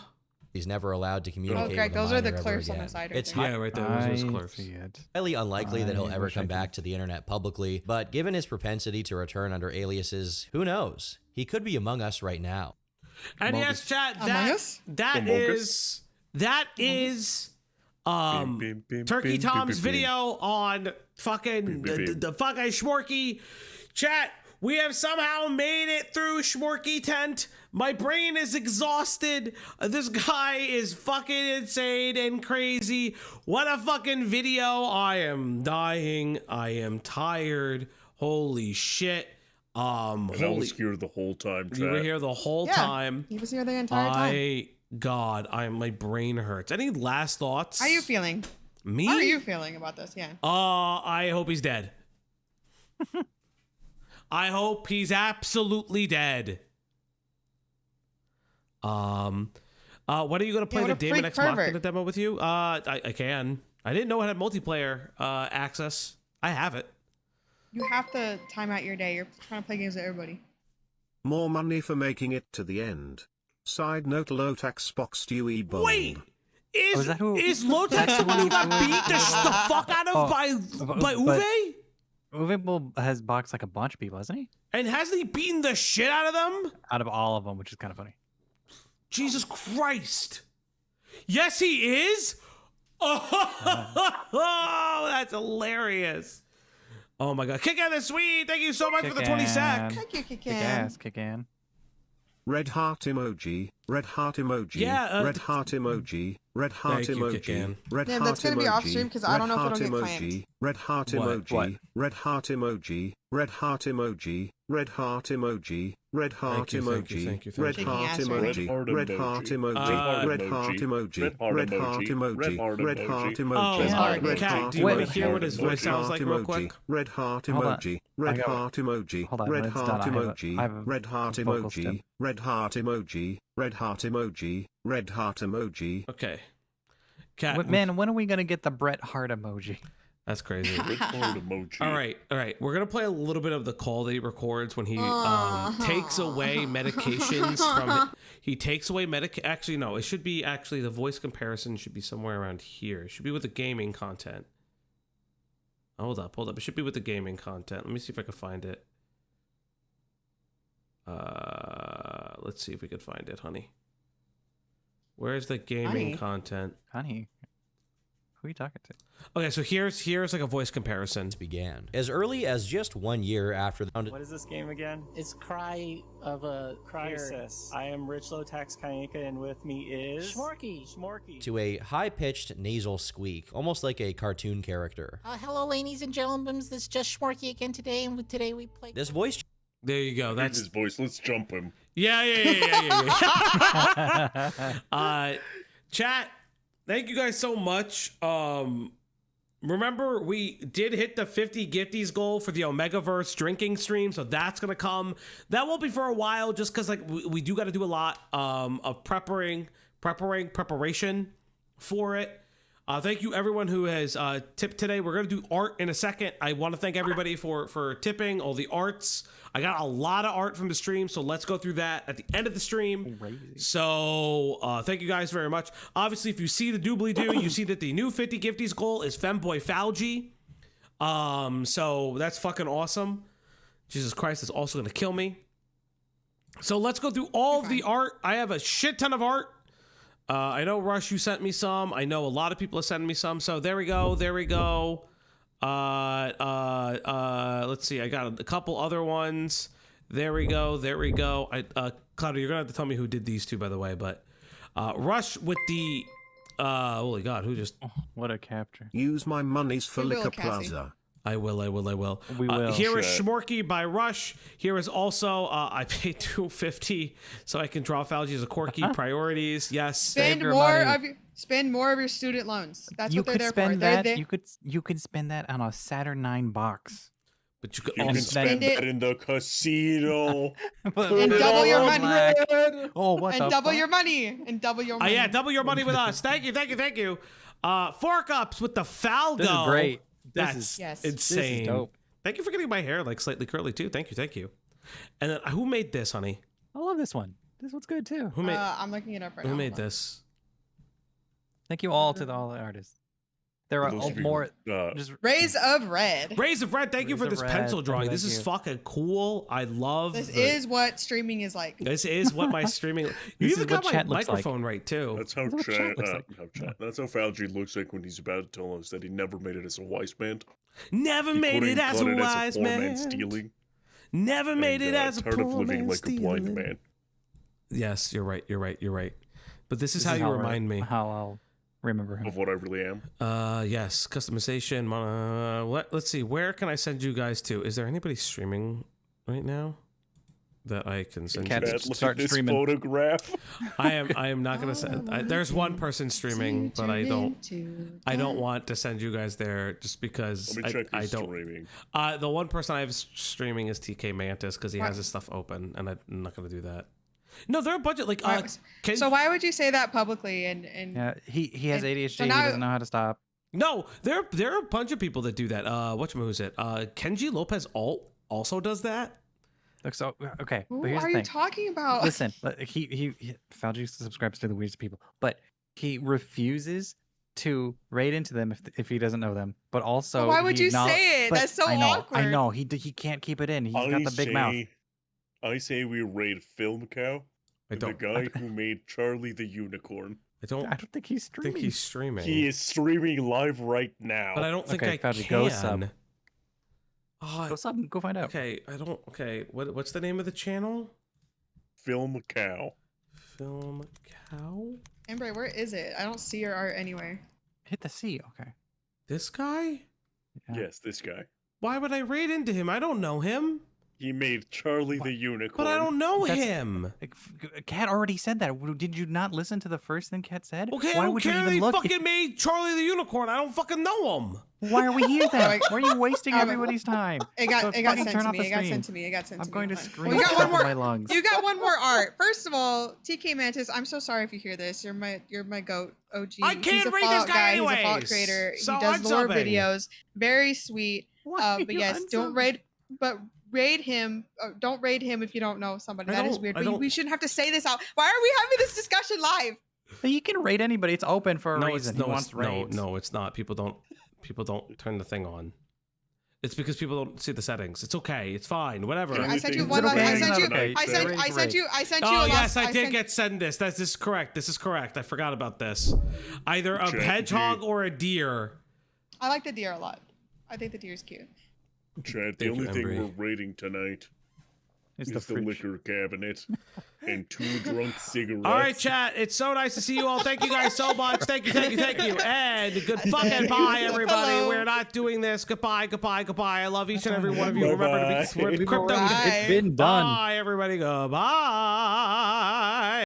He's never allowed to communicate Greg, with a those are the minor ever clerks on the again. side right It's there. Yeah, right there. Those are I clerks. see it. highly unlikely that he'll I ever wish I come could. back to the internet publicly, but given his propensity to return under aliases, who knows? He could be among us right now. And yes, chat, Among Us? that is Turkey Tom's video on fucking the fucking Shmorky. Chat, we have somehow made it through Shmorky tent. My brain is exhausted. This guy is fucking insane and crazy. What a fucking video. I am dying. I am tired. Holy shit. I was here the whole time, chat. You were here the whole time. He was here the entire time. My brain hurts. Any last thoughts? How are you feeling? Me? How are you feeling about this? Yeah. I hope he's dead. I hope he's absolutely dead. When are you gonna play what the a Damon freak X Machina pervert. demo with you? I can. I didn't know it had multiplayer access. I have it. You have to time out your day. You're trying to play games with everybody. More money for making it to the end. Side note, low tax box Dewey Bong. Wait, is that who- Lotex the one who got beat the fuck out of by Uwe? Uwe has boxed like a bunch of people, hasn't he? And hasn't he beaten the shit out of them? Out of all of them, which is kind of funny. Jesus Christ. Yes, he is? Oh, that's hilarious. Oh my God. Kick out the sweet. Thank you so much for the 20 sec. Thank you, Kikan. Kick ass, kick in. Red heart emoji. Red heart emoji. Yeah, red heart emoji. Red heart Thank you, emoji. Kikan. Red Yeah, heart that's gonna emoji. be off stream 'cause I don't know if Red it'll heart get claimed. emoji. Red heart What? emoji. What? Red heart emoji. Red heart emoji. Red heart emoji. Red heart Thank you, thank you, emoji. thank you, Red thank you. heart Shaking ass, emoji. right? Red heart emoji. Red heart emoji. Red heart Red heart emoji. emoji. Red Red heart heart emoji. emoji. Oh, Red Cat, heart do you want to emoji. hear what his Red voice sounds heart like real emoji. quick? Red heart Hold on. emoji. I Red got- heart emoji. Hold on, Red when it's heart done, I have emoji. a Red heart vocal emoji. stem. Red heart emoji. Red heart emoji. Red heart emoji. Okay. Cat, Man, when are we gonna get the Bret Hart emoji? that's crazy. Red heart emoji. All right. We're gonna play a little bit of the call that he records when he takes away medications from it. He takes away Actually, no. It should be the voice comparison should be somewhere around here. It should be with the gaming content. Hold up. It should be with the gaming content. Let me see if I can find it. Let's see if we could find it, honey. Where's the gaming Honey? content? Honey, who are you talking to? Okay, so here's like a voice comparison. Began as early as just 1 year after the What is this game again? It's Cry of a Crisis. I am Rich Lotax Kayeka, and with me is Shmorky. to a high-pitched nasal squeak, almost like a cartoon character. Hello, ladies and gentlemen. This is just Shmorky again today, and today we play. This voice There you go. Here's That's his voice. Let's jump him. yeah. Chat, thank you guys so much. Remember, we did hit the 50 gifties goal for the omegaverse drinking stream, so that's gonna come. That won't be for a while, just because like we do got to do a lot of preparation for it. Thank you everyone who has tipped today. We're gonna do art in a second. I want to thank everybody for tipping all the arts. I got a lot of art from the stream, so let's go through that at the end of the stream. Crazy. So thank you guys very much. Obviously, if you see the doobly-doo, you see that the new 50 gifties goal is Femboy Falgi. So that's fucking awesome. Jesus Christ, is also gonna kill me. So let's go through all of the art. I have a shit ton of art. I know, Rush, you sent me some. I know a lot of people are sending me some. So there we go. Let's see. I got a couple other ones. There we go. Claudia, you're gonna have to tell me who did these two, by the way. But Rush with the holy God, who just What a capture. Use my monies for You will, Liquor Cassie. Plaza. I will. We will. Here is Shit. Shmorky by Rush. Here is also I paid $250 so I can draw Falgi as a quirky priorities. Yes. Spend your more money. of your student loans. That's You what they're could there spend for. They're that. there. You could spend that on a Saturn 9 box. But you could You also can spend spend it- that in the casino. And double your money. Oh, what And the double fuck? your money. And double your money. yeah, double your money with us. Thank you. Fork ups with the Falgo. This is great. That's Yes. insane. This is dope. Thank you for getting my hair like slightly curly too. Thank you. And then who made this, honey? I love this one. This one's good too. Who made? I'm looking it up right now. Who made Hold on. this? Thank you all to all the artists. There are more. Just Rays of Red. Rays of Red, thank you for Rays this of Red, pencil drawing. thank This is you. fucking cool. I love This is what streaming is like. This is what my streaming. You This even is got what my chat looks like. microphone right too. That's how That's what Chad, Chad looks like. That's how Fauci looks like when he's about to tell us that he never made it as a wise man. Never made it as a wise man. Stealing. Never made it as a tired poor of living man like a blind stealing. man. Yes, you're right. You're right. You're right. But this is This how is you how remind me. How I'll remember him. Of what I really am. Yes, customization. Let's see. Where can I send you guys to? Is there anybody streaming right now that I can send you? Chad, guys? look start at this streaming. photograph. I am not gonna send. There's one person streaming, but I don't want to send you guys there just because Let me check I his don't. streaming. The one person I have streaming is TK Mantis because he has his stuff open, and I'm not gonna do that. No, there are a bunch of like. So why would you say that publicly? And Yeah, he has ADHD. so now- he doesn't know how to stop. No, there are a bunch of people that do that. Who's it? Kenji Lopez also does that. Look, so okay, who but here's are the you thing. talking about? Listen, he Fauci subscribes to the weirdest people, but he refuses to raid into them if he doesn't know them. But also, Why would you say it? but That's so I know, awkward. I know. He can't keep it in. He's got the big mouth. I say we raid Film Cow. The guy who made Charlie the Unicorn. I don't think he's streaming. Think he's streaming. He is streaming live right now. But I don't think Okay, I Fauci, can. go sub. Go sub and go find out. Okay, I don't. Okay, what's the name of the channel? Film Cow. Film Cow. Embry, where is it? I don't see your art anywhere. Hit the C. Okay. This guy? Yes, this guy. Why would I raid into him? I don't know him. He made Charlie the Unicorn. But I don't know him. Kat already said that. Did you not listen to the first thing Kat said? Okay, Why I don't would care. you even They look? fucking made Charlie the Unicorn. I don't fucking know him. Why are we here then? Why are you wasting everybody's time? It got So it got fucking sent turn to off me. the It got stream. sent to me. It got sent to me. I'm going to Fine. scream Well, you got top one of more. my lungs. You got one more art. First of all, TK Mantis, I'm so sorry if you hear this. You're my goat OG. I He's can't a read Fallout this guy He's a Fallout anyways, creator. so he does I'm lore subbing. videos. Very sweet. But yes, don't raid. But raid him. Don't raid him if you don't know somebody. That is weird. We shouldn't have to say this out. Why are we having this discussion live? But you can raid anybody. It's open for a reason. He wants no, raids. no, it's not. People don't turn the thing on. It's because people don't see the settings. It's okay. It's fine. Whatever. I sent you one. I sent you. Oh a yes, I did sent- get send this. This is correct. This is correct. I forgot about this. Either a hedgehog or a deer. I like the deer a lot. I think the deer's cute. Chad, the Thank you, only thing Embry. we're raiding tonight is the fridge. liquor cabinet and 2 drunk cigarettes. All right, chat. It's so nice to see you all. Thank you guys so much. Thank you. And good fucking bye, everybody. Hello. We're not doing this. Goodbye. I love each and every one of you. Bye-bye. Remember to be crypto. It's been done. Bye, everybody. Goodbye.